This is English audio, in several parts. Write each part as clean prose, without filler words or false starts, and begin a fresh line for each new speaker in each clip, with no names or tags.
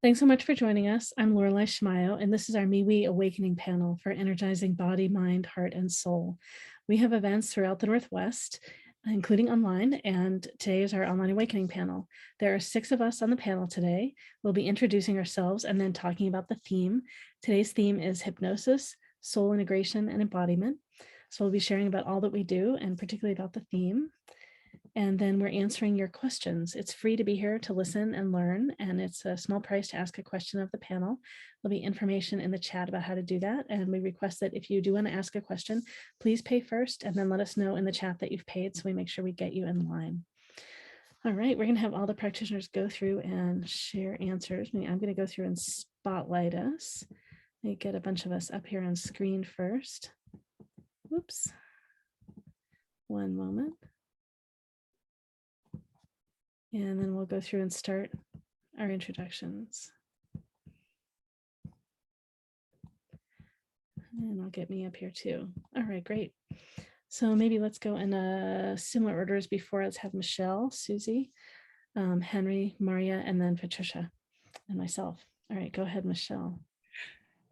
Thanks so much for joining us. I'm Laureli Shimayo, and this is our MeWe Awakening panel for energizing body, mind, heart, and soul. We have events throughout the Northwest, including online, and today is our online awakening panel. There are 6 of us on the panel today. We'll be introducing ourselves and then talking about the theme. Today's theme is hypnosis, soul integration, and embodiment. So we'll be sharing about all that we do and particularly about the theme. And then we're answering your questions. It's free to be here to listen and learn, and it's a small price to ask a question of the panel. There'll be information in the chat about how to do that. And we request that if you do want to ask a question, please pay first and then let us know in the chat that you've paid so we make sure we get you in line. All right, we're going to have all the practitioners go through and share answers. I'm going to go through and spotlight us. Let me get a bunch of us up here on screen first. Whoops. One moment. And then we'll go through and start our introductions. And I'll get me up here too. All right, great. So maybe let's go in similar orders before. Let's have Michelle, Susy, Henry, Marya, and then Patricia and myself. All right, go ahead, Michelle.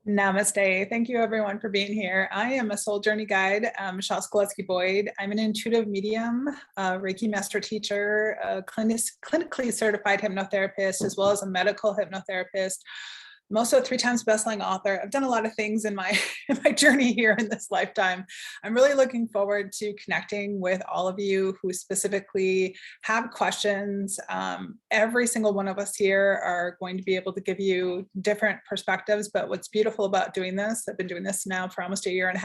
Namaste. Thank you everyone for being here. I am a soul journey guide, Michelle Skoleski-Boyd. I'm an intuitive medium, Reiki master teacher, a clinically certified hypnotherapist, as well as a medical hypnotherapist. I'm also a 3 times best-selling author. I've done a lot of things in my journey here in this lifetime. I'm really looking forward to connecting with all of you who specifically have questions. Every single one of us here are going to be able to give you different perspectives, but what's beautiful about doing this, I've been doing this now for almost 1.5 years,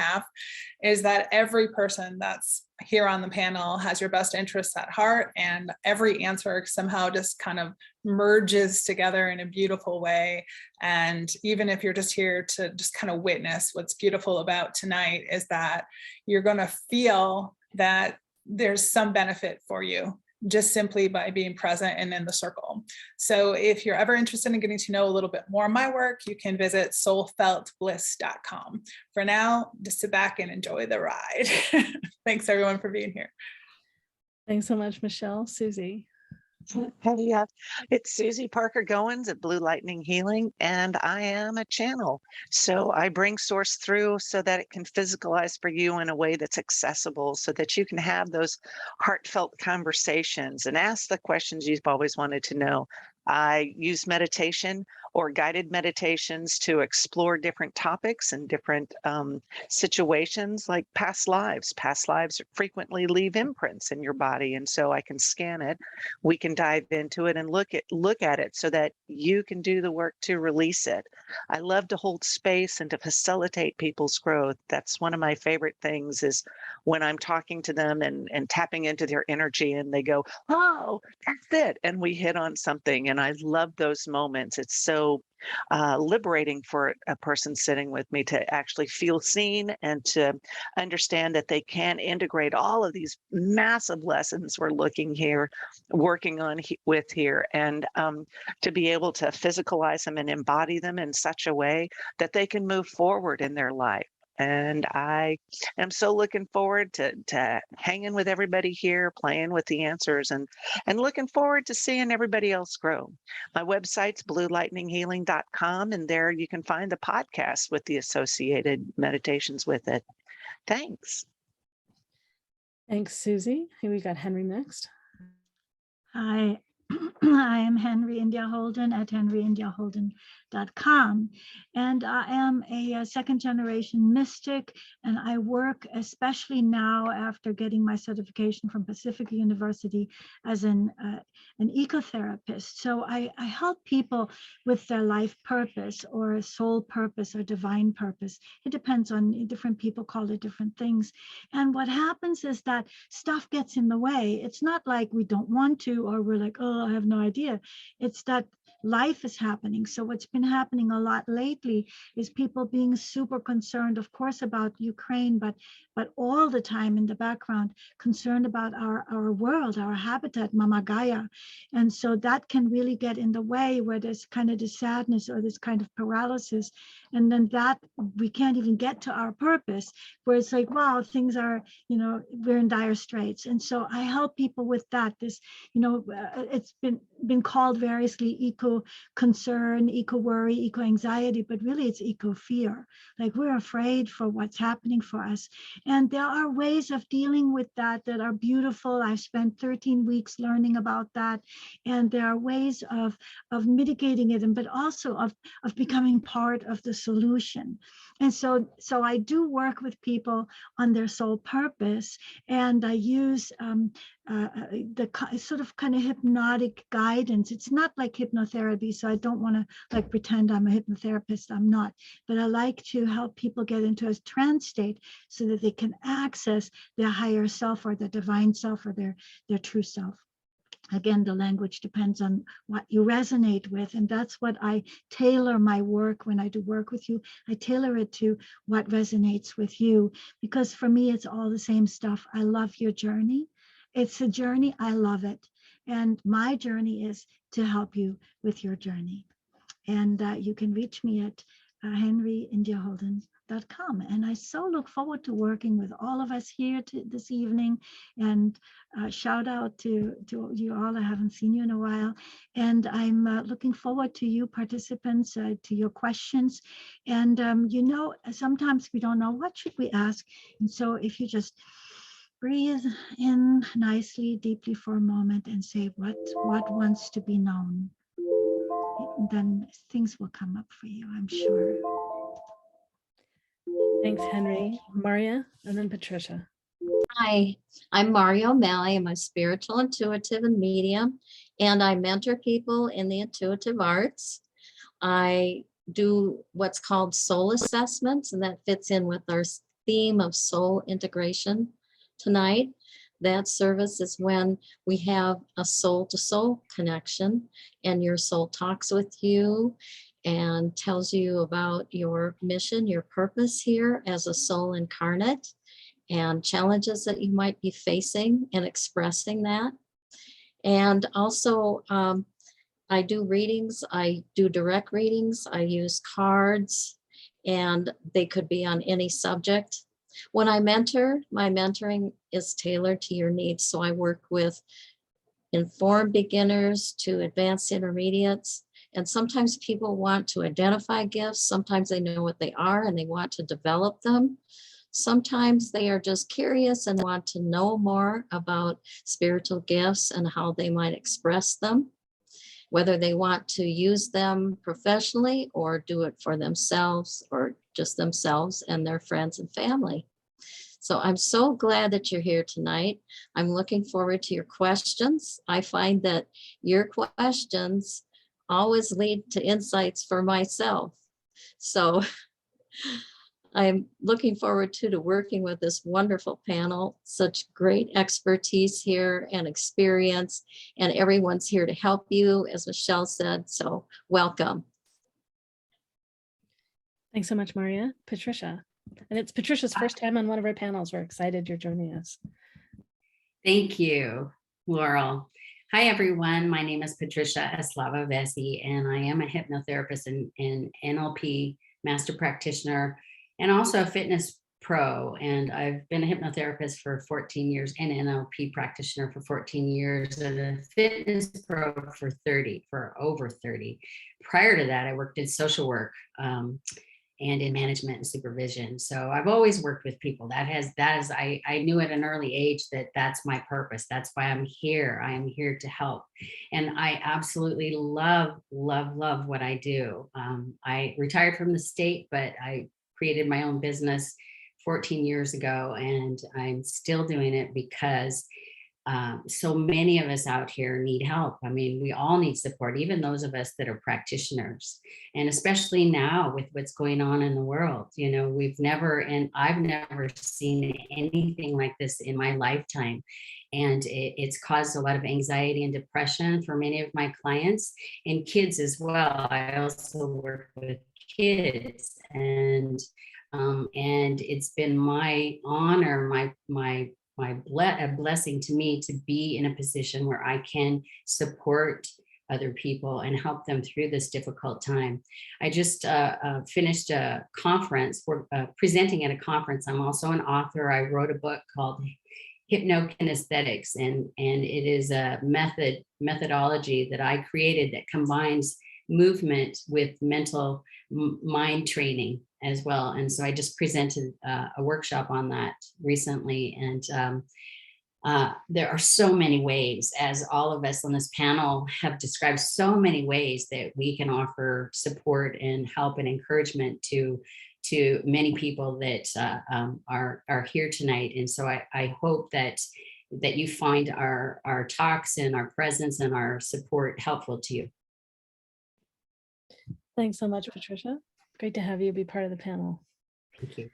is that every person that's here on the panel has your best interests at heart, and every answer somehow just kind of merges together in a beautiful way. And even if you're just here to just kind of witness, what's beautiful about tonight is that you're going to feel that there's some benefit for you just simply by being present and in the circle. So if you're ever interested in getting to know a little bit more of my work, you can visit soulfeltbliss.com. For now, just sit back and enjoy the ride. Thanks everyone for being here.
Thanks so much, Michelle. Susy.
Hey, it's Susy Parker Goins at Blue Lightning Healing, and I am a channel. So I bring source through so that it can physicalize for you in a way that's accessible so that you can have those heartfelt conversations and ask the questions you've always wanted to know. I use meditation or guided meditations to explore different topics and different situations like past lives. Past lives frequently leave imprints in your body, and so I can scan it. We can dive into it and look at it so that you can do the work to release it. I love to hold space and to facilitate people's growth. That's one of my favorite things, is when I'm talking to them and tapping into their energy and they go, oh, that's it. And we hit on something. And I love those moments. It's so liberating for a person sitting with me to actually feel seen and to understand that they can integrate all of these massive lessons we're working on with here, and to be able to physicalize them and embody them in such a way that they can move forward in their life. And I am so looking forward to hanging with everybody here, playing with the answers, and looking forward to seeing everybody else grow. My website's bluelightninghealing.com, and there you can find the podcast with the associated meditations with it. Thanks.
Thanks, Susy. Here we got Henry next.
Hi, I am Henry India Holden at henryindiaholden.com, and I am a second-generation mystic, and I work, especially now after getting my certification from Pacific University, as an ecotherapist. So I help people with their life purpose or soul purpose or divine purpose. It depends on, different people call it different things. And what happens is that stuff gets in the way. It's not like we don't want to, or we're like, oh, I have no idea. It's that life is happening. So what's been happening a lot lately is people being super concerned, of course, about Ukraine, but but all the time in the background, concerned about our world, our habitat, Mama Gaia. And so that can really get in the way, where there's kind of this sadness or this kind of paralysis. And then that we can't even get to our purpose, where it's like, wow, things are, we're in dire straits. And so I help people with that. This, it's been called variously eco concern, eco worry, eco anxiety, but really it's eco fear. Like, we're afraid for what's happening for us. And there are ways of dealing with that that are beautiful. I've spent 13 weeks learning about that. And there are ways of mitigating it, but also of becoming part of the solution. And so I do work with people on their soul purpose, and I use the sort of kind of hypnotic guidance. It's not like hypnotherapy, so I don't want to like pretend I'm a hypnotherapist. I'm not, but I like to help people get into a trance state so that they can access their higher self or their divine self or their true self. Again, the language depends on what you resonate with. And that's what I tailor my work when I do work with you. I tailor it to what resonates with you, because for me, it's all the same stuff. I love your journey. It's a journey. I love it. And my journey is to help you with your journey. And you can reach me at henryindiaholden.com. And I so look forward to working with all of us here this evening. And shout out to you all. I haven't seen you in a while. And I'm looking forward to you participants, to your questions. And, sometimes we don't know what should we ask. And so if you just breathe in nicely, deeply for a moment and say what wants to be known, then things will come up for you, I'm sure.
Thanks, Henry. Marya, and then Patricia.
Hi, I'm Marya OMalley. I'm a spiritual intuitive and medium, and I mentor people in the intuitive arts. I do what's called soul assessments, and that fits in with our theme of soul integration tonight. That service is when we have a soul-to-soul connection, and your soul talks with you and tells you about your mission, your purpose here as a soul incarnate, and challenges that you might be facing and expressing that. And also, I do readings. I do direct readings. I use cards, and they could be on any subject. When I mentor, my mentoring is tailored to your needs. So I work with informed beginners to advanced intermediates. And sometimes people want to identify gifts. Sometimes they know what they are and they want to develop them. Sometimes they are just curious and want to know more about spiritual gifts and how they might express them, whether they want to use them professionally or do it for themselves or just themselves and their friends and family. So I'm so glad that you're here tonight. I'm looking forward to your questions. I find that your questions always lead to insights for myself. So I'm looking forward to working with this wonderful panel, such great expertise here and experience, and everyone's here to help you, as Michelle said, so welcome.
Thanks so much, Marya. Patricia. And it's Patricia's first time on one of our panels. We're excited you're joining us.
Thank you, Laurel. Hi, everyone. My name is Patricia Eslava Vessey, and I am a hypnotherapist and NLP master practitioner, and also a fitness pro. And I've been a hypnotherapist for 14 years and NLP practitioner for 14 years and a fitness pro for over 30. Prior to that, I worked in social work and in management and supervision. So I've always worked with people. I knew at an early age that that's my purpose. That's why I'm here. I am here to help. And I absolutely love what I do. I retired from the state, but I created my own business 14 years ago, and I'm still doing it because so many of us out here need help. I mean, we all need support, even those of us that are practitioners. And especially now with what's going on in the world, I've never seen anything like this in my lifetime. And it's caused a lot of anxiety and depression for many of my clients and kids as well. I also work with kids, and And it's been my honor, a blessing to me to be in a position where I can support other people and help them through this difficult time. I just finished a conference, for presenting at a conference. I'm also an author. I wrote a book called Hypnokinesthetics, and it is a methodology that I created that combines movement with mental mind training as well. And so I just presented a workshop on that recently. And there are so many ways, as all of us on this panel have described, so many ways that we can offer support and help and encouragement to many people that are here tonight. And so I hope that you find our talks and our presence and our support helpful to you.
Thanks so much, Patricia. Great to have you be part of the panel.
Thank you.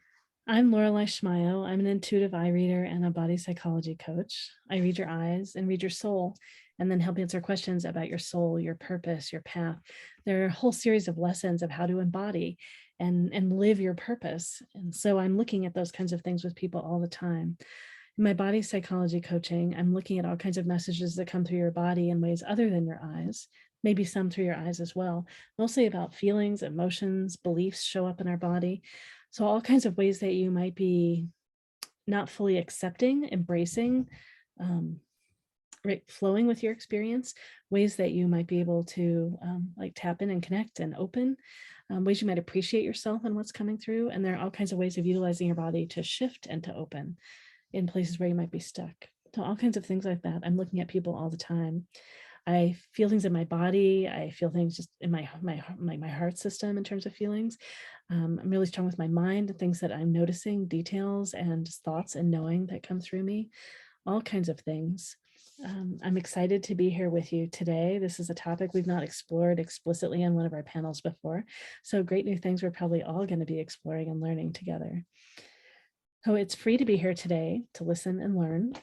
I'm Laureli Shimayo. I'm an intuitive eye reader and a body psychology coach. I read your eyes and read your soul, and then help answer questions about your soul, your purpose, your path. There are a whole series of lessons of how to embody and live your purpose. And so I'm looking at those kinds of things with people all the time. In my body psychology coaching, I'm looking at all kinds of messages that come through your body in ways other than your eyes, maybe some through your eyes as well, mostly about feelings, emotions, beliefs show up in our body. So all kinds of ways that you might be not fully accepting, embracing, right, flowing with your experience, ways that you might be able to like tap in and connect and open, ways you might appreciate yourself and what's coming through. And there are all kinds of ways of utilizing your body to shift and to open in places where you might be stuck. So all kinds of things like that. I'm looking at people all the time. I feel things in my body. I feel things just in my heart system in terms of feelings. I'm really strong with my mind, the things that I'm noticing, details and thoughts and knowing that come through me, all kinds of things. I'm excited to be here with you today. This is a topic we've not explored explicitly on one of our panels before. So great new things we're probably all going to be exploring and learning together. So it's free to be here today to listen and learn.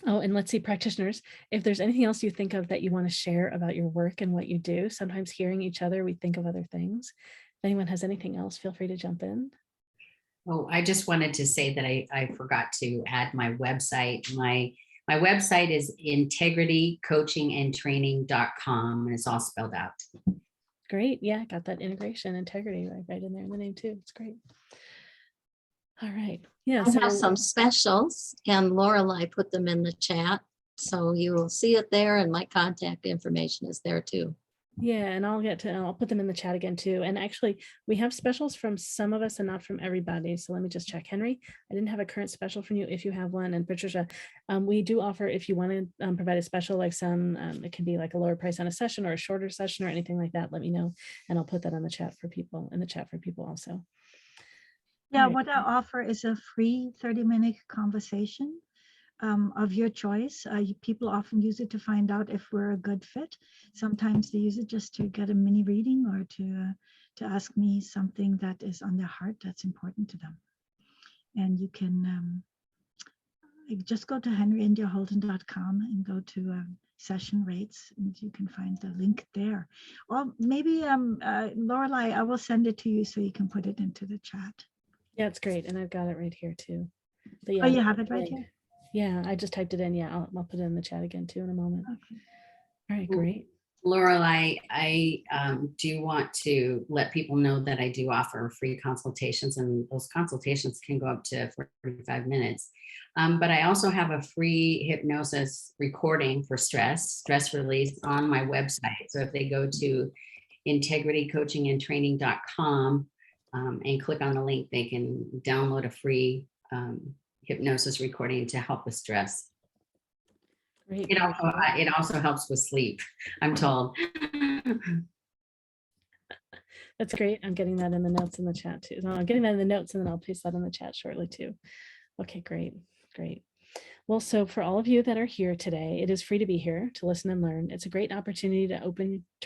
Oh, and let's see, practitioners, if there's anything else you think of that you want to share about your work and what you do, sometimes hearing each other, we think of other things. If anyone has anything else, feel free to jump in.
Oh, I just wanted to say that I forgot to add my website. My website is integritycoachingandtraining.com, and it's all spelled out.
Great. Yeah, got that integration, integrity right in there in the name too. It's great. All right. Yeah.
I have some specials, and Laureli put them in the chat, so you will see it there, and my contact information is there too.
Yeah, and I'll put them in the chat again too. And actually, we have specials from some of us and not from everybody. So let me just check. Henry, I didn't have a current special from you if you have one. And Patricia, we do offer, if you want to provide a special, like some, it can be like a lower price on a session or a shorter session or anything like that, let me know. And I'll put that on the chat for people, in the chat for people also.
Yeah,
Right.
what I offer is a free 30-minute conversation of your choice. People often use it to find out if we're a good fit. Sometimes they use it just to get a mini reading or to ask me something that is on their heart that's important to them. And you can just go to henryindiaholden.com and go to session rates, and you can find the link there. Or maybe Laureli, I will send it to you so you can put it into the chat.
Yeah, it's great. And I've got it right here too. But yeah,
Oh, you have it right here?
Yeah, I just typed it in. Yeah, I'll put it in the chat again too in a moment.
Okay.
All right, great.
Laureli, I do want to let people know that I do offer free consultations, and those consultations can go up to 45 minutes. But I also have a free hypnosis recording for stress release on my website. So if they go to integritycoachingandtraining.com and click on the link, they can download a free hypnosis recording to help with stress.
Great.
It also helps with sleep, I'm told.
That's great. I'm getting that in the notes in the chat too. So I'm getting that in the notes, and then I'll paste that in the chat shortly too. Okay, great. Well, so for all of you that are here today, it is free to be here to listen and learn. It's a great opportunity to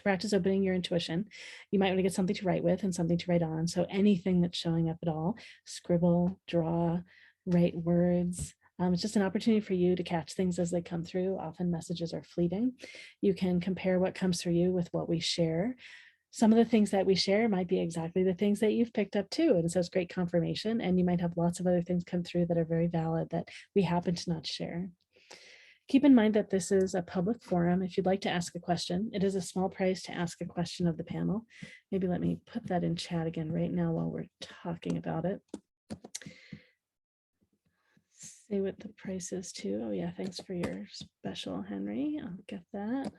practice opening your intuition. You might want to get something to write with and something to write on. So anything that's showing up at all, scribble, draw, write words. It's just an opportunity for you to catch things as they come through. Often messages are fleeting. You can compare what comes through you with what we share. Some of the things that we share might be exactly the things that you've picked up too. And so it's great confirmation. And you might have lots of other things come through that are very valid that we happen to not share. Keep in mind that this is a public forum. If you'd like to ask a question, it is a small price to ask a question of the panel. Maybe let me put that in chat again right now while we're talking about it. Say what the price is too. Oh yeah, thanks for your special, Henry. I'll get that.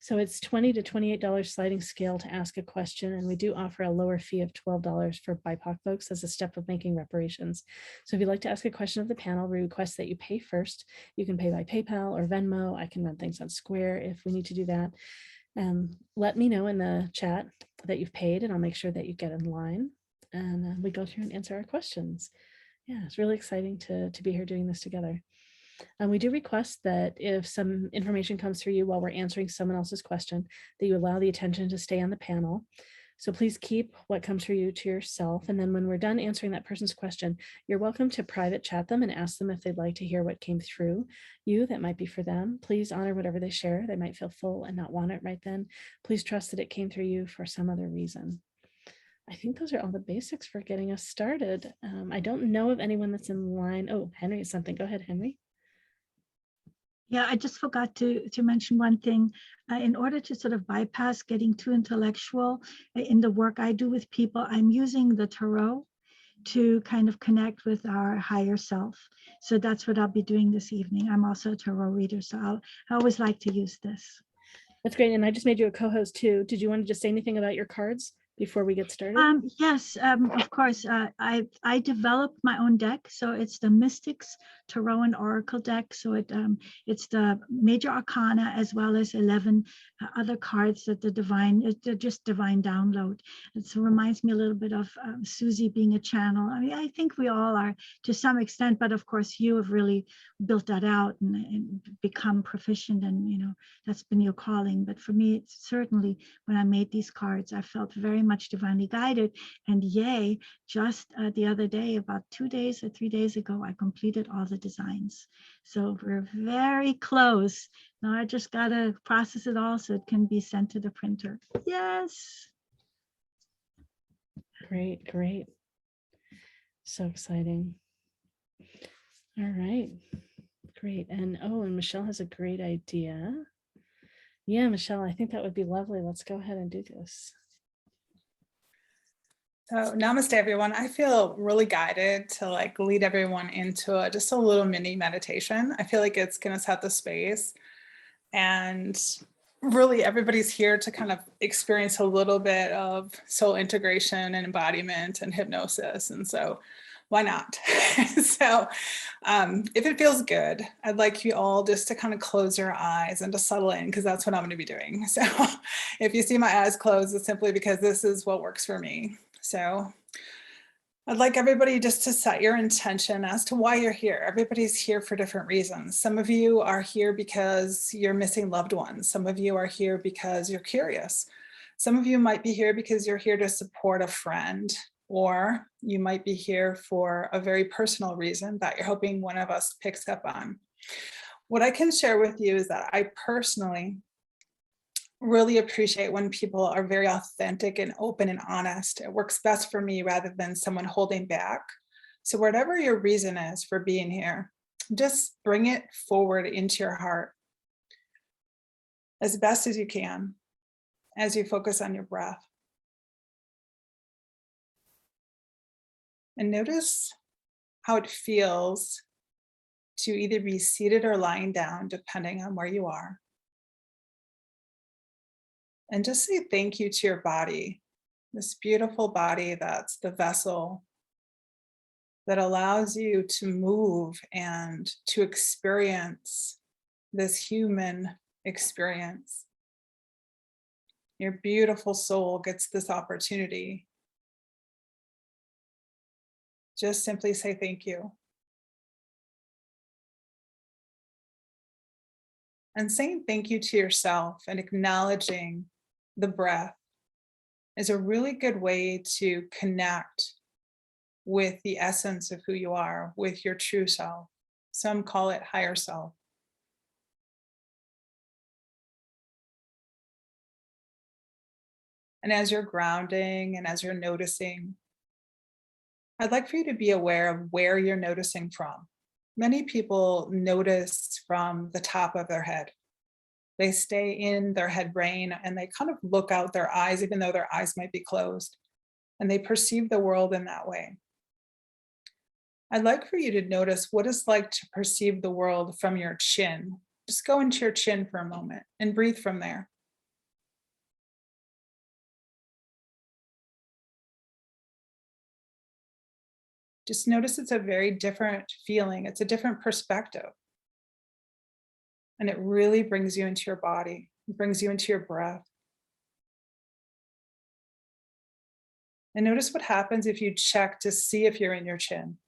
So it's $20 to $28 sliding scale to ask a question. And we do offer a lower fee of $12 for BIPOC folks as a step of making reparations. So if you'd like to ask a question of the panel, we request that you pay first. You can pay by PayPal or Venmo. I can run things on Square if we need to do that. Let me know in the chat that you've paid and I'll make sure that you get in line. And we go through and answer our questions. Yeah, it's really exciting to be here doing this together. And we do request that if some information comes through you while we're answering someone else's question, that you allow the attention to stay on the panel. So please keep what comes through you to yourself. And then when we're done answering that person's question, you're welcome to private chat them and ask them if they'd like to hear what came through you that might be for them. Please honor whatever they share. They might feel full and not want it right then. Please trust that it came through you for some other reason. I think those are all the basics for getting us started. I don't know of anyone that's in line. Oh, Henry has something. Go ahead, Henry.
Yeah, I just forgot to mention one thing. In order to sort of bypass getting too intellectual in the work I do with people, I'm using the tarot to kind of connect with our higher self. So that's what I'll be doing this evening. I'm also a tarot reader, so I always like to use this.
That's great. And I just made you a co-host too. Did you want to just say anything about your cards before we get started?
Yes, of course. I developed my own deck, so it's the Mystics Tarot and Oracle deck. So it's the major arcana as well as 11 other cards that they're just divine download. It reminds me a little bit of Susy being a channel. I mean, I think we all are to some extent, but of course you have really built that out and become proficient, and you know that's been your calling. But for me, it's certainly when I made these cards, I felt very much divinely guided, and yay, just the other day, about 2 days or 3 days ago, I completed all the designs. So we're very close. Now I just gotta process it all so it can be sent to the printer. Yes.
Great, great. So exciting. All right, great. And oh, and Michelle has a great idea. Yeah, Michelle, I think that would be lovely. Let's go ahead and do this.
So namaste, everyone. I feel really guided to like lead everyone into just a little mini meditation. I feel like it's going to set the space, and really everybody's here to kind of experience a little bit of soul integration and embodiment and hypnosis. And so why not? So if it feels good, I'd like you all just to kind of close your eyes and to settle in, because that's what I'm going to be doing. So if you see my eyes closed, it's simply because this is what works for me. So I'd like everybody just to set your intention as to why you're here. Everybody's here for different reasons. Some of you are here because you're missing loved ones. Some of you are here because you're curious. Some of you might be here because you're here to support a friend, or you might be here for a very personal reason that you're hoping one of us picks up on. What I can share with you is that I personally really appreciate when people are very authentic and open and honest. It works best for me rather than someone holding back. So whatever your reason is for being here, just bring it forward into your heart as best as you can as you focus on your breath. And notice how it feels to either be seated or lying down, depending on where you are. And just say thank you to your body, this beautiful body that's the vessel that allows you to move and to experience this human experience. Your beautiful soul gets this opportunity. Just simply say thank you. And saying thank you to yourself and acknowledging the breath is a really good way to connect with the essence of who you are, with your true self. Some call it higher self. And as you're grounding and as you're noticing, I'd like for you to be aware of where you're noticing from. Many people notice from the top of their head. They stay in their head brain and they kind of look out their eyes, even though their eyes might be closed, and they perceive the world in that way. I'd like for you to notice what it's like to perceive the world from your chin. Just go into your chin for a moment and breathe from there. Just notice it's a very different feeling. It's a different perspective. And it really brings you into your body. It brings you into your breath. And notice what happens if you check to see if you're in your chin.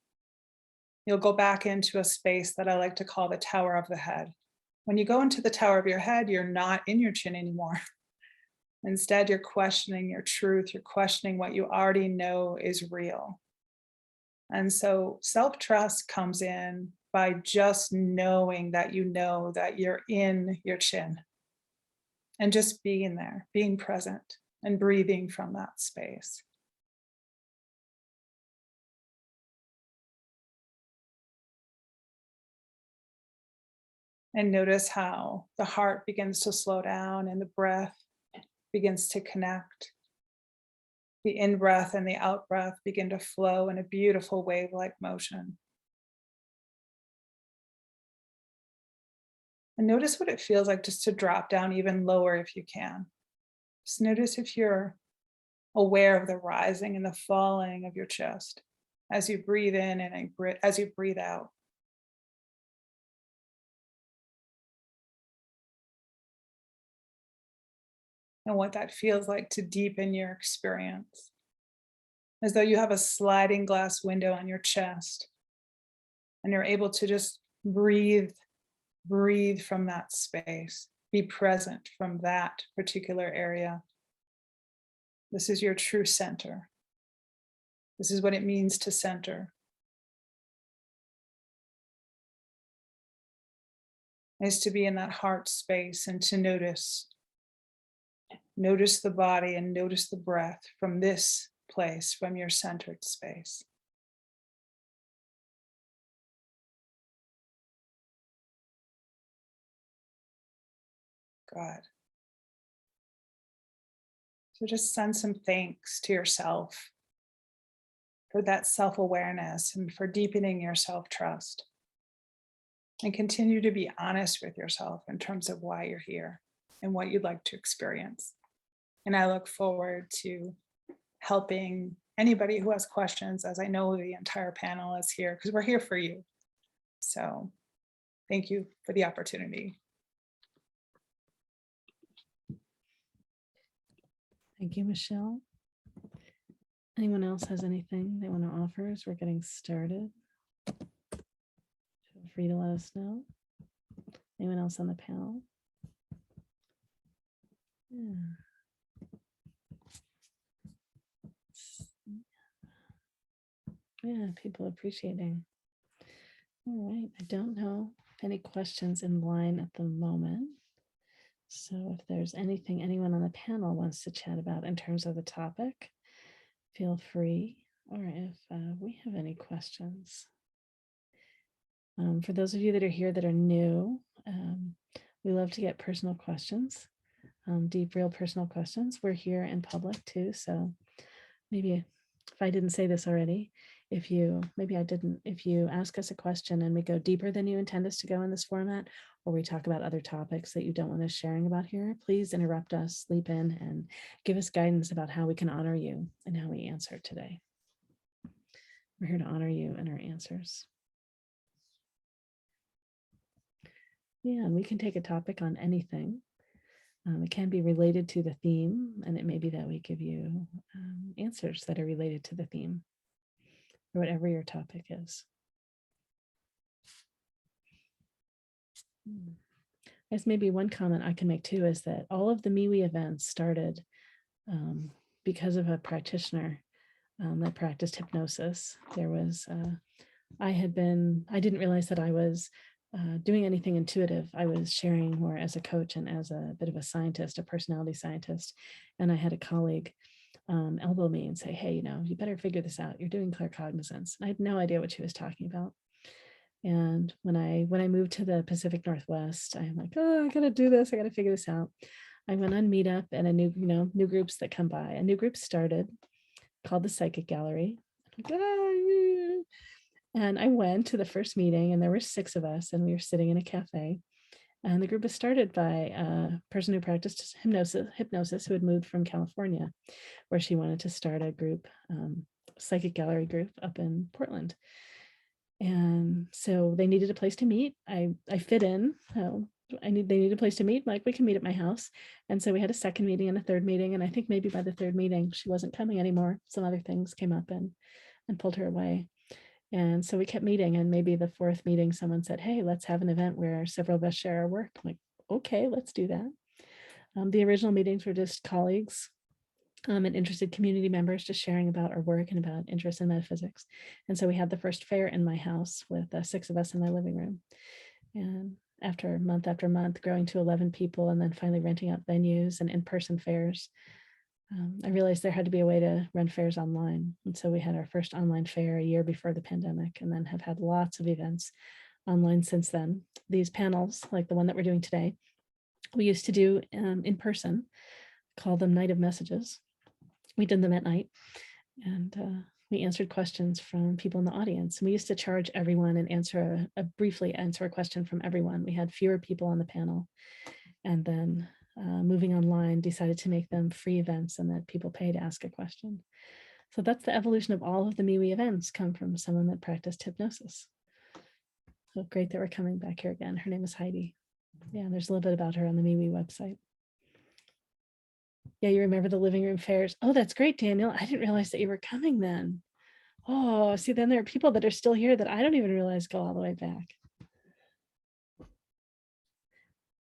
You'll go back into a space that I like to call the tower of the head. When you go into the tower of your head, you're not in your chin anymore. Instead, you're questioning your truth. You're questioning what you already know is real. And so self-trust comes in by just knowing that you know that you're in your chin and just being there, being present and breathing from that space. And notice how the heart begins to slow down and the breath begins to connect. The in-breath and the out-breath begin to flow in a beautiful wave-like motion. And notice what it feels like just to drop down even lower if you can. Just notice if you're aware of the rising and the falling of your chest as you breathe in and as you breathe out. And what that feels like to deepen your experience. As though you have a sliding glass window on your chest and you're able to just breathe from that space, be present from that particular area. This is your true center. This is what it means to center. Is to be in that heart space and to notice the body and notice the breath from this place, from your centered space. Good. So just send some thanks to yourself for that self-awareness and for deepening your self-trust. And continue to be honest with yourself in terms of why you're here and what you'd like to experience. And I look forward to helping anybody who has questions, as I know the entire panel is here, because we're here for you. So thank you for the opportunity.
Thank you, Michelle. Anyone else has anything they want to offer as we're getting started? Feel free to let us know. Anyone else on the panel? Yeah, people appreciating. All right, I don't know if any questions in line at the moment. So if there's anything anyone on the panel wants to chat about in terms of the topic, feel free, or if we have any questions. For those of you that are here that are new, we love to get personal questions, deep, real personal questions. We're here in public too, so maybe if I didn't say this already, if you ask us a question and we go deeper than you intend us to go in this format, or we talk about other topics that you don't want us sharing about here, please interrupt us, leap in, and give us guidance about how we can honor you and how we answer today. We're here to honor you and our answers. Yeah, and we can take a topic on anything. It can be related to the theme, and it may be that we give you answers that are related to the theme, or whatever your topic is. I guess maybe one comment I can make too is that all of the MeWe events started because of a practitioner that practiced hypnosis. There was, I didn't realize that I was doing anything intuitive. I was sharing more as a coach and as a bit of a scientist, a personality scientist. And I had a colleague elbow me and say, hey, you better figure this out. You're doing claircognizance. And I had no idea what she was talking about. And when I moved to the Pacific Northwest, I'm like, oh, I gotta do this. I gotta figure this out. I went on Meetup, and a new groups that come by. A new group started called the Psychic Gallery. And I went to the first meeting, and there were 6 of us, and we were sitting in a cafe. And the group was started by a person who practiced hypnosis who had moved from California, where she wanted to start a group, Psychic Gallery group up in Portland. And so they needed a place to meet. I fit in. They need a place to meet. Like, we can meet at my house. And so we had a second meeting and a third meeting. And I think maybe by the third meeting, she wasn't coming anymore. Some other things came up and pulled her away. And so we kept meeting. And maybe the fourth meeting, someone said, hey, let's have an event where several of us share our work. I'm like, okay, let's do that. The original meetings were just colleagues and interested community members just sharing about our work and about interest in metaphysics. And so we had the first fair in my house with 6 of us in my living room. And after month, growing to 11 people, and then finally renting out venues and in-person fairs, I realized there had to be a way to run fairs online. And so we had our first online fair a year before the pandemic, and then have had lots of events online since then. These panels, like the one that we're doing today, we used to do in person, call them Night of Messages. We did them at night, and we answered questions from people in the audience. And we used to charge everyone and briefly answer a question from everyone. We had fewer people on the panel, and then moving online, decided to make them free events and that people pay to ask a question. So that's the evolution of all of the MeWe events, come from someone that practiced hypnosis. So great that we're coming back here again. Her name is Heidi. Yeah, there's a little bit about her on the MeWe website. Yeah, you remember the living room fairs. Oh, that's great, Daniel. I didn't realize that you were coming then. Oh, see, then there are people that are still here that I don't even realize go all the way back.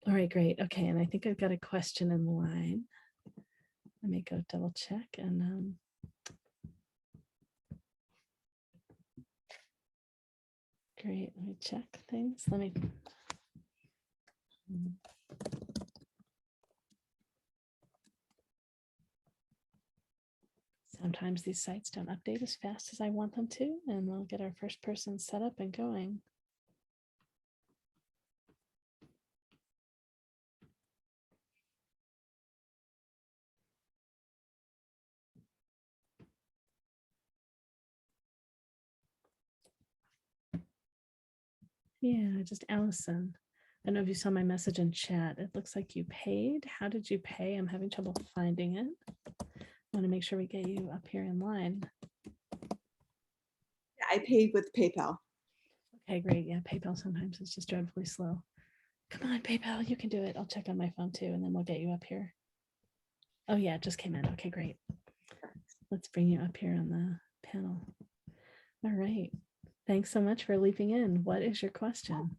All right, great. Okay, and I think I've got a question in line. Let me go double check. And great, let me check things. Sometimes these sites don't update as fast as I want them to, and we'll get our first person set up and going. Yeah, just Allison. I don't know if you saw my message in chat. It looks like you paid. How did you pay? I'm having trouble finding it. I want to make sure we get you up here in line.
I paid with PayPal.
Okay, great. Yeah, PayPal sometimes is just dreadfully slow. Come on, PayPal, you can do it. I'll check on my phone too, and then we'll get you up here. Oh yeah, it just came in. Okay, great. Let's bring you up here on the panel. All right. Thanks so much for leaping in. What is your question?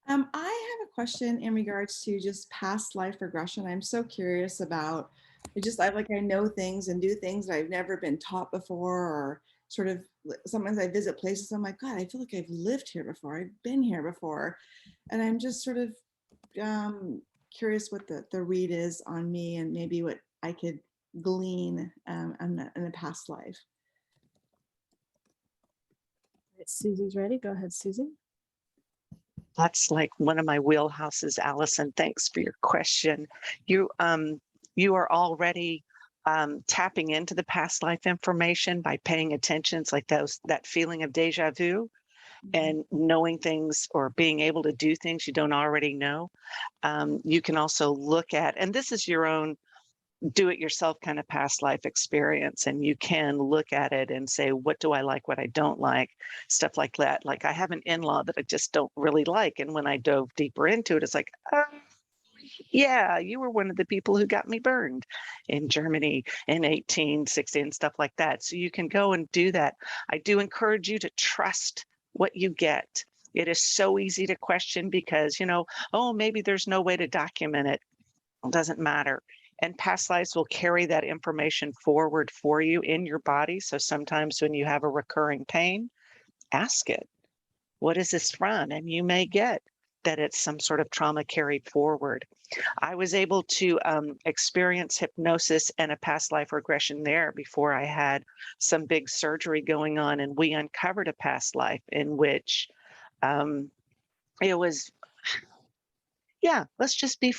I have a question in regards to just past life regression. I'm so curious about I know things and do things that I've never been taught before, or sort of sometimes I visit places, I'm like, God, I feel like I've lived here before. I've been here before. And I'm just sort of curious what the read is on me and maybe what I could glean in a past life.
Susy's ready. Go ahead, Susie.
That's like one of my wheelhouses, Allison. Thanks for your question. You are already tapping into the past life information by paying attention. It's like that feeling of deja vu and knowing things or being able to do things you don't already know. You can also look at, and this is your own do-it-yourself kind of past life experience, and you can look at it and say, what do I like, what I don't like, stuff like that. Like I have an in-law that I just don't really like, and when I dove deeper into it, it's like, yeah, you were one of the people who got me burned in Germany in 1860 and stuff like that. So you can go and do that. I do encourage you to trust what you get. It is so easy to question because, oh, maybe there's no way to document it. It doesn't matter. And past lives will carry that information forward for you in your body. So sometimes when you have a recurring pain, ask it. what is this from? And you may get that it's some sort of trauma carried forward. I was able to experience hypnosis and a past life regression there before I had some big surgery going on, and we uncovered a past life in which it was, yeah, let's just be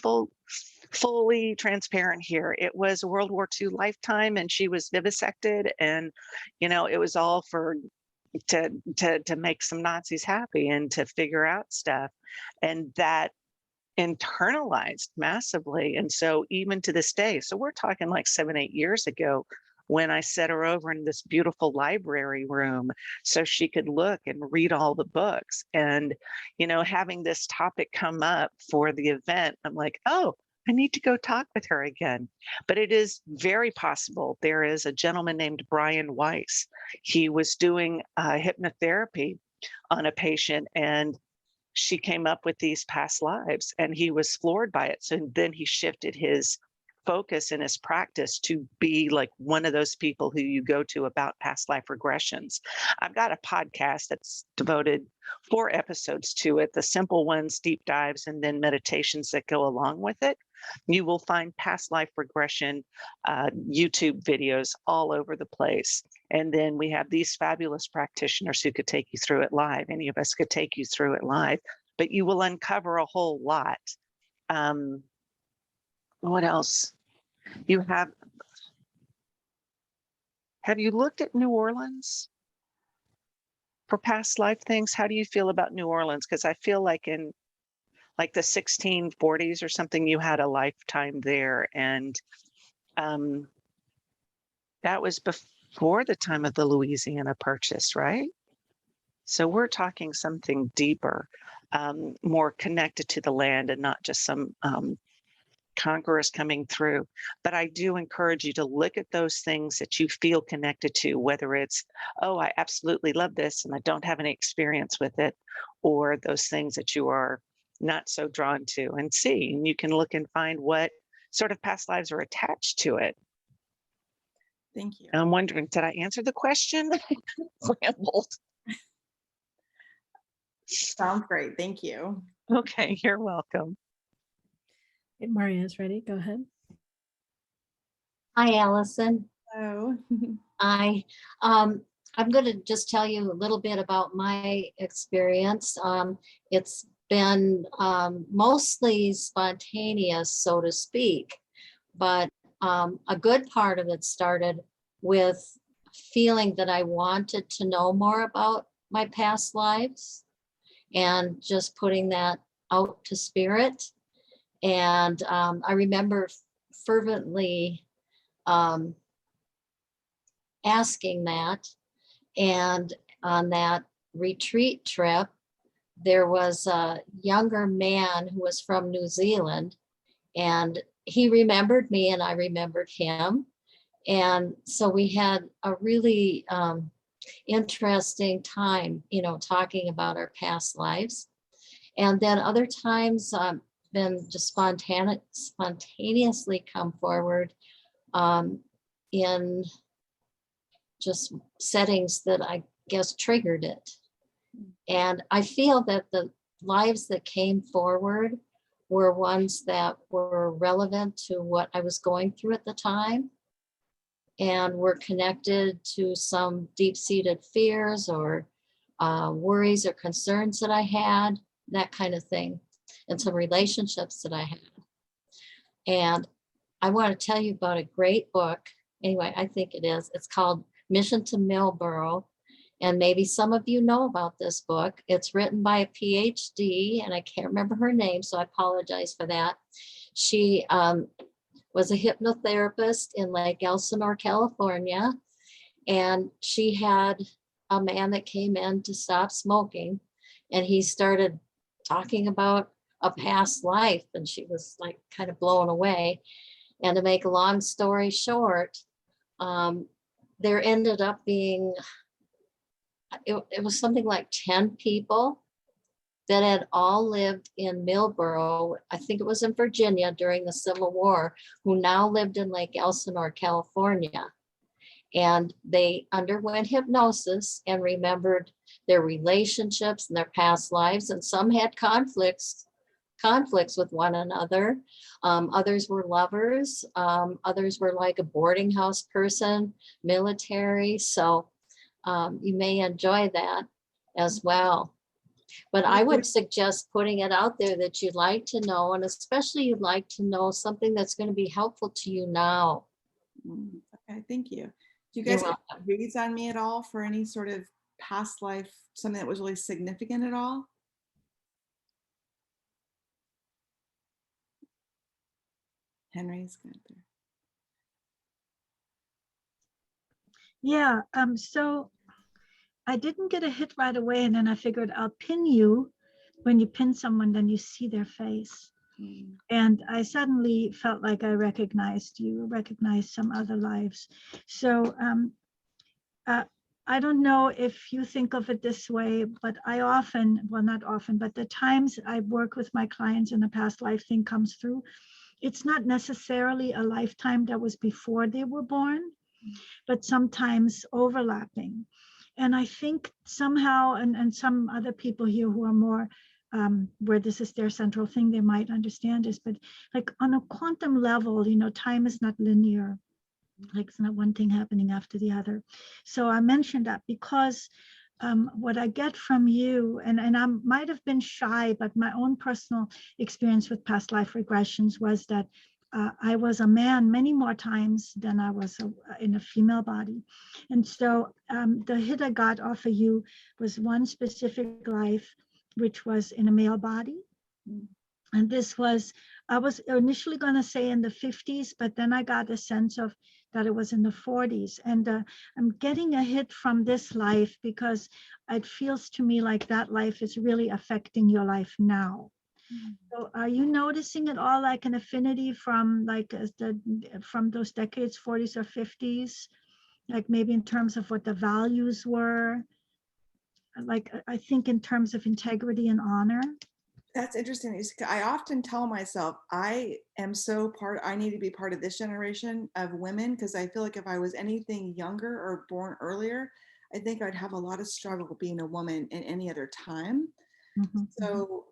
fully transparent here. It was a World War II lifetime, and she was vivisected, and it was all for to make some Nazis happy and to figure out stuff, and that internalized massively. And so even to this day, so we're talking like 7-8 years ago, when I set her over in this beautiful library room so she could look and read all the books. And, having this topic come up for the event, I'm like, oh, I need to go talk with her again. But it is very possible. There is a gentleman named Brian Weiss. He was doing hypnotherapy on a patient, and she came up with these past lives, and he was floored by it. So then he shifted his focus in his practice to be like one of those people who you go to about past life regressions. I've got a podcast that's devoted 4 episodes to it, the simple ones, deep dives, and then meditations that go along with it. You will find past life regression YouTube videos all over the place. And then we have these fabulous practitioners who could take you through it live. Any of us could take you through it live, but you will uncover a whole lot. What else? Have you looked at New Orleans for past life things? How do you feel about New Orleans? Because I feel like in like the 1640s or something, you had a lifetime there. And that was before the time of the Louisiana Purchase, right? So we're talking something deeper, more connected to the land and not just some conquerors coming through. But I do encourage you to look at those things that you feel connected to, whether it's, oh, I absolutely love this and I don't have any experience with it, or those things that you are not so drawn to, and see. And you can look and find what sort of past lives are attached to it.
Thank you.
I'm wondering, did I answer the question? Rambled.
Sounds great. Thank you.
Okay, you're welcome.
Okay, Marya is ready. Go ahead.
Hi, Allison.
Hello.
I'm going to just tell you a little bit about my experience. It's been mostly spontaneous, so to speak, but a good part of it started with feeling that I wanted to know more about my past lives and just putting that out to spirit. And I remember fervently asking that. And on that retreat trip, there was a younger man who was from New Zealand, and he remembered me and I remembered him. And so we had a really interesting time, talking about our past lives. And then other times been just spontaneously come forward in just settings that I guess triggered it. And I feel that the lives that came forward were ones that were relevant to what I was going through at the time, and were connected to some deep-seated fears or worries or concerns that I had, that kind of thing, and some relationships that I had. And I want to tell you about a great book. Anyway, I think it is. It's called Mission to Millboro. And maybe some of you know about this book. It's written by a PhD, and I can't remember her name, so I apologize for that. She was a hypnotherapist in Lake Elsinore, California. And she had a man that came in to stop smoking, and he started talking about a past life, and she was like kind of blown away. And to make a long story short, there ended up being, it was something like 10 people that had all lived in Millboro. I think it was in Virginia during the Civil War, who now lived in Lake Elsinore, California. And they underwent hypnosis and remembered their relationships and their past lives, and some had conflicts with one another. Others were lovers. Others were like a boarding house person, military. So you may enjoy that as well. But I would suggest putting it out there that you'd like to know, and especially you'd like to know something that's going to be helpful to you now.
Okay, thank you. Do you
You're
guys have
welcome.
reads on me at all for any sort of past life, something that was really significant at all? Henry's good there.
Yeah, so I didn't get a hit right away, and then I figured I'll pin you. When you pin someone, then you see their face. And I suddenly felt like I recognized you, recognized some other lives. So I don't know if you think of it this way, but I often, well, not often, but the times I work with my clients and the past life thing comes through, it's not necessarily a lifetime that was before they were born, but sometimes overlapping. And I think somehow, and some other people here who are more, where this is their central thing, they might understand this, but like on a quantum level, you know, time is not linear. Like it's not one thing happening after the other. So I mentioned that because what I get from you, and I might have been shy, but my own personal experience with past life regressions was that I was a man many more times than I was in a female body. And so the hit I got off of you was one specific life, which was in a male body. And this was, I was initially going to say in the 50s, but then I got a sense of that it was in the 40s. And I'm getting a hit from this life because it feels to me like that life is really affecting your life now. So are you noticing at all like an affinity from like from those decades, 40s or 50s, like maybe in terms of what the values were? Like I think in terms of integrity and honor.
That's interesting. I often tell myself I need to be part of this generation of women, because I feel like if I was anything younger or born earlier, I think I'd have a lot of struggle being a woman in any other time. So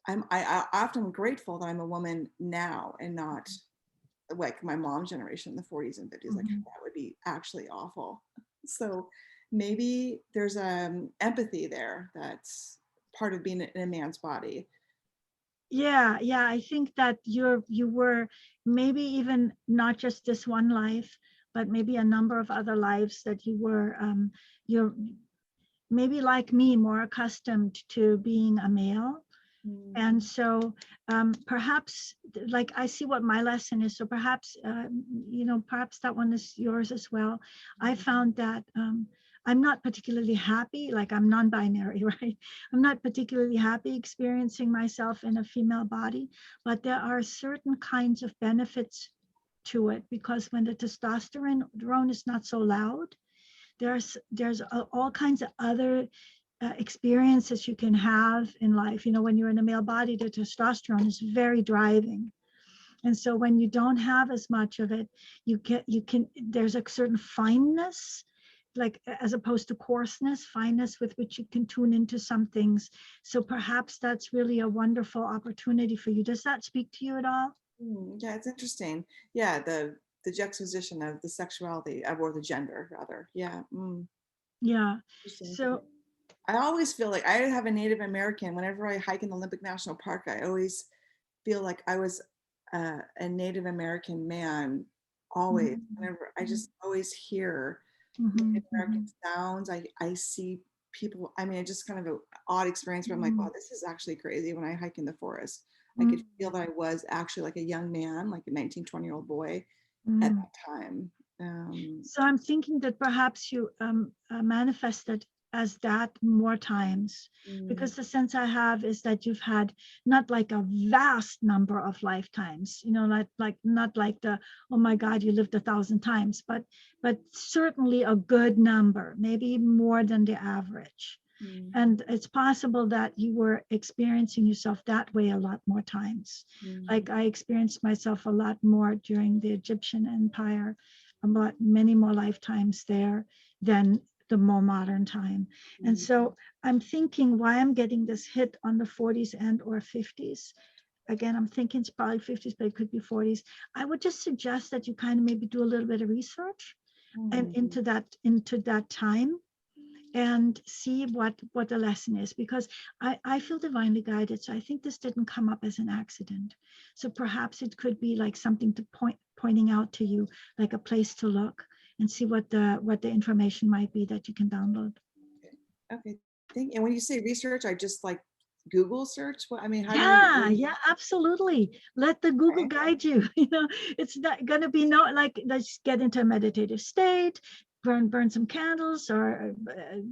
I'm often grateful that I'm a woman now and not like my mom's generation in the 40s and 50s. Like that would be actually awful. So maybe there's empathy there that's part of being in a man's body.
Yeah, I think that you were maybe even not just this one life, but maybe a number of other lives that you were you're maybe like me, more accustomed to being a male. And so perhaps like I see what my lesson is. So perhaps, you know, perhaps that one is yours as well. I found that I'm not particularly happy, like I'm non-binary, right? I'm not particularly happy experiencing myself in a female body, but there are certain kinds of benefits to it because when the testosterone is not so loud, there's all kinds of other experiences you can have in life. You know, when you're in a male body, the testosterone is very driving. And so when you don't have as much of it, there's a certain fineness, like as opposed to coarseness, fineness with which you can tune into some things. So perhaps that's really a wonderful opportunity for you. Does that speak to you at all?
Yeah, it's interesting. Yeah, the juxtaposition of the sexuality or the gender rather. Yeah.
Yeah. So
I always feel like I have a Native American. Whenever I hike in the Olympic National Park, I always feel like I was a Native American man. Always, whenever I just always hear Native American sounds. I see people. I mean, it's just kind of an odd experience where I'm like, wow, this is actually crazy. When I hike in the forest, I could feel that I was actually like a young man, like a 19, 20-year-old boy at that time.
So I'm thinking that perhaps you manifested as that more times, because the sense I have is that you've had not like a vast number of lifetimes, you know, not like the, oh my God, you lived 1,000 times, but certainly a good number, maybe more than the average. And it's possible that you were experiencing yourself that way a lot more times. Like I experienced myself a lot more during the Egyptian Empire, about many more lifetimes there than the more modern time. And so I'm thinking why I'm getting this hit on the 40s and or 50s. Again, I'm thinking it's probably 50s, but it could be 40s. I would just suggest that you kind of maybe do a little bit of research and into that time and see what the lesson is, because I feel divinely guided. So I think this didn't come up as an accident. So perhaps it could be like something to pointing out to you, like a place to look and see what the information might be that you can download.
Okay. And when you say research, I just like Google search. What I mean, how do you?
Yeah, absolutely. Let the Google guide you. You know, it's not going to be like let's get into a meditative state, burn some candles or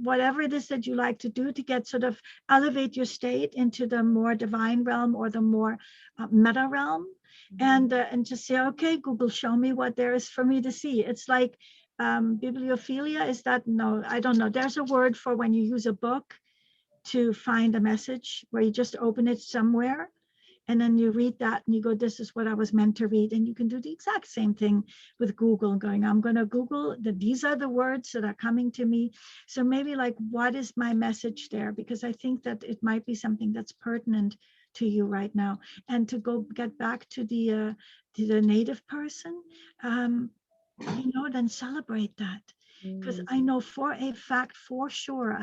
whatever it is that you like to do to get sort of elevate your state into the more divine realm or the more meta realm, and just say, okay, Google, show me what there is for me to see. It's like bibliophilia. Is that? No, I don't know. There's a word for when you use a book to find a message, where you just open it somewhere and then you read that and you go, this is what I was meant to read. And you can do the exact same thing with Google, going, I'm going to Google these are the words that are coming to me. So maybe like, what is my message there? Because I think that it might be something that's pertinent to you right now. And to get back to the native person, then celebrate that. Because I know for a fact, for sure,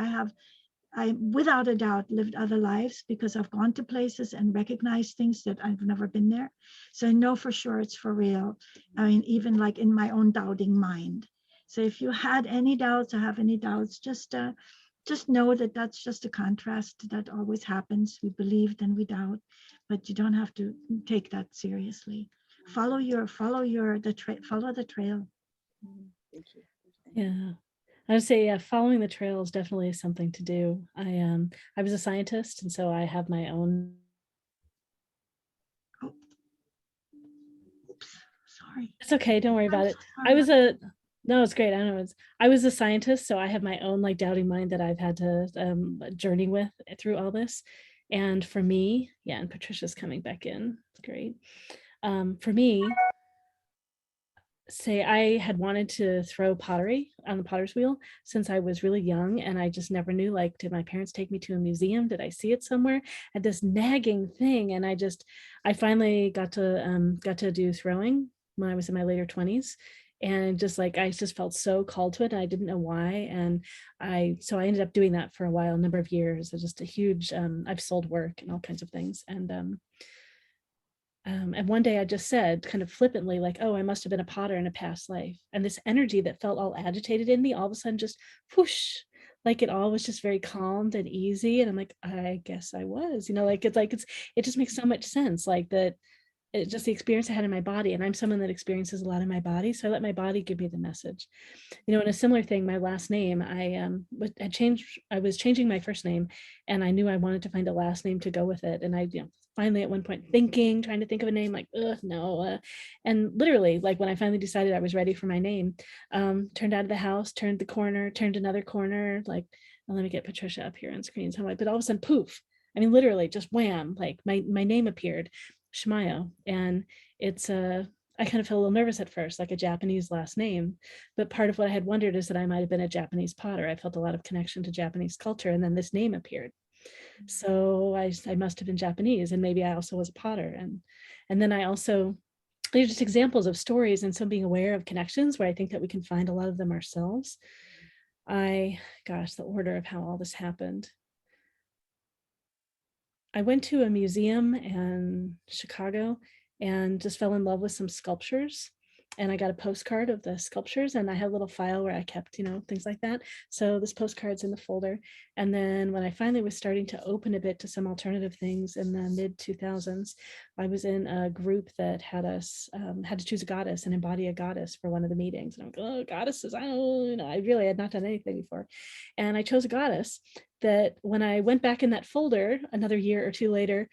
I, without a doubt, lived other lives because I've gone to places and recognized things that I've never been there. So I know for sure it's for real. I mean, even like in my own doubting mind. So if you had any doubts or have any doubts, just know that that's just a contrast that always happens. We believe, then we doubt, but you don't have to take that seriously. Follow the trail.
Thank you.
Yeah. I would say, following the trail is definitely something to do. I was a scientist, and so I have my own.
Oops, sorry.
It's okay, don't worry about it. No, it's great. I was a scientist, so I have my own like doubting mind that I've had to journey with through all this. And for me, yeah, and Patricia's coming back in. Great. For me, say I had wanted to throw pottery on the potter's wheel since I was really young, and I just never knew, like, did my parents take me to a museum? Did I see it somewhere? I had this nagging thing, and I finally got to do throwing when I was in my later 20s, and I just felt so called to it, and I didn't know why, and so I ended up doing that for a while, a number of years. It's just a huge I've sold work and all kinds of things, and one day I just said kind of flippantly, like, oh, I must have been a potter in a past life. And this energy that felt all agitated in me, all of a sudden just whoosh, like it all was just very calmed and easy. And I'm like, I guess I was, it just makes so much sense. Like that, it's just the experience I had in my body. And I'm someone that experiences a lot in my body. So I let my body give me the message. In a similar thing, my last name, I was changing my first name, and I knew I wanted to find a last name to go with it. And I, finally at one point trying to think of a name, like, no. And literally, like when I finally decided I was ready for my name, turned out of the house, turned the corner, turned another corner, like, let me get Patricia up here on screen. So but all of a sudden, poof, I mean, literally just wham, like my name appeared, Shimayo. And it's I kind of felt a little nervous at first, like a Japanese last name. But part of what I had wondered is that I might have been a Japanese potter. I felt a lot of connection to Japanese culture. And then this name appeared. So I must have been Japanese, and maybe I also was a potter. And then I also, they're just examples of stories, and so being aware of connections where I think that we can find a lot of them ourselves. The order of how all this happened. I went to a museum in Chicago and just fell in love with some sculptures. And I got a postcard of the sculptures, and I had a little file where I kept, things like that. So this postcard's in the folder. And then when I finally was starting to open a bit to some alternative things in the mid 2000s, I was in a group that had us had to choose a goddess and embody a goddess for one of the meetings. And I'm like, oh, goddesses, I really had not done anything before. And I chose a goddess that when I went back in that folder another year or two later,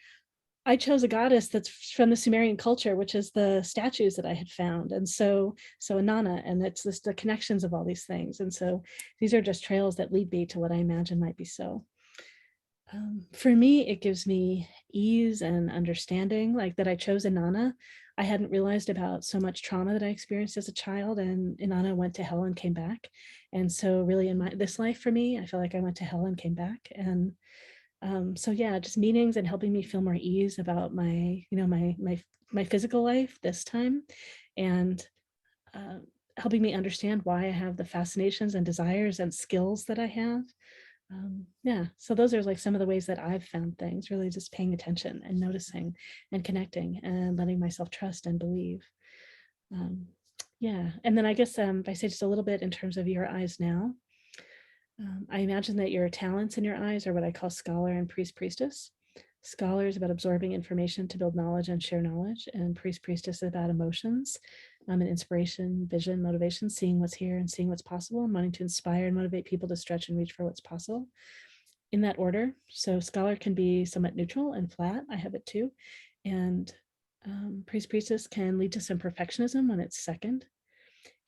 I chose a goddess that's from the Sumerian culture, which is the statues that I had found. And so Inanna, and it's the connections of all these things. And so these are just trails that lead me to what I imagine might be so. For me, it gives me ease and understanding, like that I chose Inanna. I hadn't realized about so much trauma that I experienced as a child, and Inanna went to hell and came back. And so really in this life for me, I feel like I went to hell and came back. And so yeah, just meetings and helping me feel more ease about my, my physical life this time, and helping me understand why I have the fascinations and desires and skills that I have. Yeah, so those are like some of the ways that I've found things, really just paying attention and noticing and connecting and letting myself trust and believe. Yeah, and then I guess if I say just a little bit in terms of your eyes now, I imagine that your talents in your eyes are what I call scholar and priest priestess. Scholar is about absorbing information to build knowledge and share knowledge, and priest priestess is about emotions and inspiration, vision, motivation, seeing what's here and seeing what's possible, and wanting to inspire and motivate people to stretch and reach for what's possible. In that order. So scholar can be somewhat neutral and flat. I have it too. And priest priestess can lead to some perfectionism when it's second.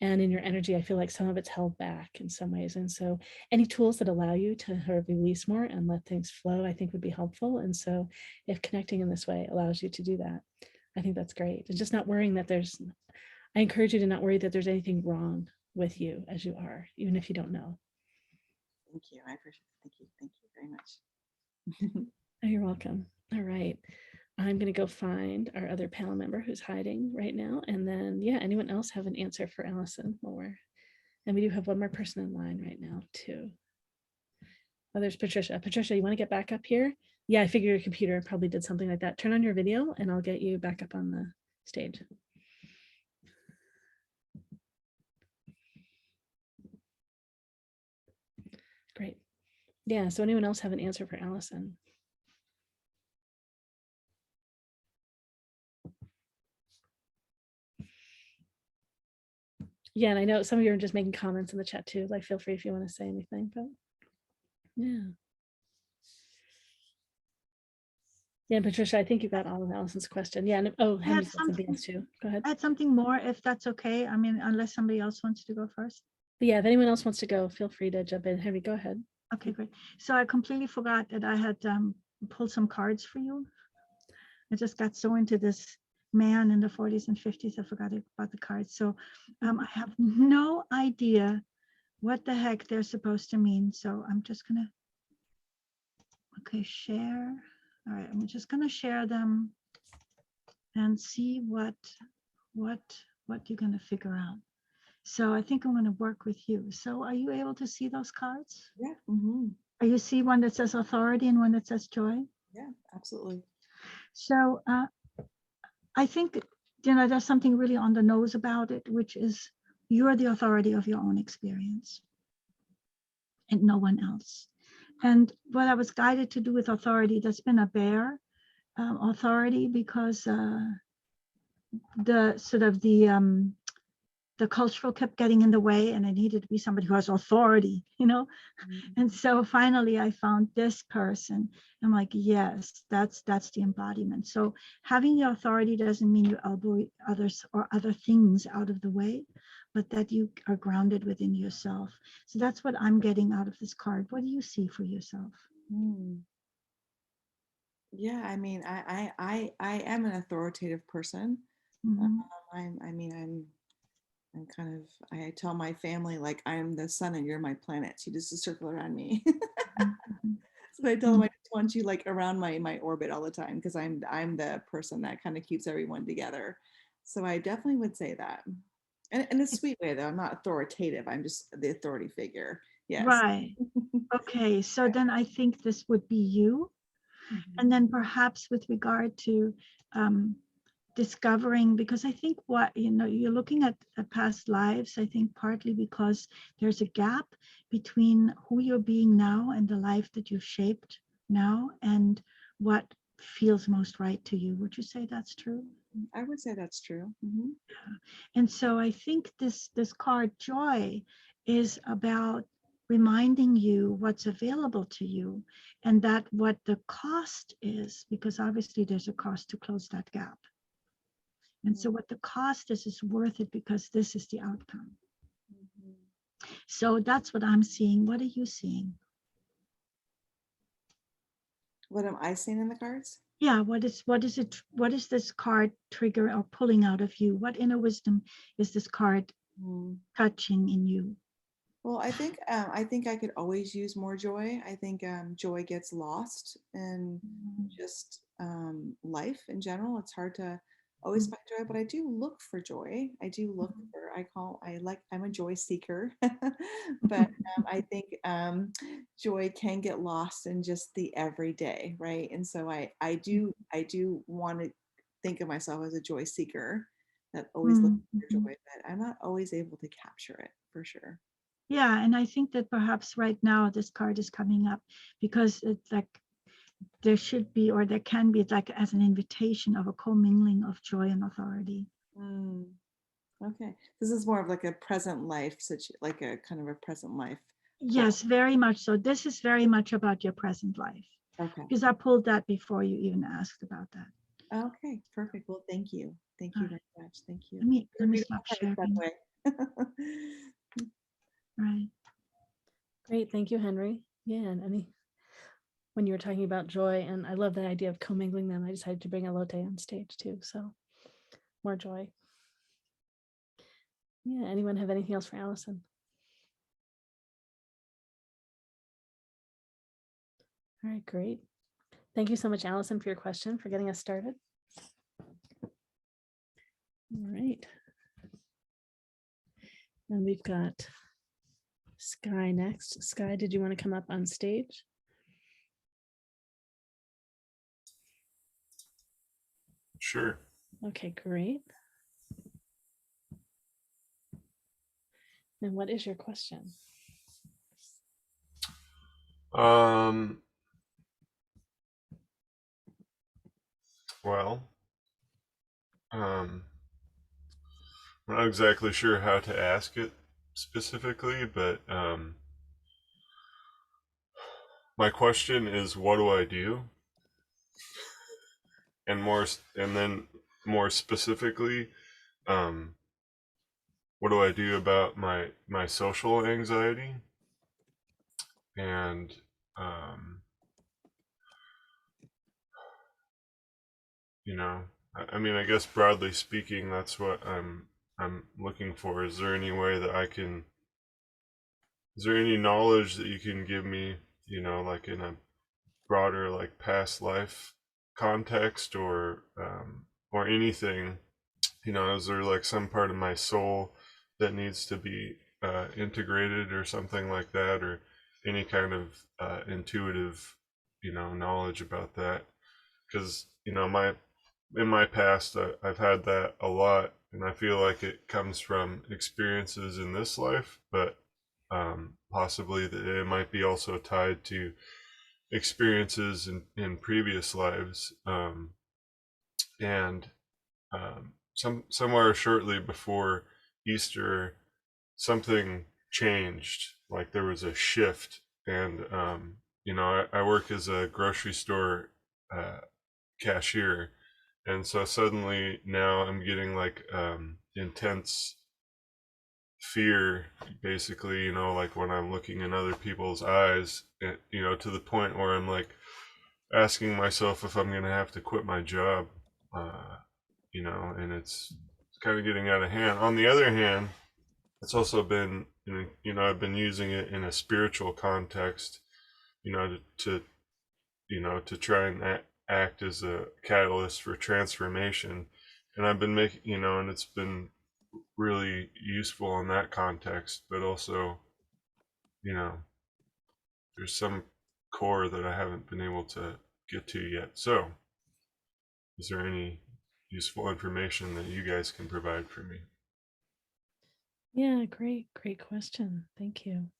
And in your energy, I feel like some of it's held back in some ways. And so any tools that allow you to sort of release more and let things flow, I think would be helpful. And so if connecting in this way allows you to do that, I think that's great. And just not worrying that I encourage you to not worry that there's anything wrong with you as you are, even if you don't know.
Thank you. I appreciate it. Thank you very much.
Oh, you're welcome. All right. I'm going to go find our other panel member who's hiding right now. And then, yeah, anyone else have an answer for Allison and we do have one more person in line right now too. Oh, there's Patricia. Patricia, you want to get back up here? Yeah, I figure your computer probably did something like that. Turn on your video and I'll get you back up on the stage. Great. Yeah, so anyone else have an answer for Allison? Yeah, and I know some of you are just making comments in the chat too. Like, feel free if you want to say anything, but yeah. Yeah, Patricia, I think you got all of Allison's question. Yeah, and Henry said something else too. Go ahead.
Add something more if that's okay. I mean, unless somebody else wants to go first.
But yeah, if anyone else wants to go, feel free to jump in. Henry, go ahead.
Okay, great. So I completely forgot that I had pulled some cards for you. I just got so into this man in the 40s and 50s, I forgot about the cards. So I have no idea what the heck they're supposed to mean. So I'm just gonna, okay, share. All right, I'm just gonna share them and see what you're gonna figure out. So I think I'm gonna work with you. So are you able to see those cards?
Yeah. Mm-hmm.
Are you see one that says authority and one that says joy?
Yeah, absolutely.
So I think, there's something really on the nose about it, which is you're the authority of your own experience and no one else. And what I was guided to do with authority, that's been a bear authority, because the sort of the cultural kept getting in the way, and I needed to be somebody who has authority,
Mm-hmm.
And so finally I found this person. I'm like, yes, that's the embodiment. So having the authority doesn't mean you elbow others or other things out of the way, but that you are grounded within yourself. So that's what I'm getting out of this card. What do you see for yourself?
Yeah, I mean, I am an authoritative person.
Mhm.
I'm kind of, I tell my family, like, I'm the sun and you're my planet. You just circle around me.
Mhm.
So I tell them I just want you like around my orbit all the time, because I'm the person that kind of keeps everyone together. So I definitely would say that. And in a sweet way though, I'm not authoritative. I'm just the authority figure. Yes.
Right. Okay. So then I think this would be you. And then perhaps with regard to discovering, because I think you're looking at past lives, I think partly because there's a gap between who you're being now and the life that you've shaped now and what feels most right to you. Would you say that's true?
I would say that's true. Mm-hmm.
And so I think this card, joy, is about reminding you what's available to you, and that what the cost is, because obviously there's a cost to close that gap. And so what the cost is worth it, because this is the outcome. So that's what I'm seeing. What are you seeing?
What am I seeing in the cards?
Yeah, what is this card trigger or pulling out of you? What inner wisdom is this card touching in you?
Well, I think I could always use more joy. I think joy gets lost in just life in general. It's hard to always find joy, but I do look for joy. I do look for. I'm a joy seeker, but I think joy can get lost in just the everyday, right? And so I do want to think of myself as a joy seeker that always looks for joy, but I'm not always able to capture it for sure.
Yeah, and I think that perhaps right now this card is coming up because it's like there should be, or there can be, like as an invitation of a commingling of joy and authority.
Okay, this is more of like a present life, like a kind of a present life.
Yes, very much so. This is very much about your present life.
Okay.
Because I pulled that before you even asked about that.
Okay, perfect. Well, thank you. Thank you very much. Thank you.
Let me stop sharing. Right.
Great. Thank you, Henry. Yeah. And when you were talking about joy, and I love the idea of commingling them, I decided to bring Elote on stage too. So more joy. Yeah. Anyone have anything else for Allison? All right, great. Thank you so much, Allison, for your question, for getting us started. All right. And we've got Sky next. Sky, did you want to come up on stage?
Sure.
Okay, great. And what is your question?
Well, I'm not exactly sure how to ask it specifically, but my question is, what do I do? And then more specifically, what do I do about my social anxiety? And I mean, I guess broadly speaking, that's what I'm looking for. Is there any way that is there any knowledge that you can give me, like in a broader, like past life context, or anything, is there like some part of my soul that needs to be integrated or something like that, or any kind of intuitive, knowledge about that? Because, in my past, I've had that a lot, and I feel like it comes from experiences in this life, but possibly that it might be also tied to experiences in previous lives. And somewhere shortly before Easter, something changed. Like there was a shift, and I work as a grocery store cashier, and so suddenly now I'm getting like intense fear, basically, like when I'm looking in other people's eyes, to the point where I'm like asking myself if I'm gonna have to quit my job, and it's kind of getting out of hand. On the other hand, it's also been, I've been using it in a spiritual context, to try and act as a catalyst for transformation. And I've been making, and it's been really useful in that context, but also, there's some core that I haven't been able to get to yet. So is there any useful information that you guys can provide for me?
Yeah, great question. Thank you.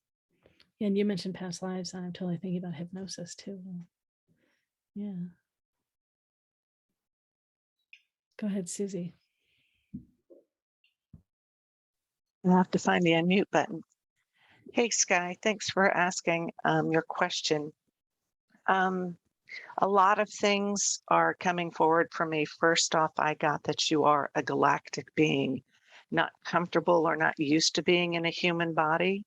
Yeah, and you mentioned past lives, and I'm totally thinking about hypnosis too. Yeah. Go ahead, Susy.
I have to find the unmute button. Hey, Sky, thanks for asking your question. A lot of things are coming forward for me. First off, I got that you are a galactic being, not comfortable or not used to being in a human body.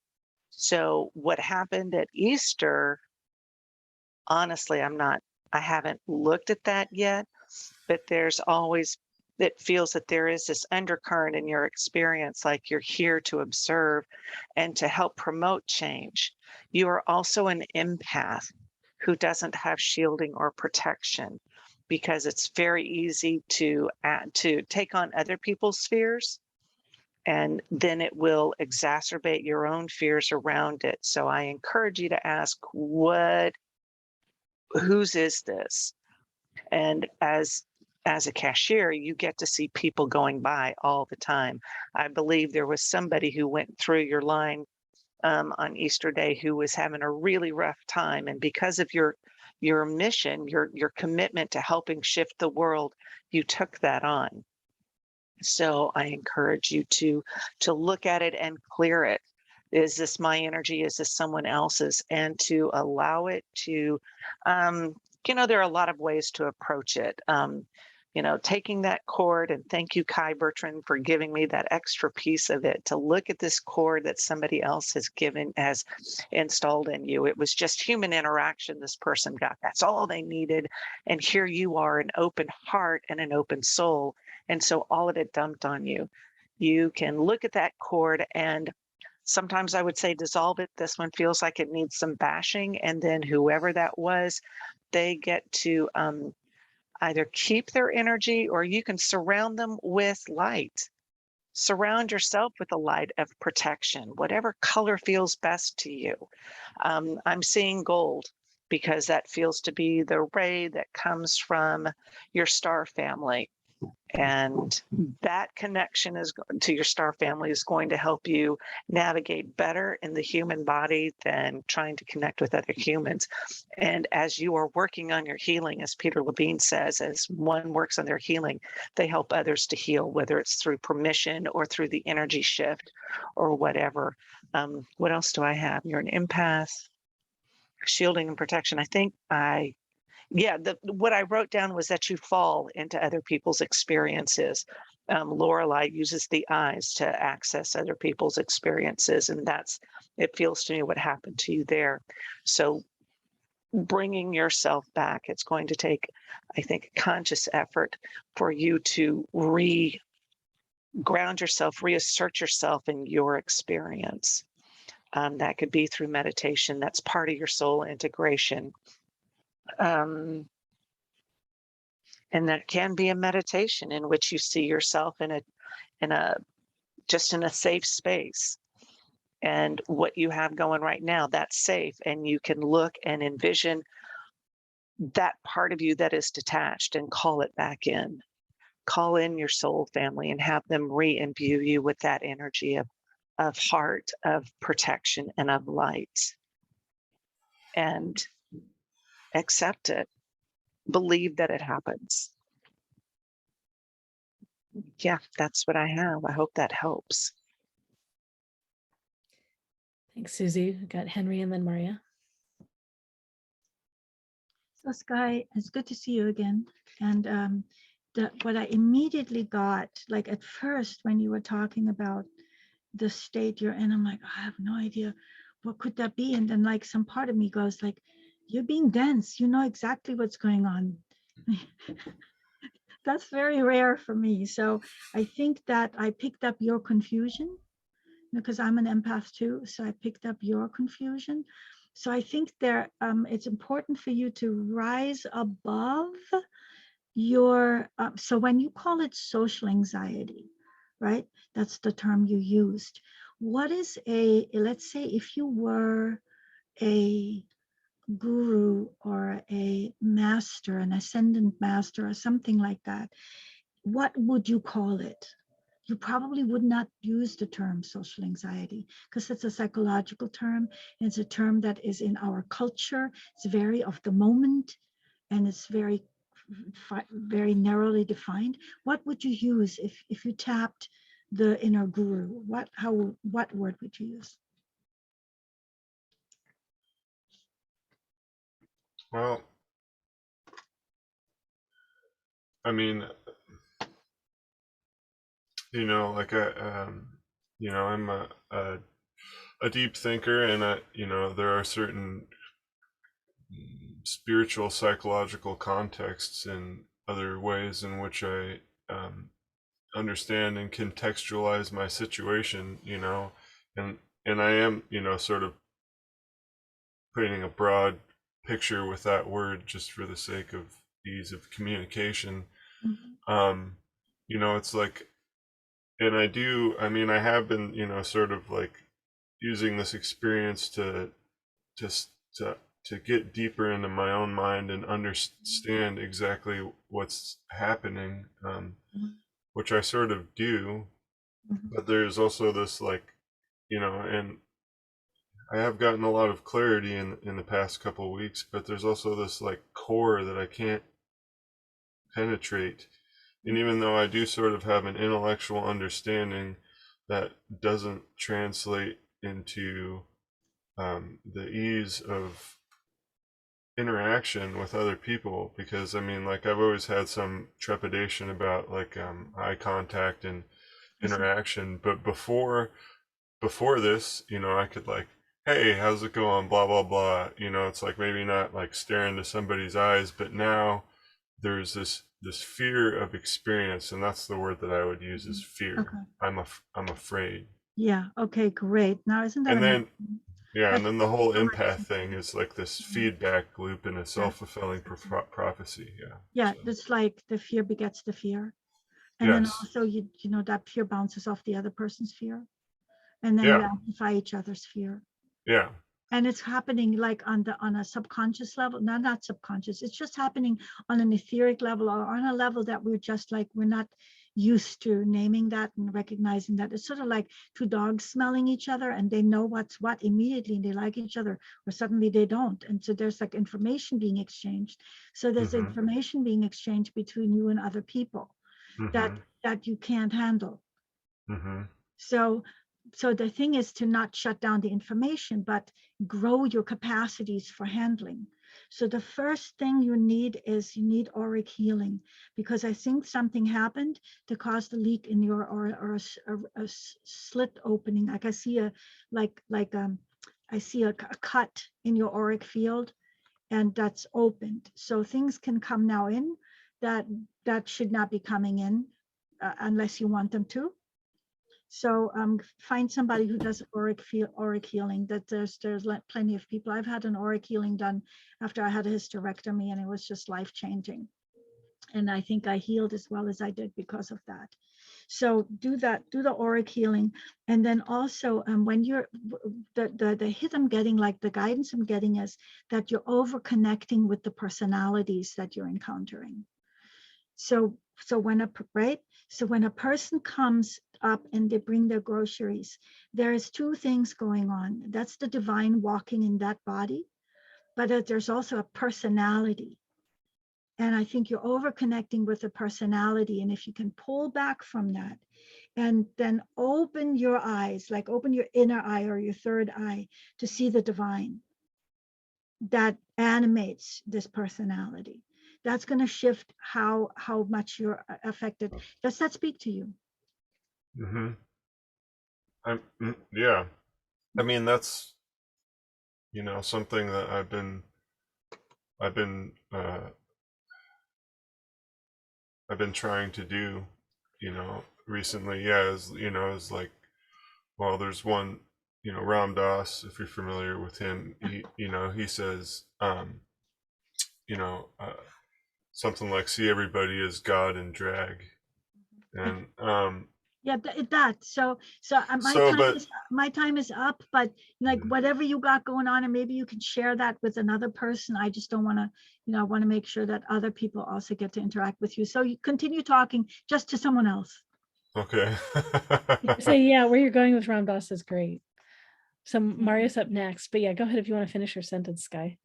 So what happened at Easter, honestly, I'm not I haven't looked at that yet, but there's always, it feels that there is this undercurrent in your experience, like you're here to observe and to help promote change. You are also an empath who doesn't have shielding or protection, because it's very easy to take on other people's fears, and then it will exacerbate your own fears around it. So I encourage you to ask, whose is this? And as a cashier, you get to see people going by all the time. I believe there was somebody who went through your line on Easter Day who was having a really rough time, and because of your mission, your commitment to helping shift the world, you took that on. So I encourage you to look at it and clear it. Is this my energy? Is this someone else's? And to allow it to, there are a lot of ways to approach it. Taking that cord, and thank you, Kai Bertrand, for giving me that extra piece of it, to look at this cord that somebody else has installed in you. It was just human interaction this person got. That's all they needed. And here you are, an open heart and an open soul. And so all of it dumped on you. You can look at that cord, and sometimes I would say dissolve it. This one feels like it needs some bashing. And then whoever that was, they get to either keep their energy, or you can surround them with light. Surround yourself with a light of protection, whatever color feels best to you. I'm seeing gold, because that feels to be the ray that comes from your star family. And that connection to your star family is going to help you navigate better in the human body than trying to connect with other humans. And as you are working on your healing, as Peter Levine says, as one works on their healing, they help others to heal, whether it's through permission or through the energy shift or whatever. What else do I have? You're an empath, shielding and protection. I think what I wrote down was that you fall into other people's experiences. Laureli uses the eyes to access other people's experiences, and it feels to me what happened to you there. So bringing yourself back, it's going to take, I think, conscious effort for you to ground yourself, reassert yourself in your experience. That could be through meditation. That's part of your soul integration. And that can be a meditation in which you see yourself in a safe space, and what you have going right now, that's safe, and you can look and envision that part of you that is detached and call it back in. Call in your soul family and have them re-imbue you with that energy of heart, of protection, and of light. And accept it. Believe that it happens. Yeah, that's what I have. I hope that helps.
Thanks, Susie. We got Henry and then Marya.
So Sky, it's good to see you again. And what I immediately got, like at first when you were talking about the state you're in, I'm like, I have no idea, what could that be? And then like some part of me goes like, you're being dense, you know exactly what's going on. That's very rare for me. So I think that I picked up your confusion, because I'm an empath too. So I picked up your confusion. So I think it's important for you to rise above your, so when you call it social anxiety, right? That's the term you used. What is let's say if you were a guru or a master, an ascendant master or something like that, what would you call it? You probably would not use the term social anxiety, because it's a psychological term. It's a term that is in our culture. It's very of the moment, and it's very, very narrowly defined. What would you use if you tapped the inner guru? What word would you use?
Well, I mean, like I'm a deep thinker, and there are certain spiritual, psychological contexts and other ways in which I understand and contextualize my situation, and I am, sort of painting a broad picture with that word just for the sake of ease of communication. It's like, and I have been, sort of like using this experience to get deeper into my own mind and understand exactly what's happening, which I sort of do. But there's also this, like, and I have gotten a lot of clarity in the past couple of weeks, but there's also this like core that I can't penetrate. And even though I do sort of have an intellectual understanding, that doesn't translate into the ease of interaction with other people, because like I've always had some trepidation about like eye contact and interaction, but before this, I could like, hey, how's it going, blah blah blah, it's like maybe not like staring into somebody's eyes, but now there's this fear of experience, and that's the word that I would use, is fear.
Okay.
I'm afraid.
Yeah. Okay, great. Now, isn't that
And then
amazing?
yeah, and then the whole
so much
empath thing is like this feedback loop and a self-fulfilling prophecy.
Yeah,
So,
it's like the fear begets the fear. And then
yes.
also that fear bounces off the other person's fear. And then you
Yeah.
amplify each other's fear.
Yeah.
And it's happening like on a subconscious level. No, not subconscious. It's just happening on an etheric level, or on a level that we're not used to naming that and recognizing that. It's sort of like two dogs smelling each other, and they know what's what immediately, and they like each other, or suddenly they don't. And so there's like information being exchanged. So there's information being exchanged between you and other people that you can't handle. So the thing is to not shut down the information, but grow your capacities for handling. So the first thing you need auric healing, because I think something happened to cause the leak in your, or a slit opening. Like I see a cut in your auric field, and that's opened. So things can come now in that should not be coming in unless you want them to. So find somebody who does auric healing. That there's plenty of people. I've had an auric healing done after I had a hysterectomy, and it was just life-changing. And I think I healed as well as I did because of that. So do the auric healing. And then also when you're, the hit I'm getting, like the guidance I'm getting, is that you're over connecting with the personalities that you're encountering. So when a person comes up and they bring their groceries, there's two things going on. That's the divine walking in that body, but there's also a personality. And I think you're over connecting with the personality. And if you can pull back from that and then open your eyes, like open your inner eye or your third eye to see the divine that animates this personality, that's going to shift how much you're affected. Does that speak to you?
Yeah. I mean, that's something that I've been trying to do, recently. Yeah, is like, well, there's one, Ram Dass, if you're familiar with him, he says, something like, see everybody as God in drag. And
yeah, that so my time is up, but like whatever you got going on, and maybe you can share that with another person. I just don't want to, I want to make sure that other people also get to interact with you. So you continue talking just to someone else.
Okay.
So yeah, where you're going with Ram Dass is great. So Marya's up next, but yeah, go ahead if you want to finish your sentence, Sky.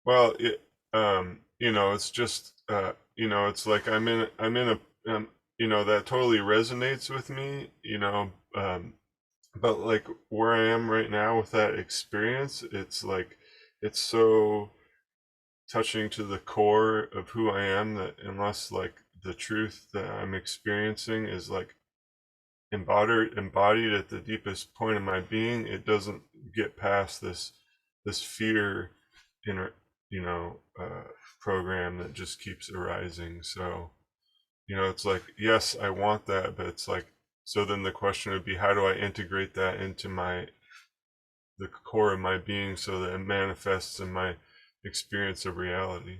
Well, it's just, it's like I'm in a, that totally resonates with me, but like where I am right now with that experience, it's like, it's so touching to the core of who I am, that unless like the truth that I'm experiencing is like embodied at the deepest point of my being, it doesn't get past this fear program that just keeps arising. So, it's like, yes, I want that, but it's like, so then the question would be, how do I integrate that into the core of my being so that it manifests in my experience of reality?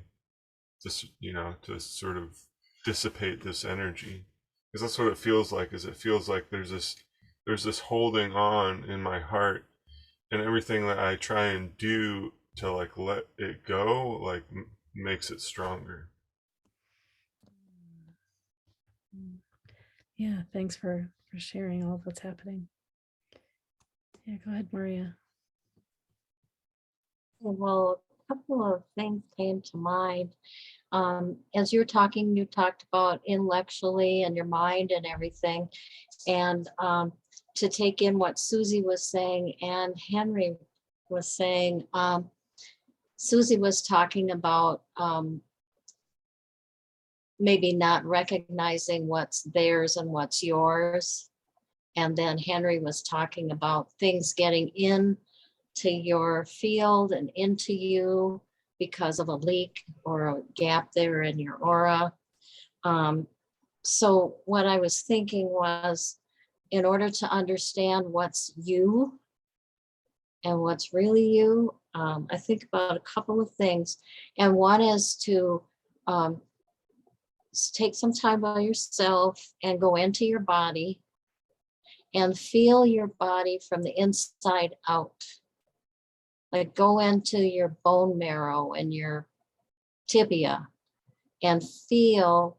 Just, to sort of dissipate this energy, because that's what it feels like. Is it feels like there's this holding on in my heart, and everything that I try and do to like let it go, like makes it stronger.
Yeah, thanks for sharing all of what's happening. Yeah, go ahead, Marya.
Well, a couple of things came to mind. As you were talking, you talked about intellectually and your mind and everything. And to take in what Susy was saying and Henry was saying, Susy was talking about maybe not recognizing what's theirs and what's yours. And then Henry was talking about things getting in to your field and into you because of a leak or a gap there in your aura. So what I was thinking was, in order to understand what's you and what's really you, I think about a couple of things. And one is to take some time by yourself and go into your body and feel your body from the inside out. Like go into your bone marrow and your tibia and feel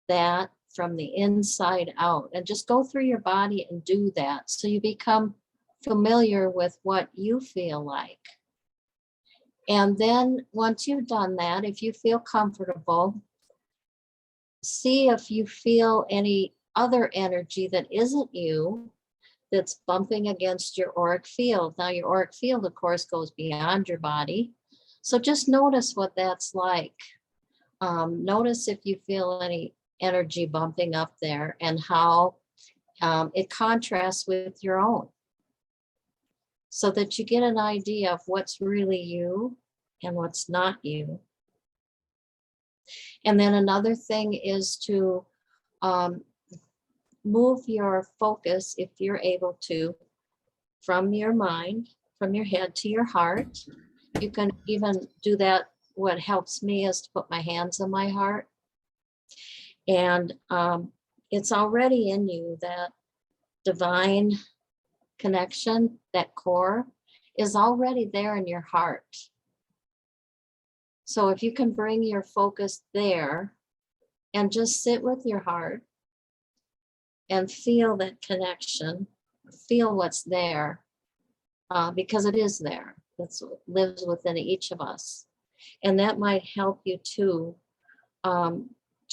that from the inside out, and just go through your body and do that. So you become familiar with what you feel like. And then once you've done that, if you feel comfortable, see if you feel any other energy that isn't you that's bumping against your auric field. Now your auric field, of course, goes beyond your body. So just notice what that's like. Notice if you feel any energy bumping up there and how it contrasts with your own, so that you get an idea of what's really you and what's not you. And then another thing is to move your focus, if you're able to, from your mind, from your head to your heart. You can even do that. What helps me is to put my hands on my heart. And it's already in you, that divine connection, that core is already there in your heart. So if you can bring your focus there and just sit with your heart and feel that connection, feel what's there, because it is there. It lives within each of us. And that might help you to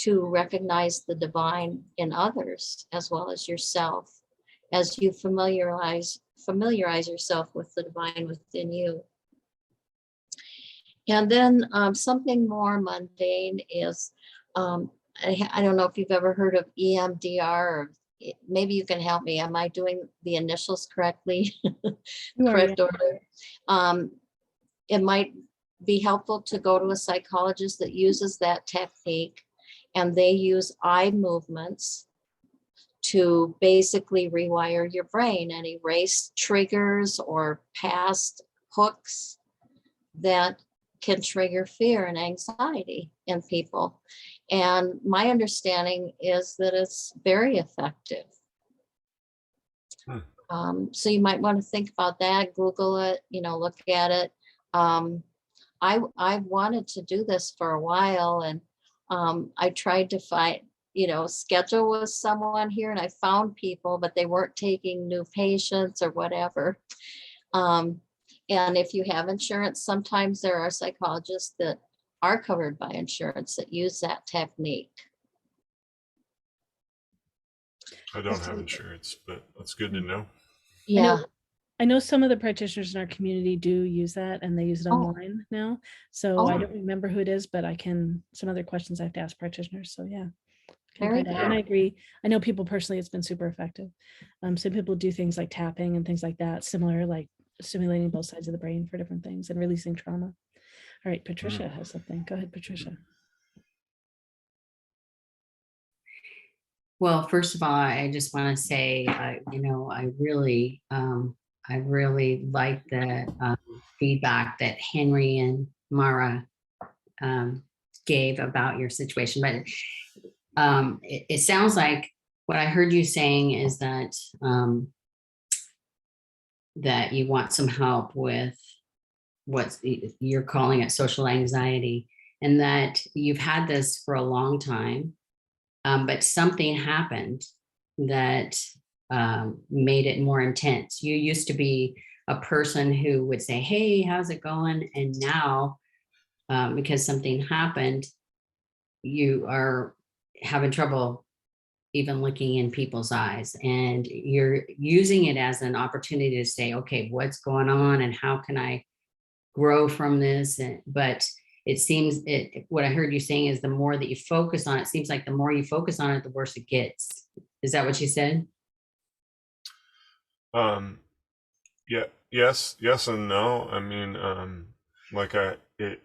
recognize the divine in others as well as yourself, as you familiarize yourself with the divine within you. And then something more mundane is, I don't know if you've ever heard of EMDR, or maybe you can help me. Am I doing the initials correctly? Correct order. It might be helpful to go to a psychologist that uses that technique, and they use eye movements to basically rewire your brain and erase triggers or past hooks that can trigger fear and anxiety in people. And my understanding is that it's very effective. So you might want to think about that, Google it, look at it. I wanted to do this for a while, and I tried to find, schedule with someone here, and I found people, but they weren't taking new patients or whatever. And if you have insurance, sometimes there are psychologists that are covered by insurance that use that technique.
I don't have insurance, but that's good to know.
Yeah.
I know some of the practitioners in our community do use that, and they use it online now. So I don't remember who it is, but some other questions I have to ask practitioners. So yeah.
Very good.
And I agree. I know people personally, it's been super effective. Some people do things like tapping and things like that, similar, like stimulating both sides of the brain for different things and releasing trauma. All right, Patricia has something. Go ahead, Patricia.
Well, first of all, I just want to say, you know, I really like the feedback that Henry and Mara gave about your situation. But it sounds like what I heard you saying is that that you want some help with what you're calling it social anxiety, and that you've had this for a long time. But something happened that made it more intense. You used to be a person who would say, hey, how's it going? And now, because something happened, you are having trouble even looking in people's eyes. And you're using it as an opportunity to say, okay, what's going on and how can I grow from this? But it seems what I heard you saying is the more that you focus on it, seems like the more you focus on it, the worse it gets. Is that what you said?
Yeah, yes and no. I mean, like it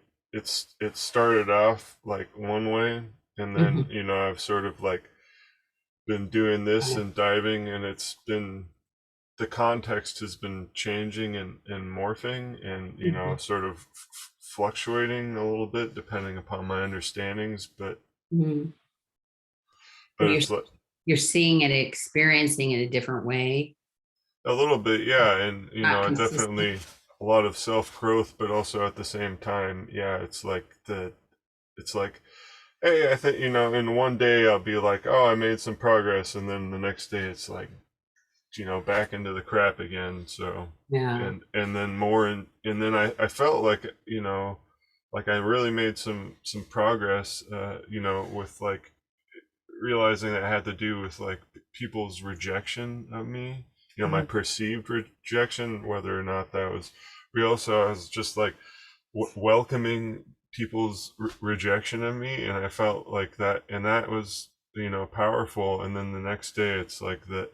started off like one way, and then you know, I've sort of like been doing this and diving, and it's been, the context has been changing and morphing, and you know, sort of fluctuating a little bit depending upon my understandings, but it's like
you're seeing it, experiencing it a different way.
a little bit, yeah. And you
Not
know,
consistent.
definitely a lot of self-growth, but also at the same time, yeah, it's like hey, I think, you know, in one day I'll be like, oh, I made some progress, and then the next day it's like, you know, back into the crap again. So
Yeah.
and then more, and then I felt like, you know, like I really made some progress, you know, with like realizing that it had to do with like people's rejection of me, you know, my perceived rejection, whether or not that was real. So I was just like welcoming people's rejection of me, and I felt like that, and that was, you know, powerful. And then the next day it's like that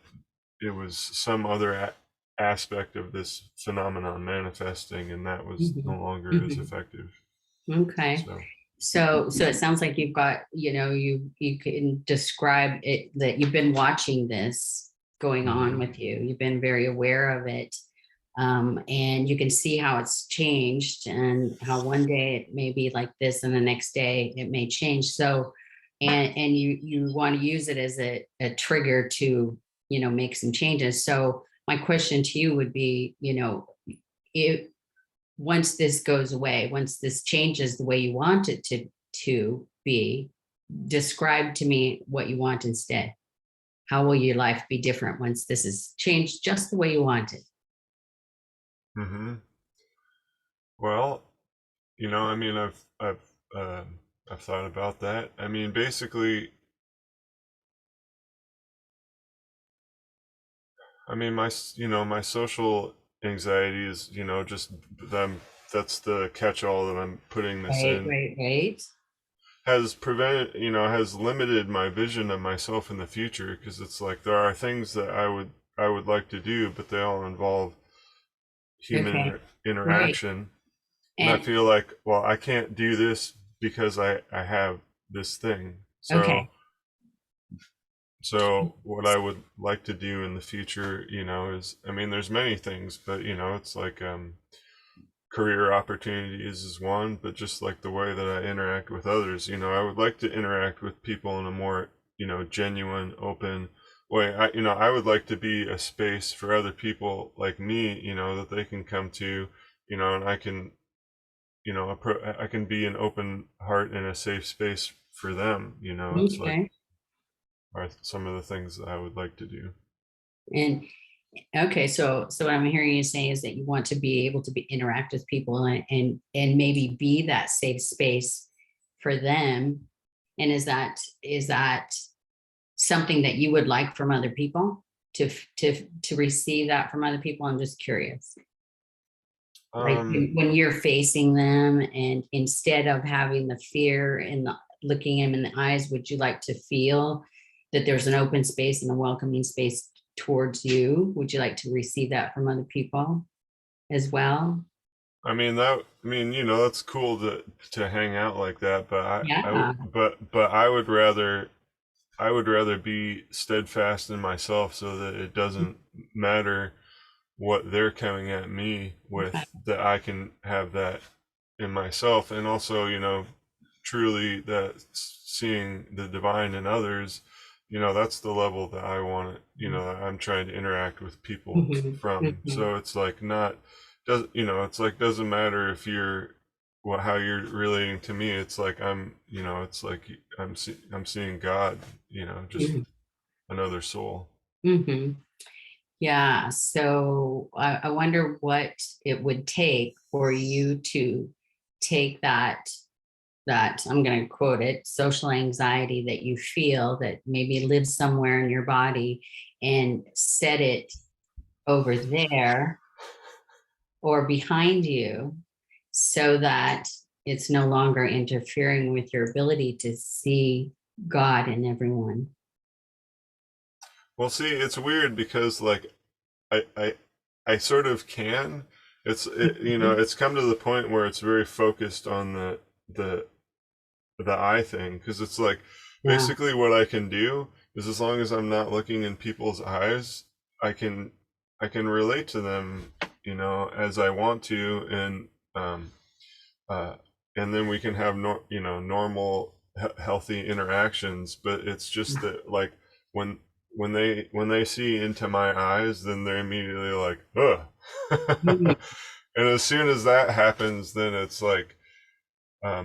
it was some other aspect of this phenomenon manifesting, and that was no longer as effective.
Okay. So it sounds like you've got, you know, you can describe it, that you've been watching this going on with you. You've been very aware of it. And you can see how it's changed, and how one day it may be like this and the next day it may change. So, and you want to use it as a trigger to, you know, make some changes. So my question to you would be, you know, if once this goes away, once this changes the way you want it to be, describe to me what you want instead. How will your life be different once this is changed just the way you want it?
Well, you know, I mean, I've thought about that. I mean, basically, I mean, my, you know, my social anxiety is, you know, just them. That's the catch-all that I'm putting this in.
Right.
Has prevented, you know, has limited my vision of myself in the future, because it's like there are things that I would like to do, but they all involve human interaction. Right. And I feel like, well, I can't do this because I have this thing. So what I would like to do in the future, you know, is, I mean, there's many things, but you know, it's like career opportunities is one, but just like the way that I interact with others, you know, I would like to interact with people in a more, you know, genuine, open way. I would like to be a space for other people like me, you know, that they can come to, you know, and I can, you know, I can be an open heart and a safe space for them, you know. It's like are some of the things that I would like to do.
And okay, so what I'm hearing you say is that you want to be able to interact with people and maybe be that safe space for them. And is that something that you would like from other people, to receive that from other people? I'm just curious. Like when you're facing them, and instead of having the fear and looking them in the eyes, would you like to feel that there's an open space and a welcoming space towards you? Would you like to receive that from other people as well?
I mean that's cool to hang out like that, but
Yeah.
but I would rather be steadfast in myself so that it doesn't matter what they're coming at me with, that I can have that in myself. And also, truly that seeing the divine in others, that's the level that I want to, that I'm trying to interact with people from. So it's like it's like doesn't matter if you're how you're relating to me. It's like it's like I'm seeing God, just another soul.
Yeah. So I wonder what it would take for you to take that I'm going to quote it, social anxiety that you feel that maybe lives somewhere in your body, and set it over there or behind you, so that it's no longer interfering with your ability to see God in everyone.
Well, see, it's weird because like I sort of can. It's come to the point where it's very focused on the eye thing, because it's like basically what I can do is, as long as I'm not looking in people's eyes, I can relate to them, as I want to, and then we can have normal healthy interactions. But it's just that, like, when they see into my eyes, then they're immediately like, ugh. And as soon as that happens, then it's like, I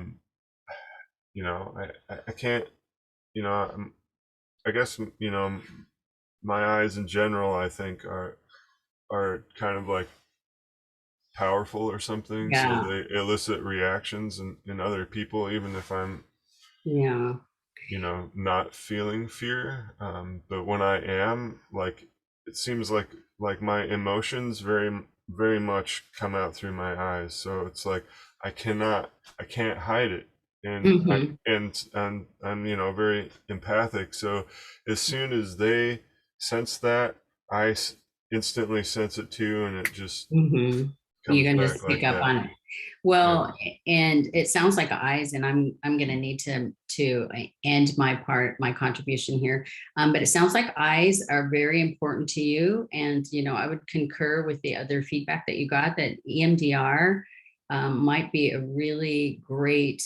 can't, I guess, my eyes in general, I think, are kind of like powerful or something.
Yeah.
So they elicit reactions in other people, even if I'm, not feeling fear. But when I am, like, it seems like my emotions very much come out through my eyes. So it's like I can't hide it. And I'm very empathic. So as soon as they sense that, I instantly sense it too, and it just
You can just pick up on it. Well, and it sounds like eyes, and I'm going to need to end my contribution here. But it sounds like eyes are very important to you, and I would concur with the other feedback that you got, that EMDR might be a really great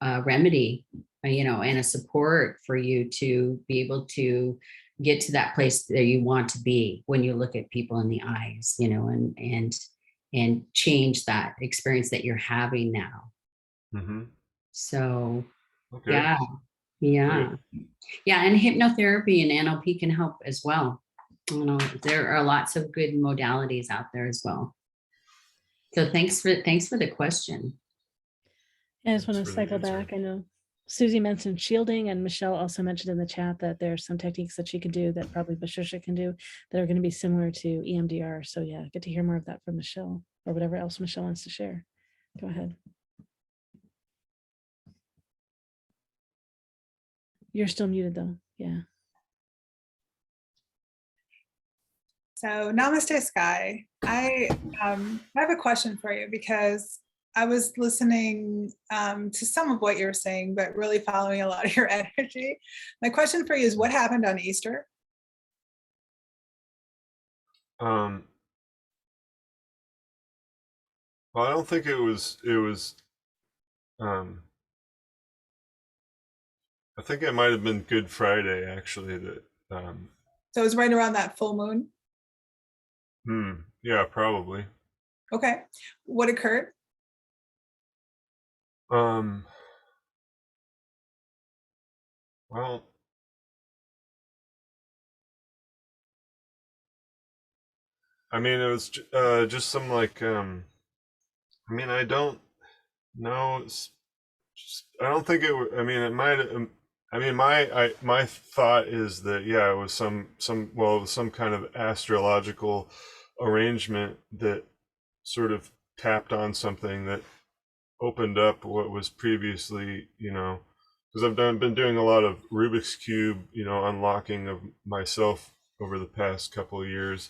remedy, and a support for you to be able to get to that place that you want to be when you look at people in the eyes, and change that experience that you're having now. So, okay. Yeah. And hypnotherapy and NLP can help as well. There are lots of good modalities out there as well. So thanks for the question.
I just want to cycle back. I know Susy mentioned shielding, and Michelle also mentioned in the chat that there's some techniques that she can do that probably Patricia can do that are going to be similar to EMDR. So yeah, get to hear more of that from Michelle, or whatever else Michelle wants to share. Go ahead. You're still muted though. Yeah.
So namaste, Sky. I have a question for you, because I was listening to some of what you're saying, but really following a lot of your energy. My question for you is, what happened on Easter?
Well, I don't think it was I think it might have been Good Friday, actually, that
so it was right around that full moon?
Yeah, probably.
Okay. What occurred?
Well, I mean, it was just some, like, I mean, I don't know. I don't think it. I mean, it might. I mean, my thought is that, yeah, it was some kind of astrological arrangement that sort of tapped on something that opened up what was previously, because I've been doing a lot of Rubik's Cube, unlocking of myself over the past couple of years,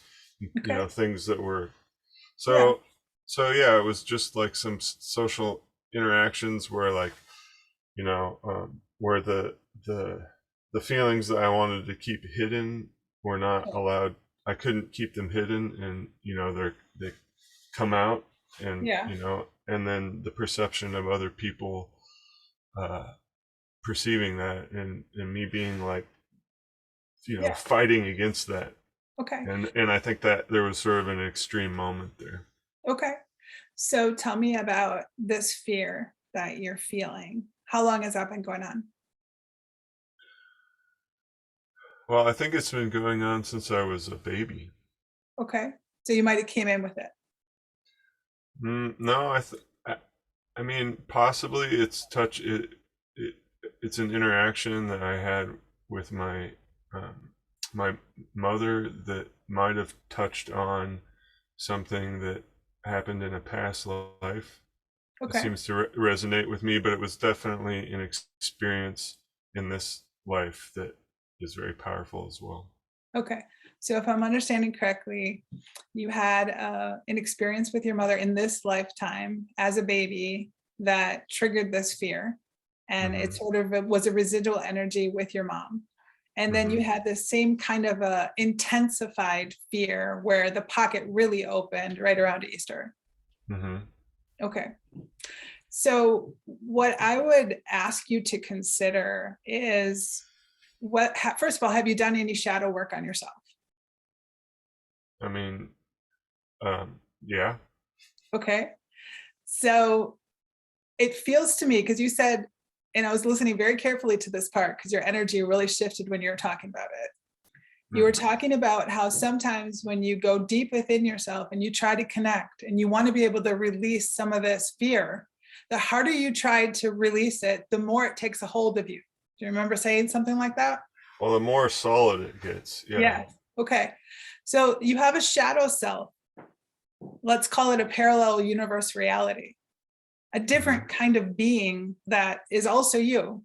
things that were so So yeah, it was just like some social interactions where like, where the feelings that I wanted to keep hidden were not allowed. I couldn't keep them hidden, and they come out, and
Yeah.
and then the perception of other people perceiving that, and me being like,
Yeah.
fighting against that.
Okay.
And I think that there was sort of an extreme moment there.
Okay. So tell me about this fear that you're feeling. How long has that been going on?
Well, I think it's been going on since I was a baby.
Okay. So you might have came in with it.
No, I mean, possibly it's it's an interaction that I had with my mother that might have touched on something that happened in a past life.
Okay.
It seems to resonate with me, but it was definitely an experience in this life that is very powerful as well.
Okay. So if I'm understanding correctly, you had an experience with your mother in this lifetime as a baby that triggered this fear. And it sort of was a residual energy with your mom. And then you had the same kind of a intensified fear where the pocket really opened right around Easter. Okay. So what I would ask you to consider is first of all, have you done any shadow work on yourself?
I mean, yeah.
Okay. So it feels to me, because you said, and I was listening very carefully to this part because your energy really shifted when you were talking about it. You were talking about how sometimes when you go deep within yourself and you try to connect and you want to be able to release some of this fear, the harder you try to release it, the more it takes a hold of you. Do you remember saying something like that?
Well, the more solid it gets. Yeah.
Yes. Okay. So you have a shadow self. Let's call it a parallel universe reality, a different kind of being that is also you.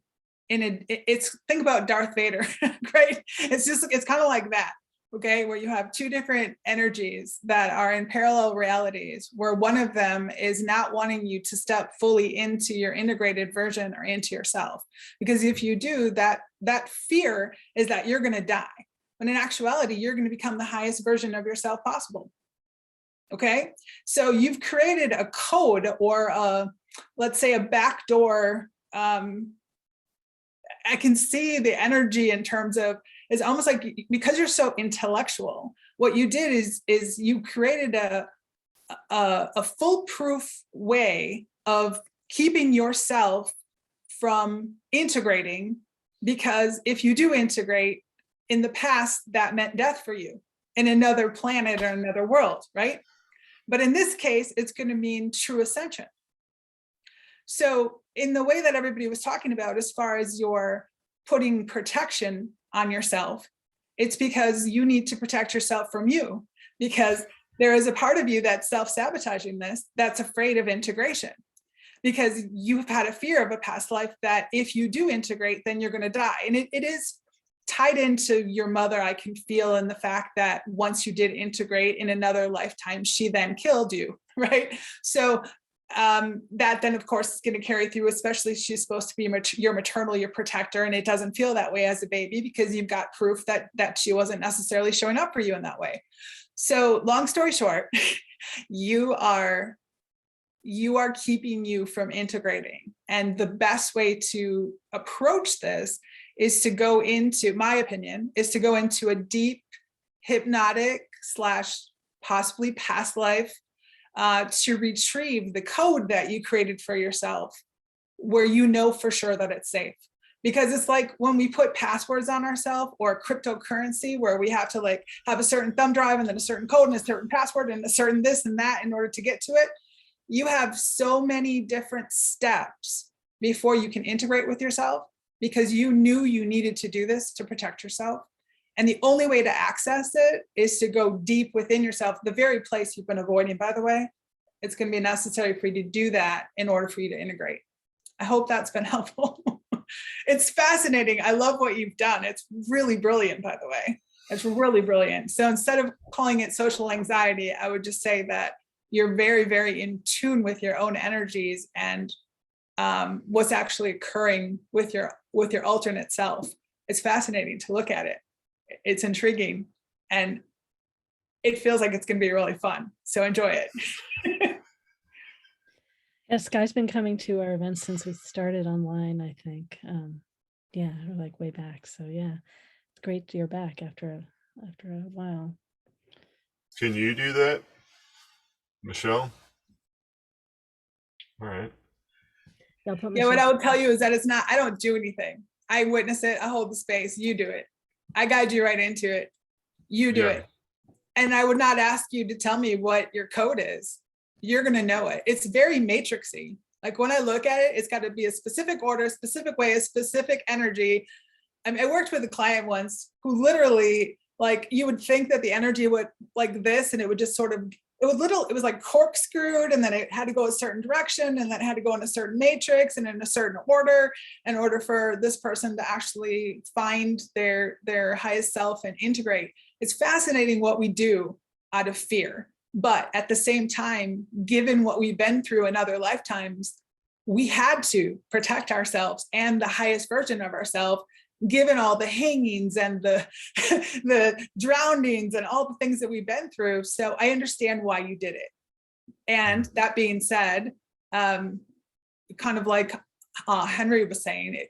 It's think about Darth Vader, right? It's kind of like that, okay? Where you have two different energies that are in parallel realities, where one of them is not wanting you to step fully into your integrated version or into yourself. Because if you do, that fear is that you're going to die. When in actuality, you're going to become the highest version of yourself possible. Okay, so you've created a code or let's say a backdoor. I can see the energy in terms of, it's almost like because you're so intellectual, what you did is you created a foolproof way of keeping yourself from integrating, because if you do integrate in the past, that meant death for you in another planet or another world, right? But in this case, it's going to mean true ascension. So in the way that everybody was talking about, as far as you're putting protection on yourself, it's because you need to protect yourself from you, because there is a part of you that's self-sabotaging this, that's afraid of integration, because you've had a fear of a past life that if you do integrate, then you're going to die. And it is tied into your mother, I can feel, in the fact that once you did integrate in another lifetime, she then killed you, right? So that then of course is going to carry through, especially she's supposed to be your maternal, your protector, and it doesn't feel that way as a baby because you've got proof that she wasn't necessarily showing up for you in that way. So long story short, you are keeping you from integrating, and the best way to approach this is to go into, my opinion, is to go into a deep hypnotic / possibly past life to retrieve the code that you created for yourself, where you know for sure that it's safe. Because it's like when we put passwords on ourselves, or cryptocurrency, where we have to like have a certain thumb drive and then a certain code and a certain password and a certain this and that in order to get to it. You have so many different steps before you can integrate with yourself, because you knew you needed to do this to protect yourself. And the only way to access it is to go deep within yourself, the very place you've been avoiding, by the way. It's going to be necessary for you to do that in order for you to integrate. I hope that's been helpful. It's fascinating. I love what you've done. It's really brilliant, by the way. It's really brilliant. So instead of calling it social anxiety, I would just say that you're very, very in tune with your own energies and what's actually occurring with your alternate self. It's fascinating to look at it. It's intriguing, and it feels like it's going to be really fun. So enjoy it.
Yeah, Sky's been coming to our events since we started online, I think. Yeah, like way back. So yeah, it's great you're back after a while.
Can you do that, Michelle? All right.
Yeah, what I will tell you is that it's not, I don't do anything. I witness it, I hold the space, you do it. I guide you right into it. You do it. And I would not ask you to tell me what your code is. You're going to know it. It's very matrixy. Like when I look at it, it's got to be a specific order, specific way, a specific energy. I mean, I worked with a client once who literally, like, you would think that the energy would like this, and it would just sort of, it was like corkscrewed, and then it had to go a certain direction, and then it had to go in a certain matrix and in a certain order in order for this person to actually find their highest self and integrate. It's fascinating what we do out of fear. But at the same time, given what we've been through in other lifetimes, we had to protect ourselves and the highest version of ourselves, given all the hangings and the drownings and all the things that we've been through. So I understand why you did it. And that being said, kind of like Henry was saying,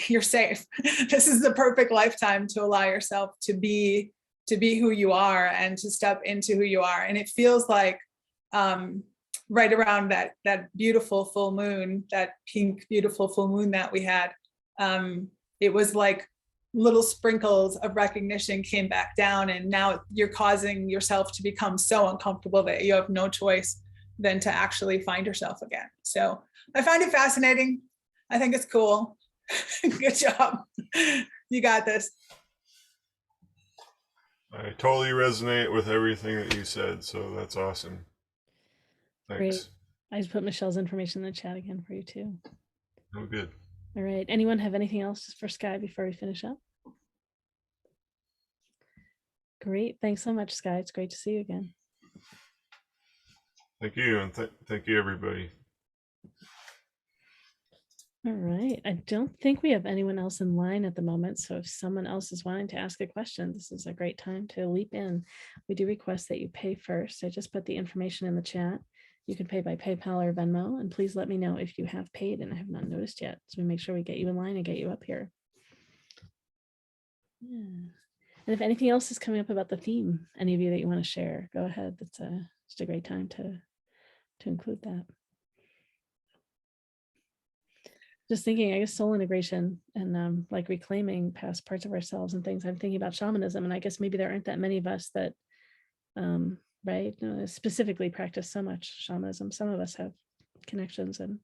you're safe. This is the perfect lifetime to allow yourself to be who you are and to step into who you are. And it feels like right around that beautiful full moon, that pink, beautiful full moon that we had, it was like little sprinkles of recognition came back down, and now you're causing yourself to become so uncomfortable that you have no choice than to actually find yourself again. So I find it fascinating. I think it's cool. Good job. You got this.
I totally resonate with everything that you said, so that's awesome. Thanks.
Great. I just put Michelle's information in the chat again for you too.
Oh, good.
All right. Anyone have anything else for Sky before we finish up? Great. Thanks so much, Sky. It's great to see you again.
Thank you, and thank you, everybody.
All right. I don't think we have anyone else in line at the moment. So if someone else is wanting to ask a question, this is a great time to leap in. We do request that you pay first. I just put the information in the chat. You can pay by PayPal or Venmo, and please let me know if you have paid and I have not noticed yet, so we make sure we get you in line and get you up here. Yeah. And if anything else is coming up about the theme, any of you that you want to share, go ahead. That's just a great time to include that. Just thinking, I guess, soul integration and like reclaiming past parts of ourselves and things. I'm thinking about shamanism, and I guess maybe there aren't that many of us that right, specifically practice so much shamanism. Some of us have connections and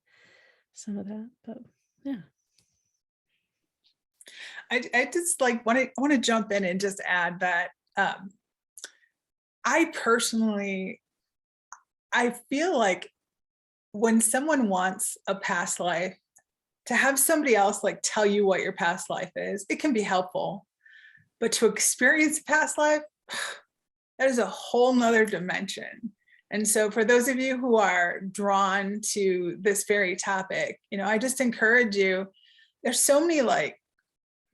some of that, but yeah.
I just like want to jump in and just add that I personally, I feel like when someone wants a past life, to have somebody else like tell you what your past life is, it can be helpful, but to experience a past life, that is a whole nother dimension. And so for those of you who are drawn to this very topic, I just encourage you, there's so many like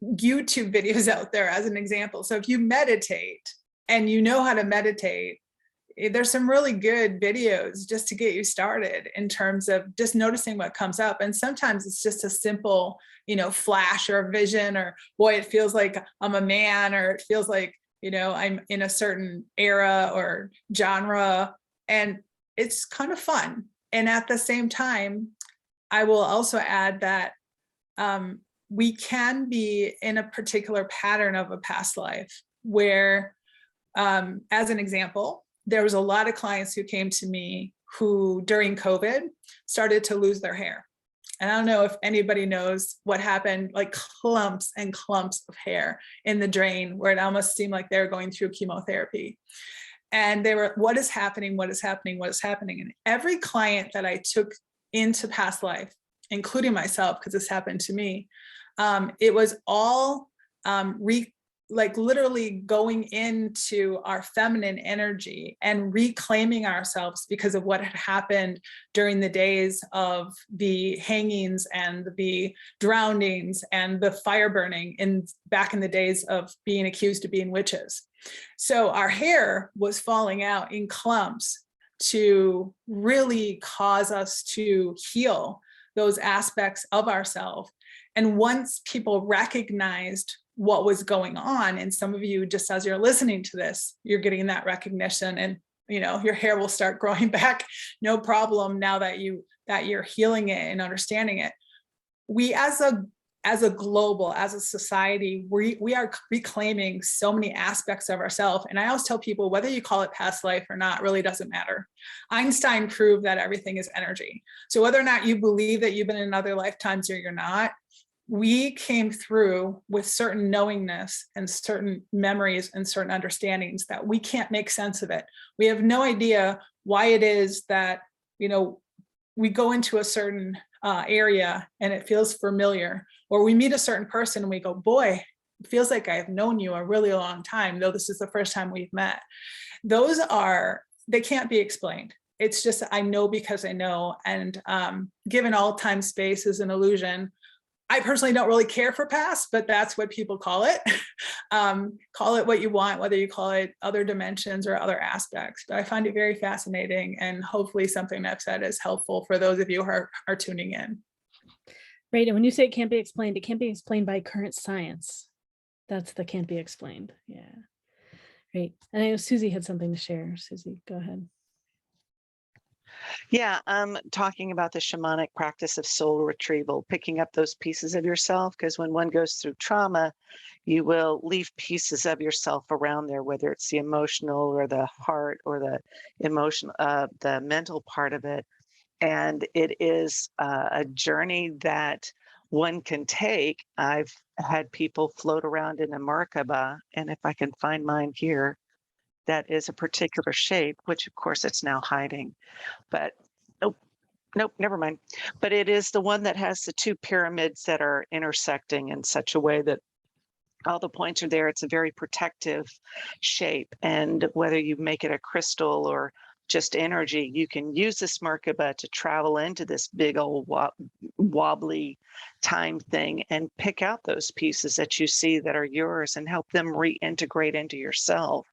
YouTube videos out there as an example. So if you meditate and you know how to meditate, there's some really good videos just to get you started in terms of just noticing what comes up. And sometimes it's just a simple, flash or a vision, or boy, it feels like I'm a man, or it feels like, I'm in a certain era or genre, and it's kind of fun. And at the same time, I will also add that we can be in a particular pattern of a past life where, as an example, there was a lot of clients who came to me who during COVID started to lose their hair. And I don't know if anybody knows what happened, like clumps and clumps of hair in the drain, where it almost seemed like they were going through chemotherapy. And they were, what is happening? What is happening? What is happening? And every client that I took into past life, including myself, because this happened to me, it was all like literally going into our feminine energy and reclaiming ourselves because of what had happened during the days of the hangings and the drownings and the fire burning back in the days of being accused of being witches. So our hair was falling out in clumps to really cause us to heal those aspects of ourselves. And once people recognized what was going on, and some of you, just as you're listening to this, you're getting that recognition, and your hair will start growing back, no problem, now that you're healing it and understanding it. We as a global, as a society, we are reclaiming so many aspects of ourselves. And I always tell people, whether you call it past life or not, really doesn't matter. Einstein proved that everything is energy. So whether or not you believe that you've been in other lifetimes or you're not, we came through with certain knowingness and certain memories and certain understandings that we can't make sense of it. We have no idea why it is that, we go into a certain area and it feels familiar, or we meet a certain person and we go, boy, it feels like I've known you a really long time, though this is the first time we've met. They can't be explained. It's just, I know because I know. And given all time, space is an illusion. I personally don't really care for past, but that's what people call it. Call it what you want, whether you call it other dimensions or other aspects. But I find it very fascinating, and hopefully something I've said is helpful for those of you who are tuning in.
Right. And when you say it can't be explained by current science. That's the can't be explained. Yeah. Right. And I know Susy had something to share. Susy, go ahead.
Yeah, talking about the shamanic practice of soul retrieval, picking up those pieces of yourself, because when one goes through trauma, you will leave pieces of yourself around there, whether it's the emotional or the heart or the the mental part of it. And it is a journey that one can take. I've had people float around in a Merkaba, and if I can find mine here, that is a particular shape, which of course it's now hiding, but nope, never mind. But it is the one that has the two pyramids that are intersecting in such a way that all the points are there. It's a very protective shape. And whether you make it a crystal or just energy, you can use this Merkaba to travel into this big old wobbly time thing and pick out those pieces that you see that are yours and help them reintegrate into yourself.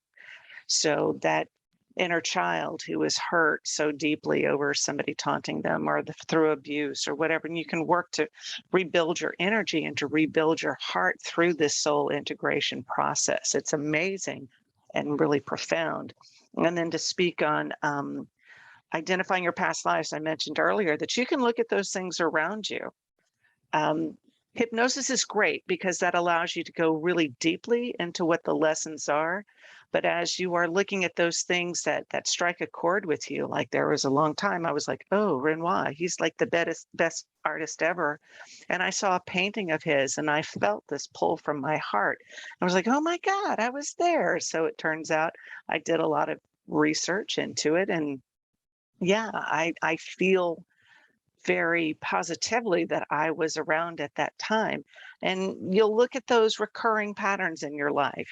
So that inner child who is hurt so deeply over somebody taunting them or through abuse or whatever, and you can work to rebuild your energy and to rebuild your heart through this soul integration process. It's amazing and really profound. And then to speak on identifying your past lives, I mentioned earlier that you can look at those things around you. Hypnosis is great because that allows you to go really deeply into what the lessons are. But as you are looking at those things that strike a chord with you, like there was a long time I was like, oh, Renoir, he's like the best artist ever. And I saw a painting of his and I felt this pull from my heart. I was like, oh my God, I was there. So it turns out I did a lot of research into it. And yeah, I feel very positively that I was around at that time. And you'll look at those recurring patterns in your life.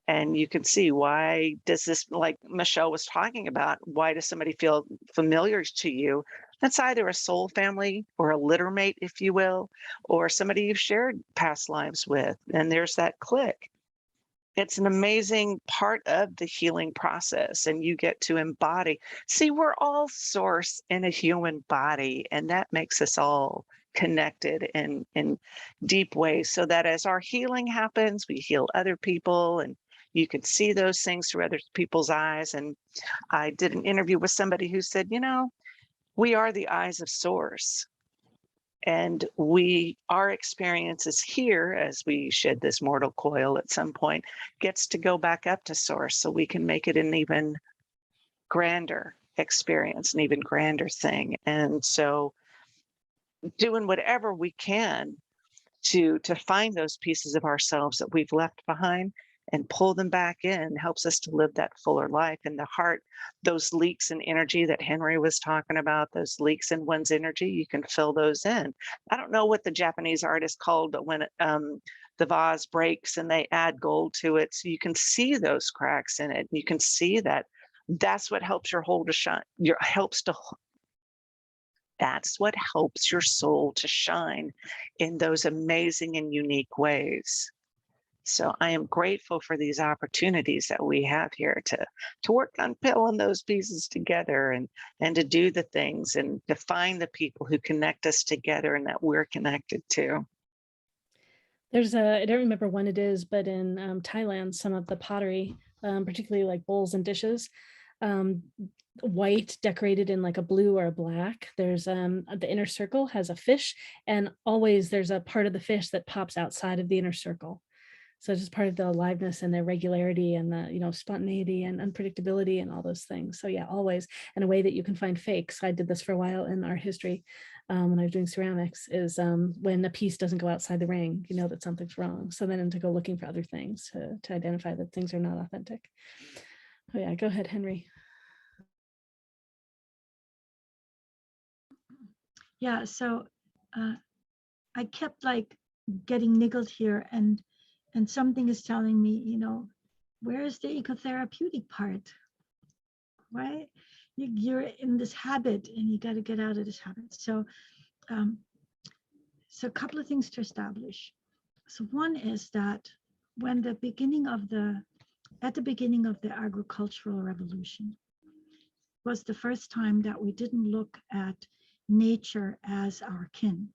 And you can see, why does this, like Michelle was talking about, why does somebody feel familiar to you? That's either a soul family or a litter mate, if you will, or somebody you've shared past lives with. And there's that click. It's an amazing part of the healing process, and you get to embody. See, we're all source in a human body, and that makes us all connected in deep ways, so that as our healing happens, we heal other people, and you can see those things through other people's eyes. And I did an interview with somebody who said, we are the eyes of source. And our experiences here, as we shed this mortal coil at some point, gets to go back up to source, so we can make it an even grander experience, an even grander thing. And so doing whatever we can to find those pieces of ourselves that we've left behind and pull them back in helps us to live that fuller life. And the heart, those leaks in energy that Henry was talking about, those leaks in one's energy, you can fill those in. I don't know what the Japanese artist called when the vase breaks and they add gold to it. So you can see those cracks in it. You can see that that's what helps your whole to shine, that's what helps your soul to shine in those amazing and unique ways. So I am grateful for these opportunities that we have here to work on pulling those pieces together and to do the things and to find the people who connect us together and that we're connected to.
There's I don't remember when it is, but in Thailand, some of the pottery, particularly like bowls and dishes, white decorated in like a blue or a black. There's the inner circle has a fish, and always there's a part of the fish that pops outside of the inner circle. So it's just part of the aliveness and the regularity and the, you know, spontaneity and unpredictability and all those things. So yeah, always. And a way that you can find fakes. I did this for a while in art history when I was doing ceramics, is when a piece doesn't go outside the ring, you know that something's wrong. So then to go looking for other things to identify that things are not authentic. Oh yeah, go ahead, Henry.
Yeah, so I kept like getting niggled here, and something is telling me, you know, where is the ecotherapeutic part, right? You're in this habit and you got to get out of this habit. So so a couple of things to establish. So one is that when at the beginning of the agricultural revolution was the first time that we didn't look at nature as our kin.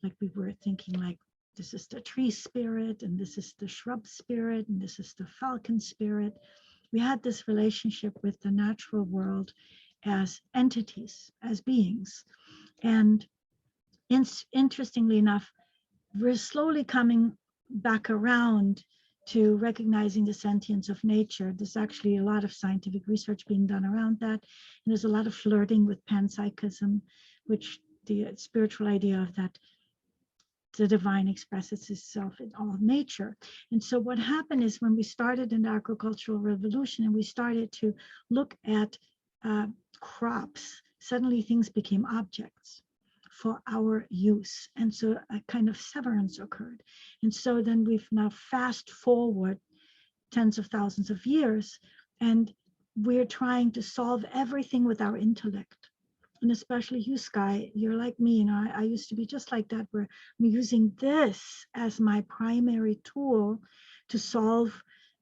Like we were thinking like, this is the tree spirit, and this is the shrub spirit, and this is the falcon spirit. We had this relationship with the natural world as entities, as beings. And interestingly enough, we're slowly coming back around to recognizing the sentience of nature. There's actually a lot of scientific research being done around that. And there's a lot of flirting with panpsychism, which the spiritual idea of that the divine expresses itself in all of nature. And so what happened is when we started in the agricultural revolution and we started to look at crops, suddenly things became objects for our use. And so a kind of severance occurred. And so then we've now fast forward tens of thousands of years, and we're trying to solve everything with our intellect. And especially you, Sky, you're like me, you know, I used to be just like that, where I'm using this as my primary tool to solve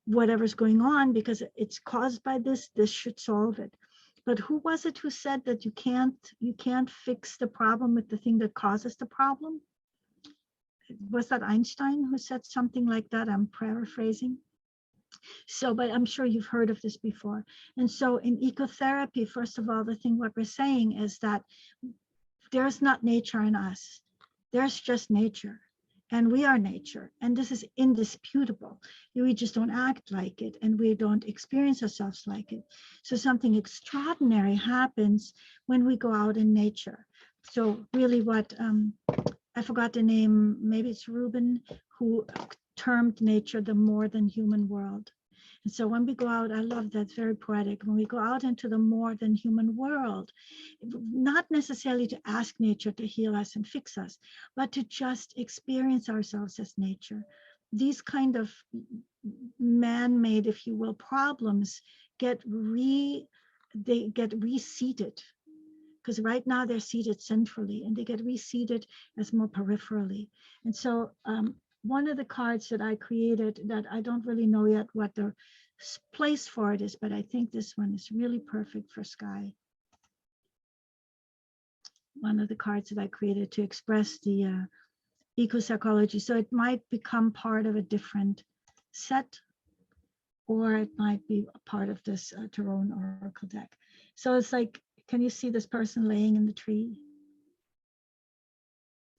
whatever's going on because it's caused by this should solve it. But who was it who said that you can't fix the problem with the thing that causes the problem? Was that Einstein who said something like that? I'm paraphrasing. So, but I'm sure you've heard of this before. And so in ecotherapy, first of all, what we're saying is that there's not nature in us. There's just nature. And we are nature. And this is indisputable. We just don't act like it, and we don't experience ourselves like it. So something extraordinary happens when we go out in nature. So really what, I forgot the name, maybe it's Rubin, who termed nature the more than human world. And so when we go out, I love that, very poetic, when we go out into the more than human world, not necessarily to ask nature to heal us and fix us, but to just experience ourselves as nature. These kind of man-made, if you will, problems get reseated, because right now they're seated centrally, and they get reseated as more peripherally. And so one of the cards that I created, that I don't really know yet what the place for it is, but I think this one is really perfect for Sky. One of the cards that I created to express the eco-psychology. So it might become part of a different set, or it might be a part of this Tarot Oracle deck. So it's like, can you see this person laying in the tree?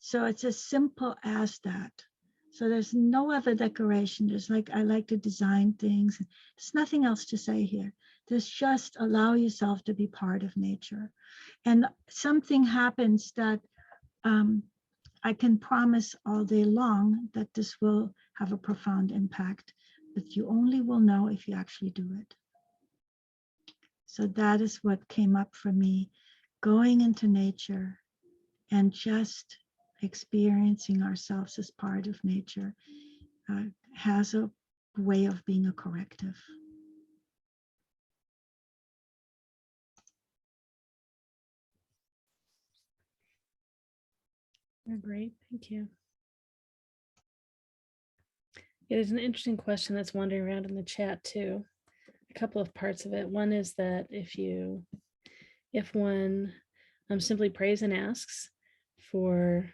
So it's as simple as that. So there's no other decoration. There's like, I like to design things. There's nothing else to say here. There's just allow yourself to be part of nature. And something happens that I can promise all day long that this will have a profound impact, but you only will know if you actually do it. So that is what came up for me, going into nature and just experiencing ourselves as part of nature. has a way of being a corrective.
Great, thank you. Yeah, there's an interesting question that's wandering around in the chat too. A couple of parts of it. One is that if one simply prays and asks for,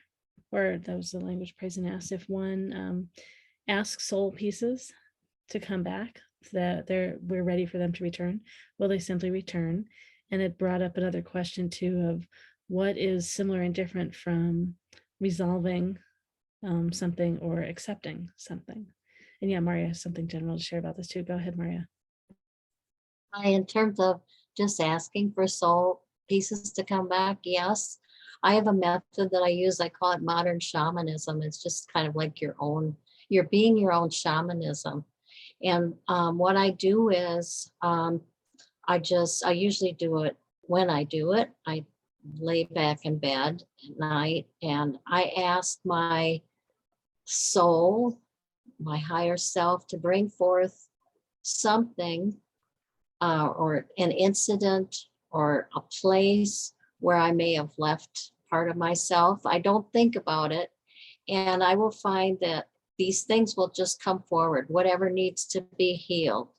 or that was the language, prays and asks, if one asks soul pieces to come back, that we're ready for them to return, will they simply return? And it brought up another question too of what is similar and different from resolving something or accepting something. And yeah, Marya has something general to share about this too. Go ahead, Marya.
In terms of just asking for soul pieces to come back, yes. I have a method that I use. I call it modern shamanism. It's just kind of like you're being your own shamanism. And what I do is I usually do it when I do it. I lay back in bed at night and I ask my soul, my higher self, to bring forth something or an incident or a place where I may have left part of myself. I don't think about it. And I will find that these things will just come forward, whatever needs to be healed.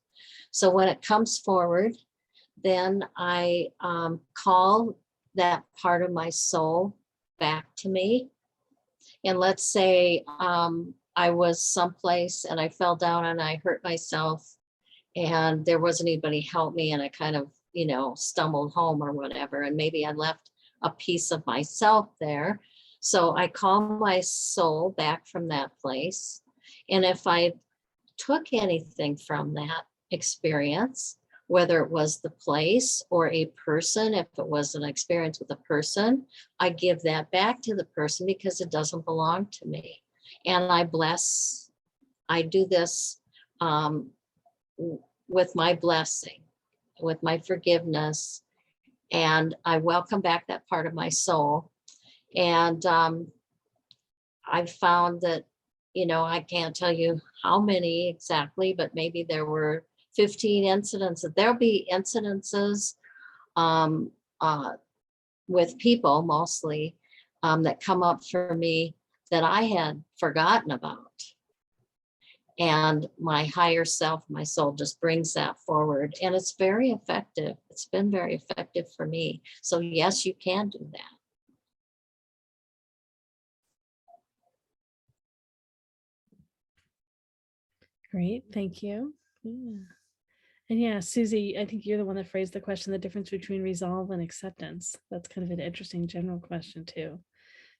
So when it comes forward, then I call that part of my soul back to me. And let's say I was someplace and I fell down and I hurt myself and there wasn't anybody help me and I kind of, stumbled home or whatever. And maybe I left a piece of myself there. So I call my soul back from that place. And if I took anything from that experience, whether it was the place or a person, if it was an experience with a person, I give that back to the person because it doesn't belong to me. And I do this with my blessing, with my forgiveness, and I welcome back that part of my soul. And I've found that, I can't tell you how many exactly, but maybe there were 15 incidents. There'll be incidences with people mostly that come up for me that I had forgotten about. And my higher self, my soul, just brings that forward. And it's very effective. It's been very effective for me. So yes, you can do that.
Great, thank you. Yeah. And yeah, Susy, I think you're the one that phrased the question, the difference between resolve and acceptance. That's kind of an interesting general question too.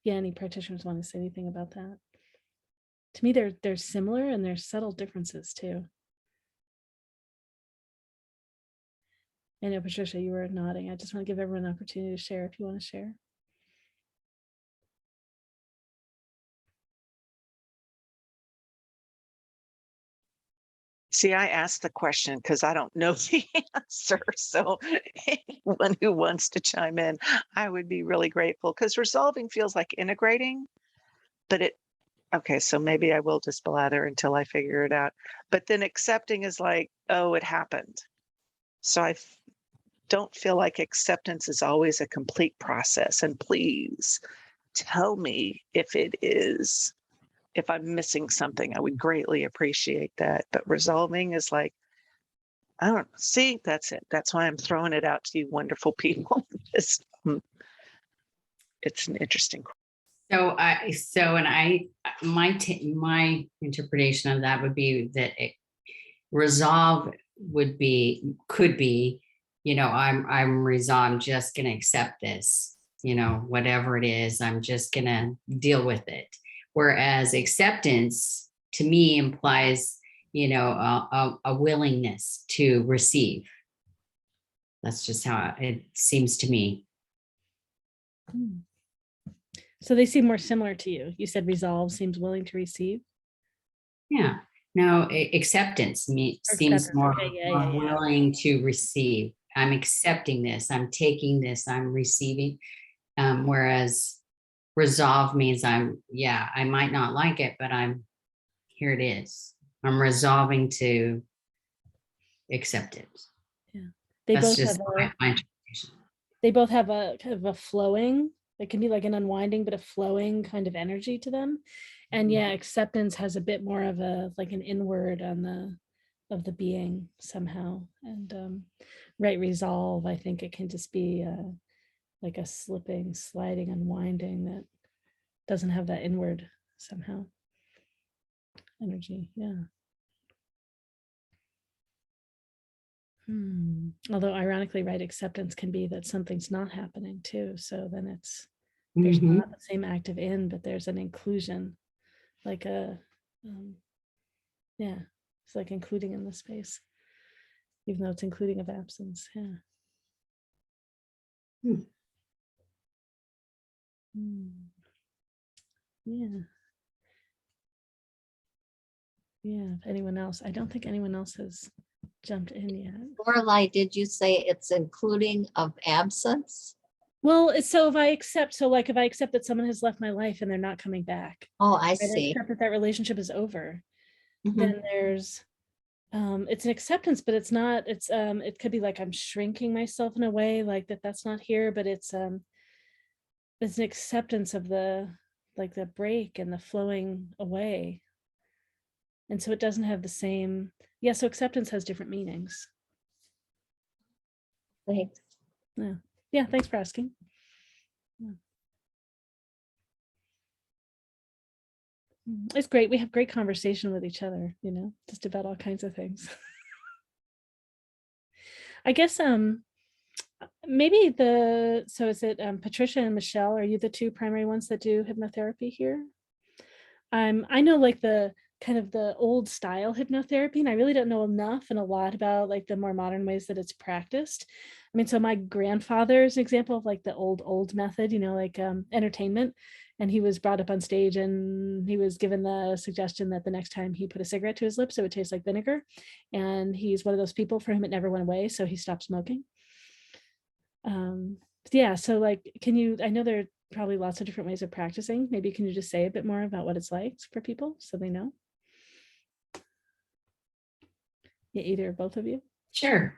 Yeah, any practitioners want to say anything about that? To me, they're similar and there's subtle differences too. I know, Patricia, you were nodding. I just want to give everyone an opportunity to share if you want to share.
See, I asked the question because I don't know the answer. So anyone who wants to chime in, I would be really grateful because resolving feels like integrating, but okay, so maybe I will just blather until I figure it out. But then accepting is like, oh, it happened. So I don't feel like acceptance is always a complete process. And please tell me if it is. If I'm missing something, I would greatly appreciate that. But resolving is like, I don't see, that's it. That's why I'm throwing it out to you wonderful people. It's an interesting.
My interpretation of that would be that resolve could be, I'm resolved, I'm just going to accept this, whatever it is, I'm just going to deal with it. Whereas acceptance to me implies, a willingness to receive. That's just how it seems to me.
So they seem more similar to you. You said resolve seems willing to receive.
Yeah. No, acceptance seems more, more willing to receive. I'm accepting this. I'm taking this. I'm receiving. Whereas resolve means I might not like it, but I'm here it is. I'm resolving to accept it.
Yeah. They
That's
both
just
have
my interpretation.
they both have a kind of a flowing, it can be like an unwinding, but a flowing kind of energy to them. And yeah, acceptance has a bit more of a like an inward on the of the being somehow. And right resolve, I think it can just be like a slipping, sliding, unwinding that doesn't have that inward somehow energy. Yeah. Although ironically, right, acceptance can be that something's not happening too. So then it's there's
Mhm.
not the same active in, but there's an inclusion, like a yeah, it's like including in the space, even though it's including of absence. Yeah.
Hmm.
Yeah. Yeah. If anyone else, I don't think anyone else has jumped in yet.
Lorelei, did you say it's including of absence?
Well, so if I accept, so like if I accept that someone has left my life and they're not coming back,
Oh, I
right, I
see.
accept that that relationship is over.
Mhm.
Then there's it's an acceptance, but it's not, it's it could be like I'm shrinking myself in a way like that's not here, but it's an acceptance of the like the break and the flowing away. And so it doesn't have the same, yeah, so acceptance has different meanings.
Thanks.
Yeah. Yeah, thanks for asking. Yeah. It's great. We have great conversation with each other, you know, just about all kinds of things. I guess maybe so is it Patricia and Michelle, are you the two primary ones that do hypnotherapy here? I know like the kind of the old style hypnotherapy, and I really don't know enough and a lot about like the more modern ways that it's practiced. I mean, so my grandfather is an example of like the old method, you know, like entertainment. And he was brought up on stage and he was given the suggestion that the next time he put a cigarette to his lips, it would taste like vinegar. And he's one of those people for whom it never went away, so he stopped smoking. Yeah, so like, can you, I know there are probably lots of different ways of practicing. Maybe can you just say a bit more about what it's like for people so they know? Yeah, either or both of you.
Sure.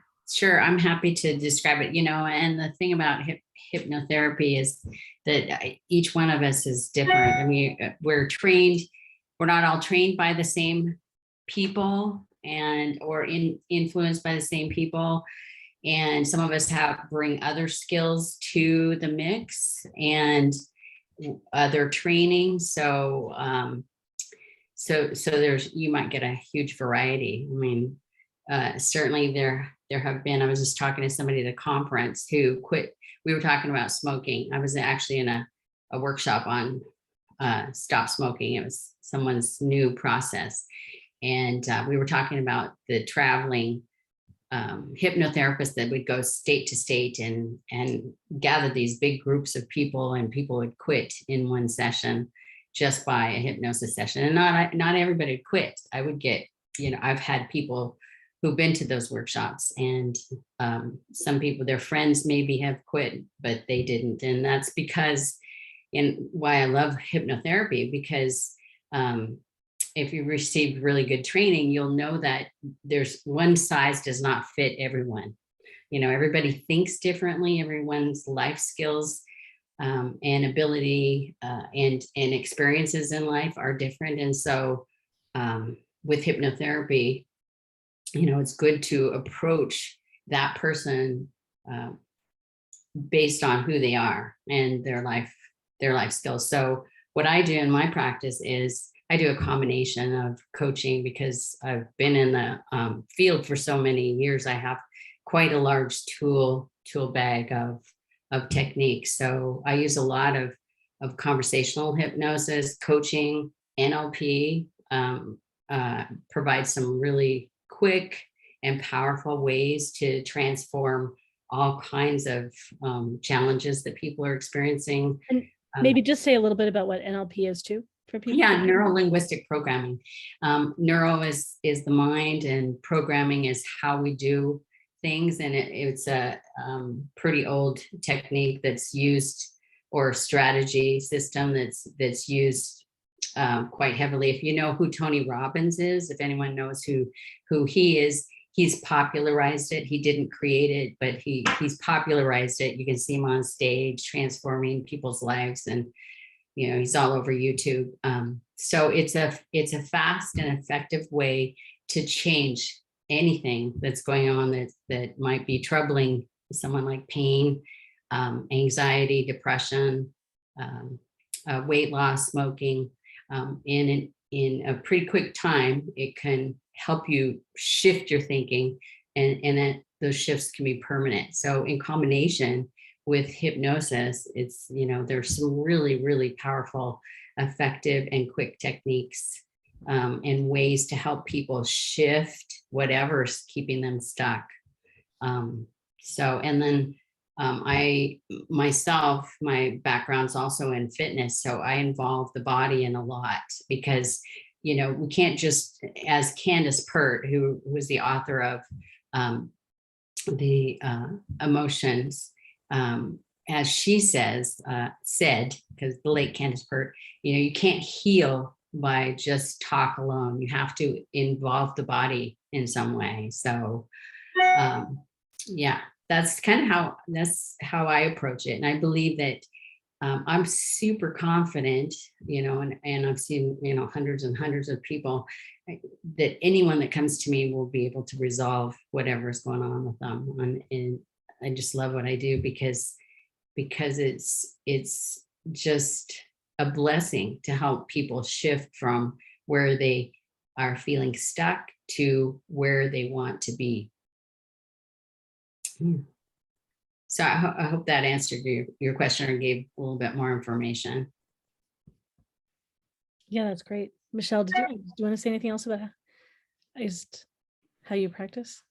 I'm happy to describe it, and the thing about hypnotherapy is that each one of us is different. I mean, we're trained, we're not all trained by the same people or influenced by the same people. And some of us bring other skills to the mix and other training. So there's, you might get a huge variety. I mean, certainly there have been, I was just talking to somebody at a conference who quit. We were talking about smoking. I was actually in a workshop on stop smoking. It was someone's new process. And we were talking about the traveling hypnotherapists that would go state to state and gather these big groups of people, and people would quit in one session just by a hypnosis session. And not everybody would quit. I would get, I've had people who've been to those workshops, and some people, their friends maybe have quit, but they didn't. And that's because, and why I love hypnotherapy, because if you received really good training, you'll know that there's one size does not fit everyone. Everybody thinks differently. Everyone's life skills and ability and experiences in life are different. And so with hypnotherapy, it's good to approach that person based on who they are and their life skills. So what I do in my practice is I do a combination of coaching, because I've been in the field for so many years. I have quite a large tool bag of techniques. So I use a lot of conversational hypnosis, coaching, NLP, provide some really quick and powerful ways to transform all kinds of challenges that people are experiencing.
And maybe just say a little bit about what NLP is too for people.
Yeah, neuro-linguistic programming. Neuro is the mind, and programming is how we do things. And it's a pretty old technique that's used, or strategy system that's used quite heavily. If you know who Tony Robbins is, if anyone knows who he is, he's popularized it. He didn't create it, but he's popularized it. You can see him on stage transforming people's lives, and he's all over YouTube. So it's a fast and effective way to change anything that's going on that might be troubling someone, like pain, anxiety, depression, weight loss, smoking. In a pretty quick time, it can help you shift your thinking, and that those shifts can be permanent. So in combination with hypnosis, it's, there's some really, really powerful, effective and quick techniques and ways to help people shift whatever's keeping them stuck. And then I myself, my background's also in fitness, so I involve the body in a lot, because we can't just, as Candace Pert, who was the author of the emotions, as she said, because the late Candace Pert, you can't heal by just talk alone. You have to involve the body in some way. So yeah, that's kind of how I approach it. And I believe that I'm super confident, and I've seen, hundreds and hundreds of people, that anyone that comes to me will be able to resolve whatever is going on with them. And I just love what I do, because it's just a blessing to help people shift from where they are feeling stuck to where they want to be. So I hope that answered your question or gave a little bit more information.
Yeah, that's great. Michelle, do you want to say anything else about how you practice?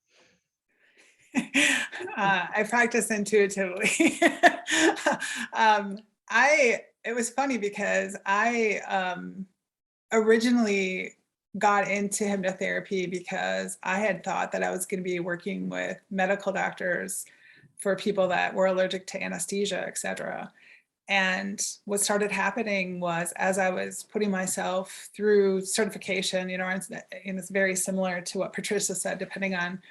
I practice intuitively. It was funny because I originally got into hypnotherapy because I had thought that I was going to be working with medical doctors for people that were allergic to anesthesia, et cetera. And what started happening was, as I was putting myself through certification, and it's very similar to what Patricia said, depending on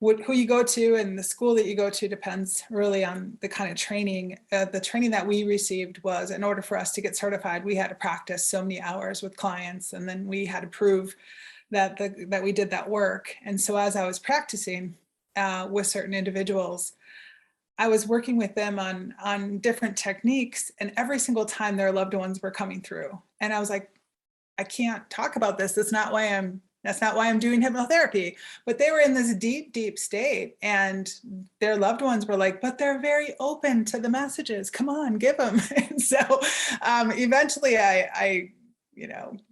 who you go to and the school that you go to depends really on the kind of training. The training that we received was, in order for us to get certified, we had to practice so many hours with clients, and then we had to prove that we did that work. And so as I was practicing with certain individuals, I was working with them on different techniques, and every single time their loved ones were coming through. And I was like, I can't talk about this. That's not why I'm doing hypnotherapy. But they were in this deep, deep state, and their loved ones were like, but they're very open to the messages. Come on, give them. And so eventually I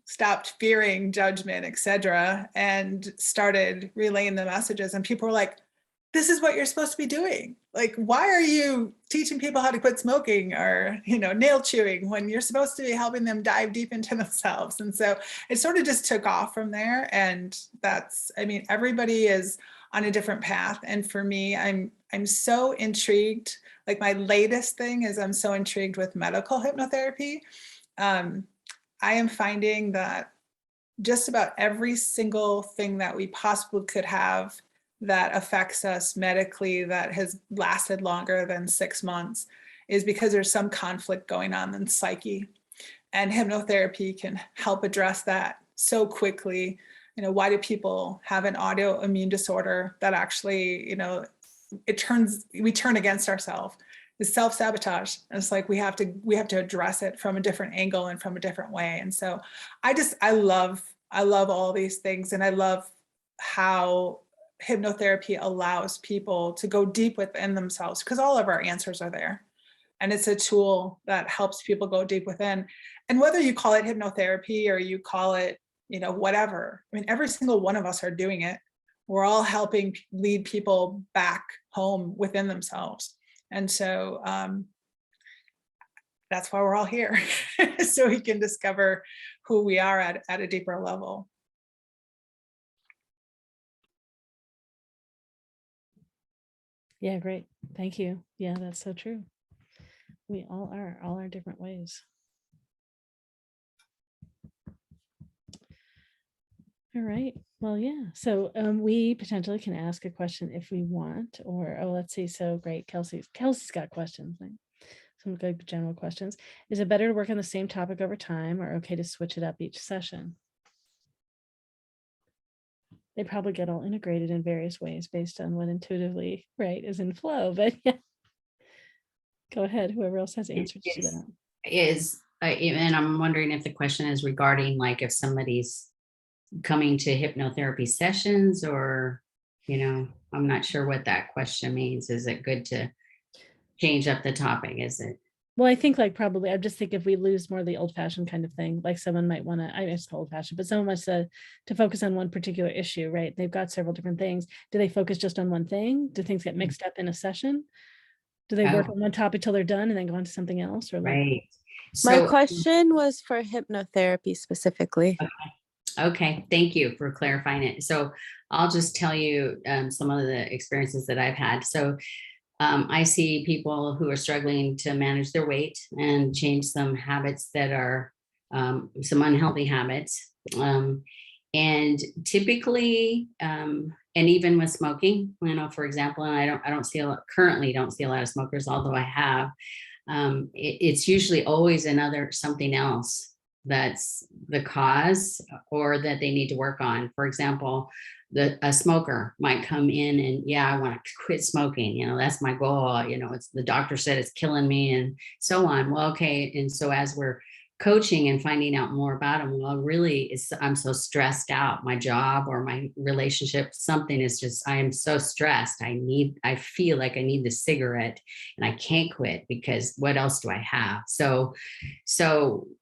stopped fearing judgment, et cetera, and started relaying the messages. And people were like, this is what you're supposed to be doing. Like, why are you teaching people how to quit smoking or, nail chewing when you're supposed to be helping them dive deep into themselves? And so it sort of just took off from there. And everybody is on a different path. And for me, I'm so intrigued. Like, my latest thing is I'm so intrigued with medical hypnotherapy. I am finding that just about every single thing that we possibly could have that affects us medically that has lasted longer than 6 months is because there's some conflict going on in psyche. And hypnotherapy can help address that so quickly. Why do people have an autoimmune disorder that actually, we turn against ourselves? It's self-sabotage. And it's like we have to address it from a different angle and from a different way. And so I love all these things, and I love how hypnotherapy allows people to go deep within themselves, because all of our answers are there. And it's a tool that helps people go deep within. And whether you call it hypnotherapy or you call it, whatever, every single one of us are doing it. We're all helping lead people back home within themselves. And so that's why we're all here, so we can discover who we are at a deeper level.
Yeah, great. Thank you. Yeah, that's so true. We all are, all our different ways. All right. Well, yeah. So we potentially can ask a question if we want, or let's see. So great. Kelsey's got questions. Right? Some good general questions. Is it better to work on the same topic over time, or okay to switch it up each session? They probably get all integrated in various ways based on what intuitively is in flow. But yeah, go ahead. Whoever else has answers to that.
And I'm wondering if the question is regarding like if somebody's coming to hypnotherapy sessions, or, I'm not sure what that question means. Is it good to change up the topic? Is it?
Well, I think like probably, I just think if we lose more of the old fashioned kind of thing, like someone might want to, I mean, it's old fashioned, but someone wants to focus on one particular issue, right? They've got several different things. Do they focus just on one thing? Do things get mixed up in a session? Do they work on one topic till they're done and then go on to something else? Or like,
right.
My question was for hypnotherapy specifically.
Okay, thank you for clarifying it. So I'll just tell you some of the experiences that I've had. So I see people who are struggling to manage their weight and change some habits that are some unhealthy habits. And typically, and even with smoking, for example, and I don't currently see a lot of smokers, although I have, it's usually always something else that's the cause or that they need to work on. For example, a smoker might come in and I want to quit smoking. That's my goal. It's the doctor said it's killing me and so on. Well, okay. And so as we're coaching and finding out more about them, well, really I'm so stressed out, my job or my relationship, something is just, I am so stressed. I feel like I need the cigarette and I can't quit because what else do I have? So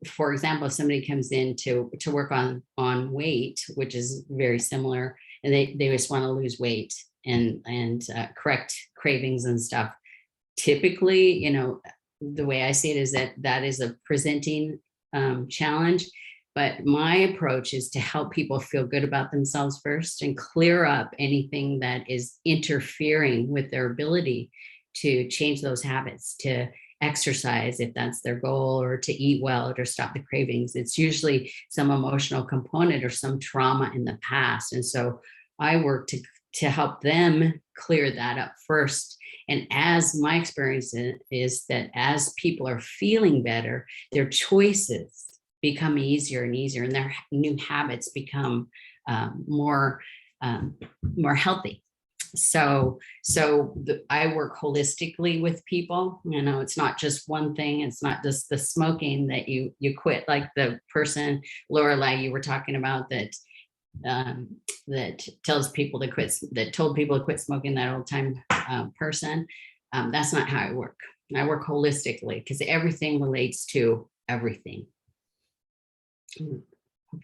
for example, if somebody comes in to work on weight, which is very similar, and they just want to lose weight and correct cravings and stuff. Typically, the way I see it is that is a presenting challenge. But my approach is to help people feel good about themselves first and clear up anything that is interfering with their ability to change those habits, to exercise if that's their goal, or to eat well, or to stop the cravings. It's usually some emotional component or some trauma in the past. And so I work to help them clear that up first. And as my experience is that as people are feeling better, their choices become easier and easier, and their new habits become more healthy. So I work holistically with people. It's not just one thing. It's not just the smoking that you quit, like the person, Laureli, you were talking about that tells people to quit, that told people to quit smoking, that old time person. That's not how I work. I work holistically because everything relates to everything.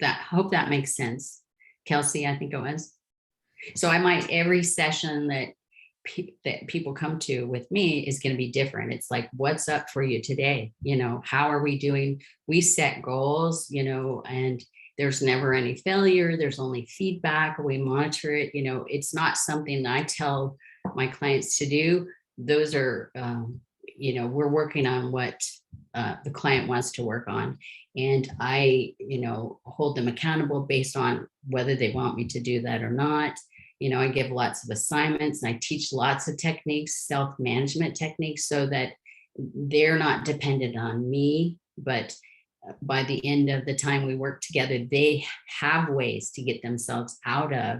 Hope that makes sense. Kelsey, I think it was. So I might, every session that people come to with me is going to be different. It's like, what's up for you today? How are we doing? We set goals, and there's never any failure. There's only feedback. We monitor it. It's not something that I tell my clients to do. Those are, we're working on what the client wants to work on. And I, hold them accountable based on whether they want me to do that or not. I give lots of assignments and I teach lots of techniques, self-management techniques, so that they're not dependent on me, but by the end of the time we work together, they have ways to get themselves out of,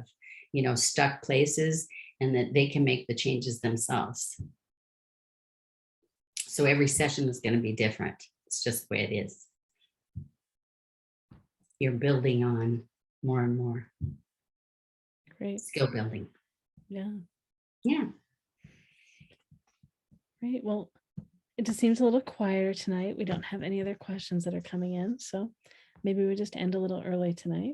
stuck places, and that they can make the changes themselves. So every session is going to be different. It's just the way it is. You're building on more and more.
Great.
Skill building.
Yeah.
Yeah.
Great. Well, it just seems a little quieter tonight. We don't have any other questions that are coming in. So maybe we just end a little early tonight.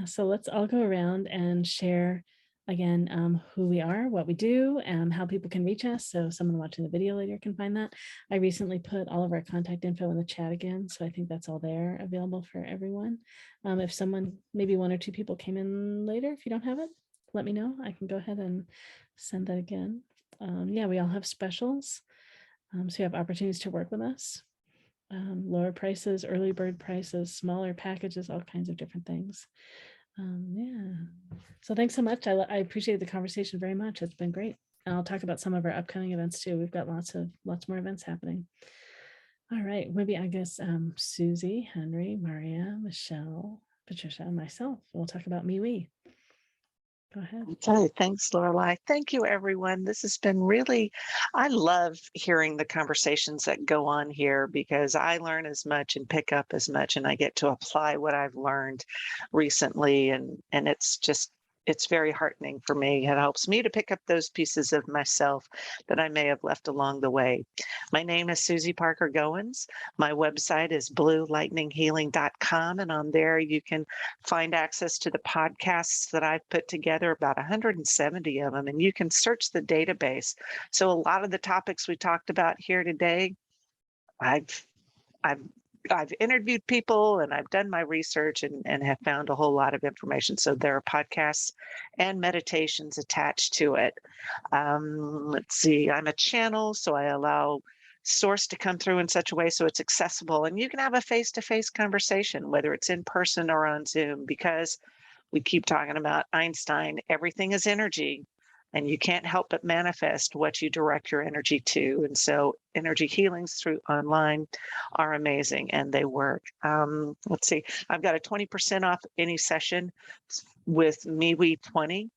So let's all go around and share again who we are, what we do, how people can reach us. So someone watching the video later can find that. I recently put all of our contact info in the chat again, so I think that's all there available for everyone. If someone, maybe one or two people came in later, if you don't have it, let me know. I can go ahead and send that again. We all have specials, so you have opportunities to work with us. lower prices, early bird prices, smaller packages, all kinds of different things. Yeah. So thanks so much. I appreciate the conversation very much. It's been great. And I'll talk about some of our upcoming events too. We've got lots more events happening. All right, maybe I guess Susy, Henry, Marya, Michelle, Patricia, and myself. We'll talk about MeWe. Go ahead.
Okay, thanks, Lorelei. Thank you, everyone. This has been really, I love hearing the conversations that go on here because I learn as much and pick up as much, and I get to apply what I've learned recently. And it's very heartening for me. It helps me to pick up those pieces of myself that I may have left along the way. My name is Susy Parker Goins. My website is bluelightninghealing.com, and on there you can find access to the podcasts that I've put together, about 170 of them, and you can search the database. So a lot of the topics we talked about here today, I've interviewed people and I've done my research and have found a whole lot of information. So there are podcasts and meditations attached to it. Let's see, I'm a channel, so I allow source to come through in such a way so it's accessible, and you can have a face-to-face conversation, whether it's in person or on Zoom, because we keep talking about Einstein, everything is energy. And you can't help but manifest what you direct your energy to. And so energy healings through online are amazing and they work. Let's see, I've got a 20% off any session with MeWe 20.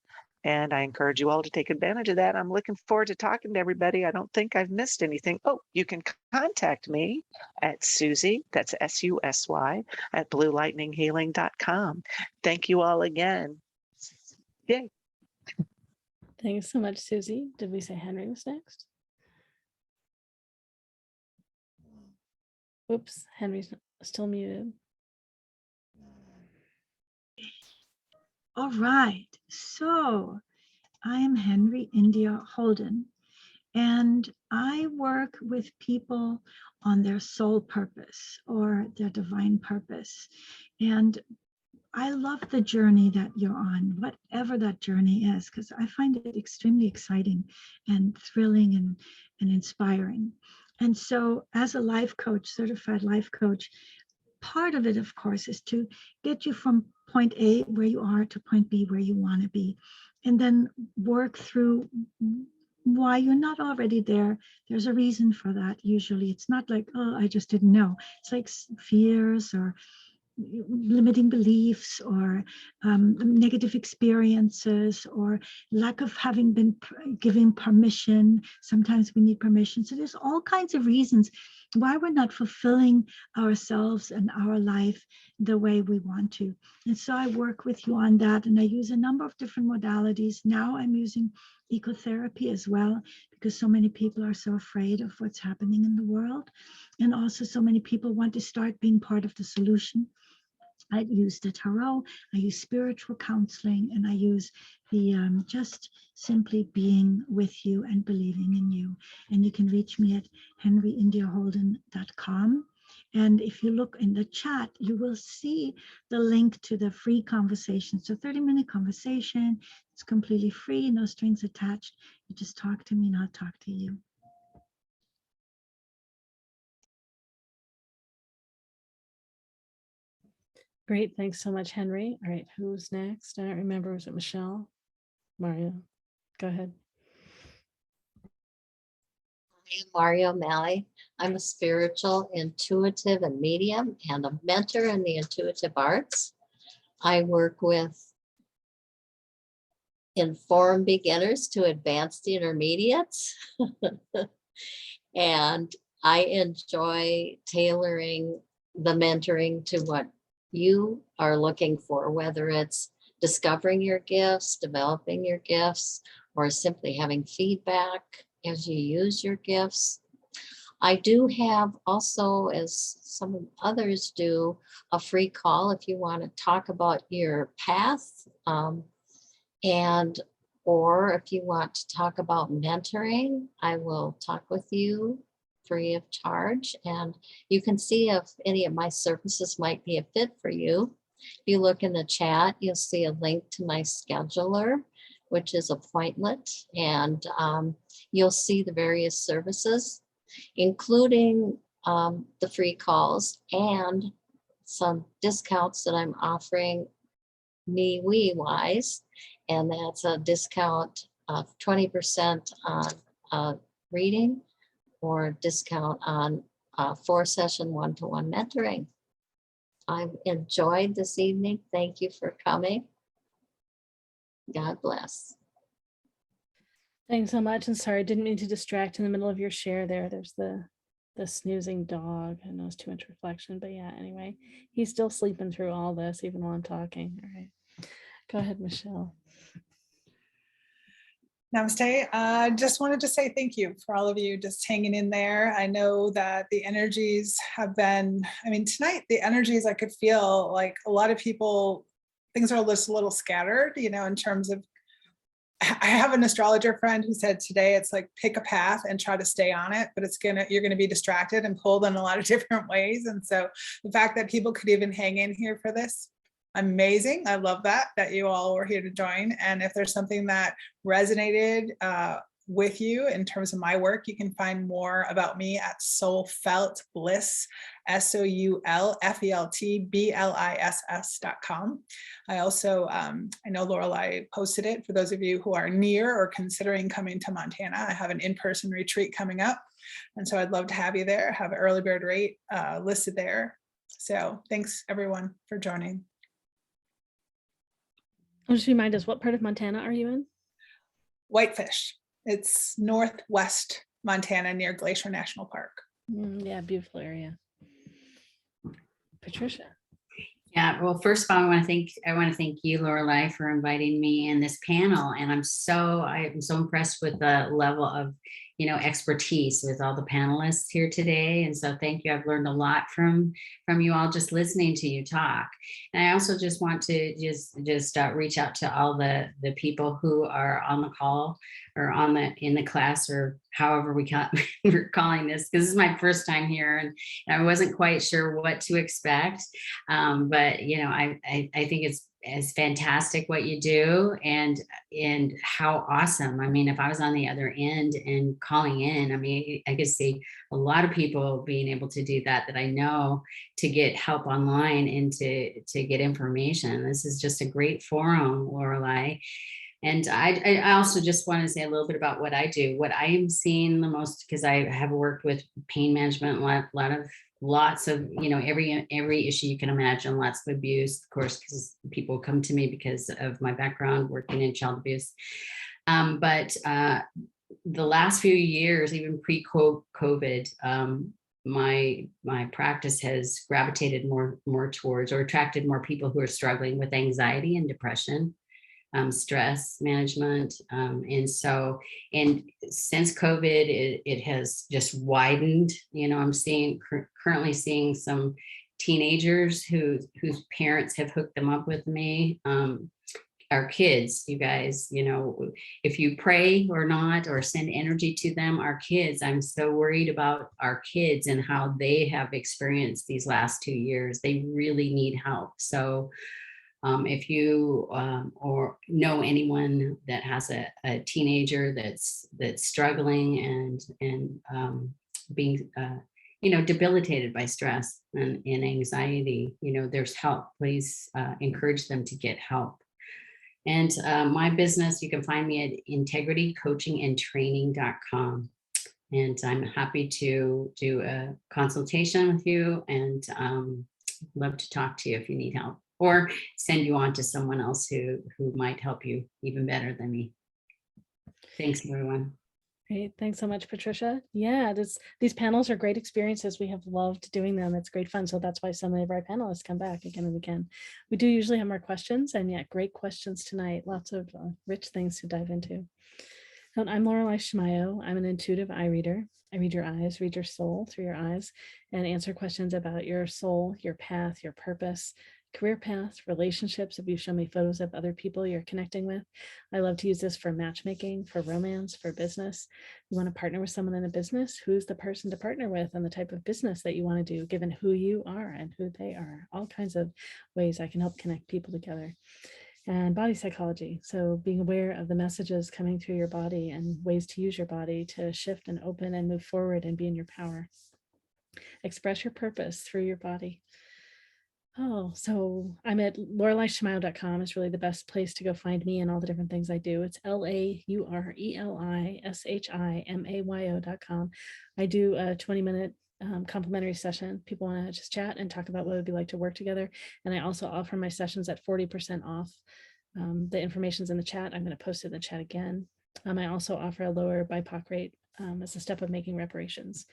And I encourage you all to take advantage of that. I'm looking forward to talking to everybody. I don't think I've missed anything. Oh, you can contact me at Susy, that's SUSY, at bluelightninghealing.com. Thank you all again. Yay.
Thanks so much, Susy. Did we say Henry was next? Oops, Henry's still muted.
All right, so I am Henry India Holden, and I work with people on their soul purpose or their divine purpose. And I love the journey that you're on, whatever that journey is, because I find it extremely exciting and thrilling and inspiring. And so as a life coach, certified life coach, part of it, of course, is to get you from point A where you are to point B where you want to be, and then work through why you're not already there. There's a reason for that. Usually it's not like, oh, I just didn't know. It's like fears or limiting beliefs or negative experiences or lack of having been given permission. Sometimes we need permission. So there's all kinds of reasons why we're not fulfilling ourselves and our life the way we want to. And so I work with you on that, and I use a number of different modalities. Now I'm using ecotherapy as well, because so many people are so afraid of what's happening in the world. And also so many people want to start being part of the solution. I use the tarot, I use spiritual counseling, and I use the just simply being with you and believing in you. And you can reach me at henryindiaholden.com. And if you look in the chat, you will see the link to the free conversation. So 30-minute conversation, it's completely free, no strings attached. You just talk to me and I'll talk to you.
Great, thanks so much, Henry. All right, who's next? I don't remember, was it Michelle? Marya, go ahead.
I'm Marya OMalley. I'm a spiritual, intuitive, and medium, and a mentor in the intuitive arts. I work with informed beginners to advanced intermediates. And I enjoy tailoring the mentoring to what you are looking for, whether it's discovering your gifts, developing your gifts, or simply having feedback as you use your gifts. I do have also, as some others do, a free call if you want to talk about your path, or if you want to talk about mentoring, I will talk with you free of charge, and you can see if any of my services might be a fit for you. If you look in the chat, you'll see a link to my scheduler, which is Appointment, and you'll see the various services, including the free calls and some discounts that I'm offering MeWe wise. And that's a discount of 20% on reading or discount on 4-session one-to-one mentoring. I've enjoyed this evening. Thank you for coming. God bless.
Thanks so much. And sorry, I didn't mean to distract in the middle of your share there. There's the snoozing dog. I know it's too much reflection, but yeah, anyway, he's still sleeping through all this even while I'm talking. All right. Go ahead, Michelle.
Namaste. Just wanted to say thank you for all of you just hanging in there. I know that the energies have been, I mean, tonight, the energies I could feel like a lot of people, things are just a little scattered, you know, in terms of, I have an astrologer friend who said today it's like pick a path and try to stay on it, but you're gonna be distracted and pulled in a lot of different ways. And so the fact that people could even hang in here for this, amazing. I love that you all were here to join. And if there's something that resonated with you in terms of my work, you can find more about me at Soulfelt Bliss, SOULFELTBLISS.com. I also, I know Laureli posted it for those of you who are near or considering coming to Montana. I have an in-person retreat coming up. And so I'd love to have you there, have an early bird rate listed there. So thanks everyone for joining.
Just remind us, what part of Montana are you in?
Whitefish. It's northwest Montana near Glacier National Park.
Yeah, beautiful area. Patricia.
Yeah, well, first of all, I want to thank you, Laureli, for inviting me in this panel. And I'm so impressed with the level of, you know, expertise with all the panelists here today. And so thank you. I've learned a lot from you all just listening to you talk. And I also just want to just reach out to all the people who are on the call or in the class, or however we're calling this, because this is my first time here and I wasn't quite sure what to expect. But you know, I think it's fantastic what you do and how awesome. I mean, if I was on the other end and calling in, I mean, I could see a lot of people being able to do that I know, to get help online and to get information. This is just a great forum, Laureli. And I also just want to say a little bit about what I do. What I am seeing the most, because I have worked with pain management, lots of, you know, every issue you can imagine, lots of abuse, of course, because people come to me because of my background working in child abuse. But the last few years, even pre-COVID, my practice has gravitated more towards, or attracted more people who are struggling with anxiety and depression. Stress management. And since COVID, it has just widened. You know, I'm currently seeing some teenagers whose parents have hooked them up with me. Our kids, you guys, you know, if you pray or not, or send energy to them, our kids, I'm so worried about our kids and how they have experienced these last 2 years. They really need help. So if you or know anyone that has a teenager that's struggling and being you know, debilitated by stress and anxiety, you know, there's help. Please encourage them to get help. And my business, you can find me at integritycoachingandtraining.com. And I'm happy to do a consultation with you, and love to talk to you if you need help, or send you on to someone else who might help you even better than me. Thanks, everyone.
Great. Thanks so much, Patricia. Yeah, these panels are great experiences. We have loved doing them. It's great fun. So that's why so many of our panelists come back again and again. We do usually have more questions, and yet great questions tonight. Lots of rich things to dive into. And I'm Laureli Shimayo. I'm an intuitive eye reader. I read your eyes, read your soul through your eyes, and answer questions about your soul, your path, your purpose, career path, relationships. If you show me photos of other people you're connecting with, I love to use this for matchmaking, for romance, for business. You want to partner with someone in a business, who's the person to partner with, and the type of business that you want to do, given who you are and who they are. All kinds of ways I can help connect people together. And body psychology. So being aware of the messages coming through your body and ways to use your body to shift and open and move forward and be in your power. Express your purpose through your body. Oh, so I'm at LaureliShimayo.com is really the best place to go find me and all the different things I do. It's LaureliShimayo.com. I do a 20-minute complimentary session. People want to just chat and talk about what it would be like to work together. And I also offer my sessions at 40% off. The information's in the chat. I'm going to post it in the chat again. I also offer a lower BIPOC rate as a step of making reparations,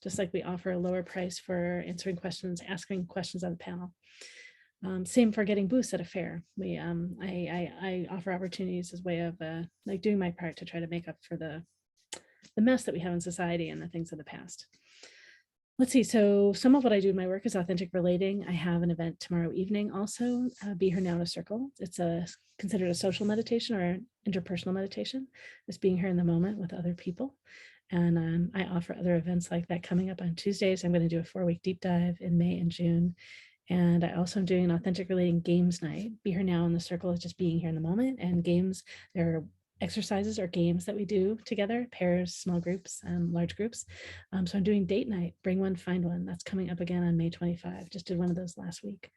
just like we offer a lower price for answering questions, asking questions on the panel. Same for getting booths at a fair. I offer opportunities as a way of like doing my part to try to make up for the mess that we have in society and the things of the past. Let's see. So some of what I do in my work is authentic relating. I have an event tomorrow evening also, Be Here Now in a Circle. It's considered a social meditation or interpersonal meditation. It's being here in the moment with other people. And I offer other events like that coming up on Tuesdays. I'm going to do a 4-week deep dive in May and June. And I also am doing an authentic relating games night. Be Here Now in the Circle is just being here in the moment. And games, there are exercises or games that we do together, pairs, small groups, and large groups. So I'm doing date night, bring one, find one. That's coming up again on May 25. Just did one of those last week.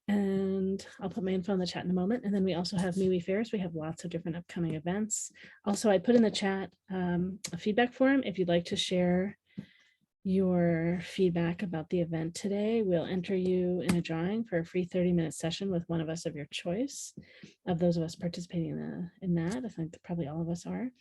And I'll put my info in the chat in a moment. And then we also have MeWe fairs. We have lots of different upcoming events. Also, I put in the chat a feedback form. If you'd like to share your feedback about the event today, we'll enter you in a drawing for a free 30-minute session with one of us of your choice. Of those of us participating in that, I think probably all of us are.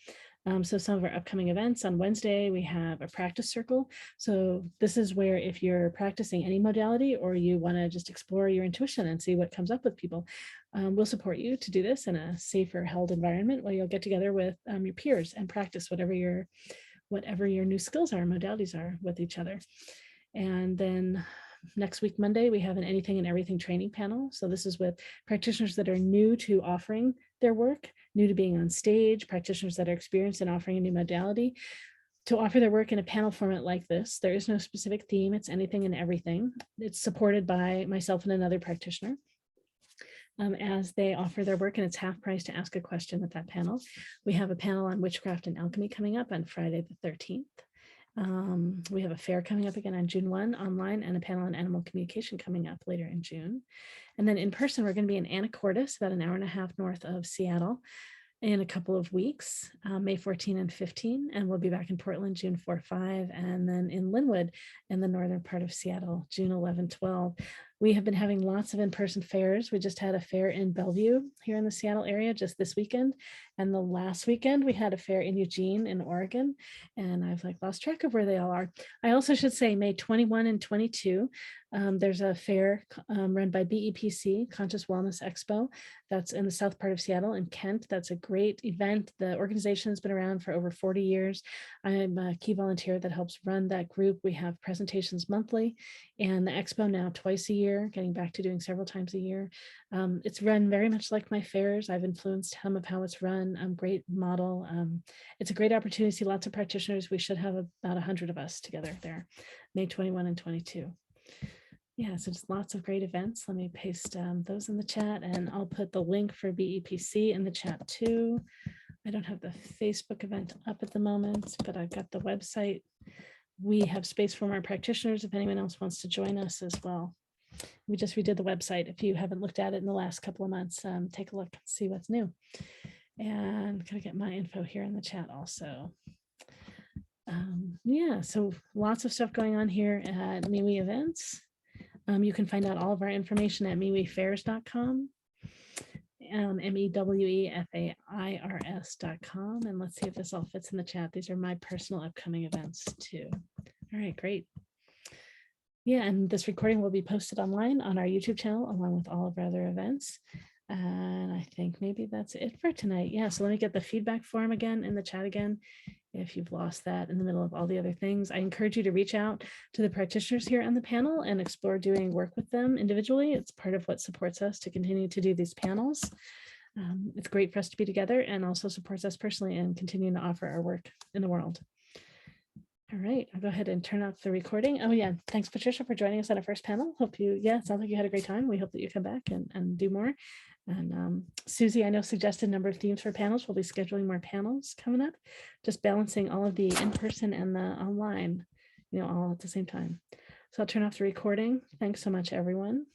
So some of our upcoming events on Wednesday, we have a practice circle. So this is where if you're practicing any modality or you want to just explore your intuition and see what comes up with people, we'll support you to do this in a safer, held environment where you'll get together with your peers and practice whatever your new skills are, modalities are with each other. And then next week, Monday, we have an anything and everything training panel. So this is with practitioners that are new to offering their work, new to being on stage, practitioners that are experienced in offering a new modality to offer their work in a panel format like this. There is no specific theme. It's anything and everything. It's supported by myself and another practitioner. As they offer their work, and it's half price to ask a question at that panel. We have a panel on witchcraft and alchemy coming up on Friday the 13th. We have a fair coming up again on June 1 online, and a panel on animal communication coming up later in June. And then in person, we're going to be in Anacortes, about an hour and a half north of Seattle, in a couple of weeks, May 14 and 15, and we'll be back in Portland June 4, 5, and then in Linwood in the northern part of Seattle, June 11, 12. We have been having lots of in-person fairs. We just had a fair in Bellevue here in the Seattle area just this weekend. And the last weekend we had a fair in Eugene in Oregon. And I've lost track of where they all are. I also should say May 21 and 22, there's a fair run by BEPC, Conscious Wellness Expo. That's in the south part of Seattle in Kent. That's a great event. The organization has been around for over 40 years. I'm a key volunteer that helps run that group. We have presentations monthly and the expo now twice a year, getting back to doing several times a year. It's run very much like my fairs. I've influenced some of how it's run. Great model. It's a great opportunity to see lots of practitioners. We should have about 100 of us together there, May 21 and 22. Yeah, so just lots of great events. Let me paste those in the chat, and I'll put the link for BEPC in the chat too. I don't have the Facebook event up at the moment, but I've got the website. We have space for more practitioners if anyone else wants to join us as well. We just redid the website. If you haven't looked at it in the last couple of months, take a look and see what's new. And gotta get my info here in the chat also. Yeah, so lots of stuff going on here at MeWe events. You can find out all of our information at mewefairs.com, MEWEFAIRS.com. And let's see if this all fits in the chat. These are my personal upcoming events too. All right, great. Yeah, and this recording will be posted online on our YouTube channel along with all of our other events. And I think maybe that's it for tonight. Yeah, so let me get the feedback form again in the chat again. If you've lost that in the middle of all the other things, I encourage you to reach out to the practitioners here on the panel and explore doing work with them individually. It's part of what supports us to continue to do these panels. It's great for us to be together and also supports us personally in continuing to offer our work in the world. All right, I'll go ahead and turn off the recording. Oh yeah, thanks Patricia for joining us on our first panel. Hope you, it sounds like you had a great time. We hope that you come back and do more. And Susy, I know suggested a number of themes for panels. We'll be scheduling more panels coming up, just balancing all of the in-person and the online. all at the same time. So I'll turn off the recording. Thanks so much, everyone.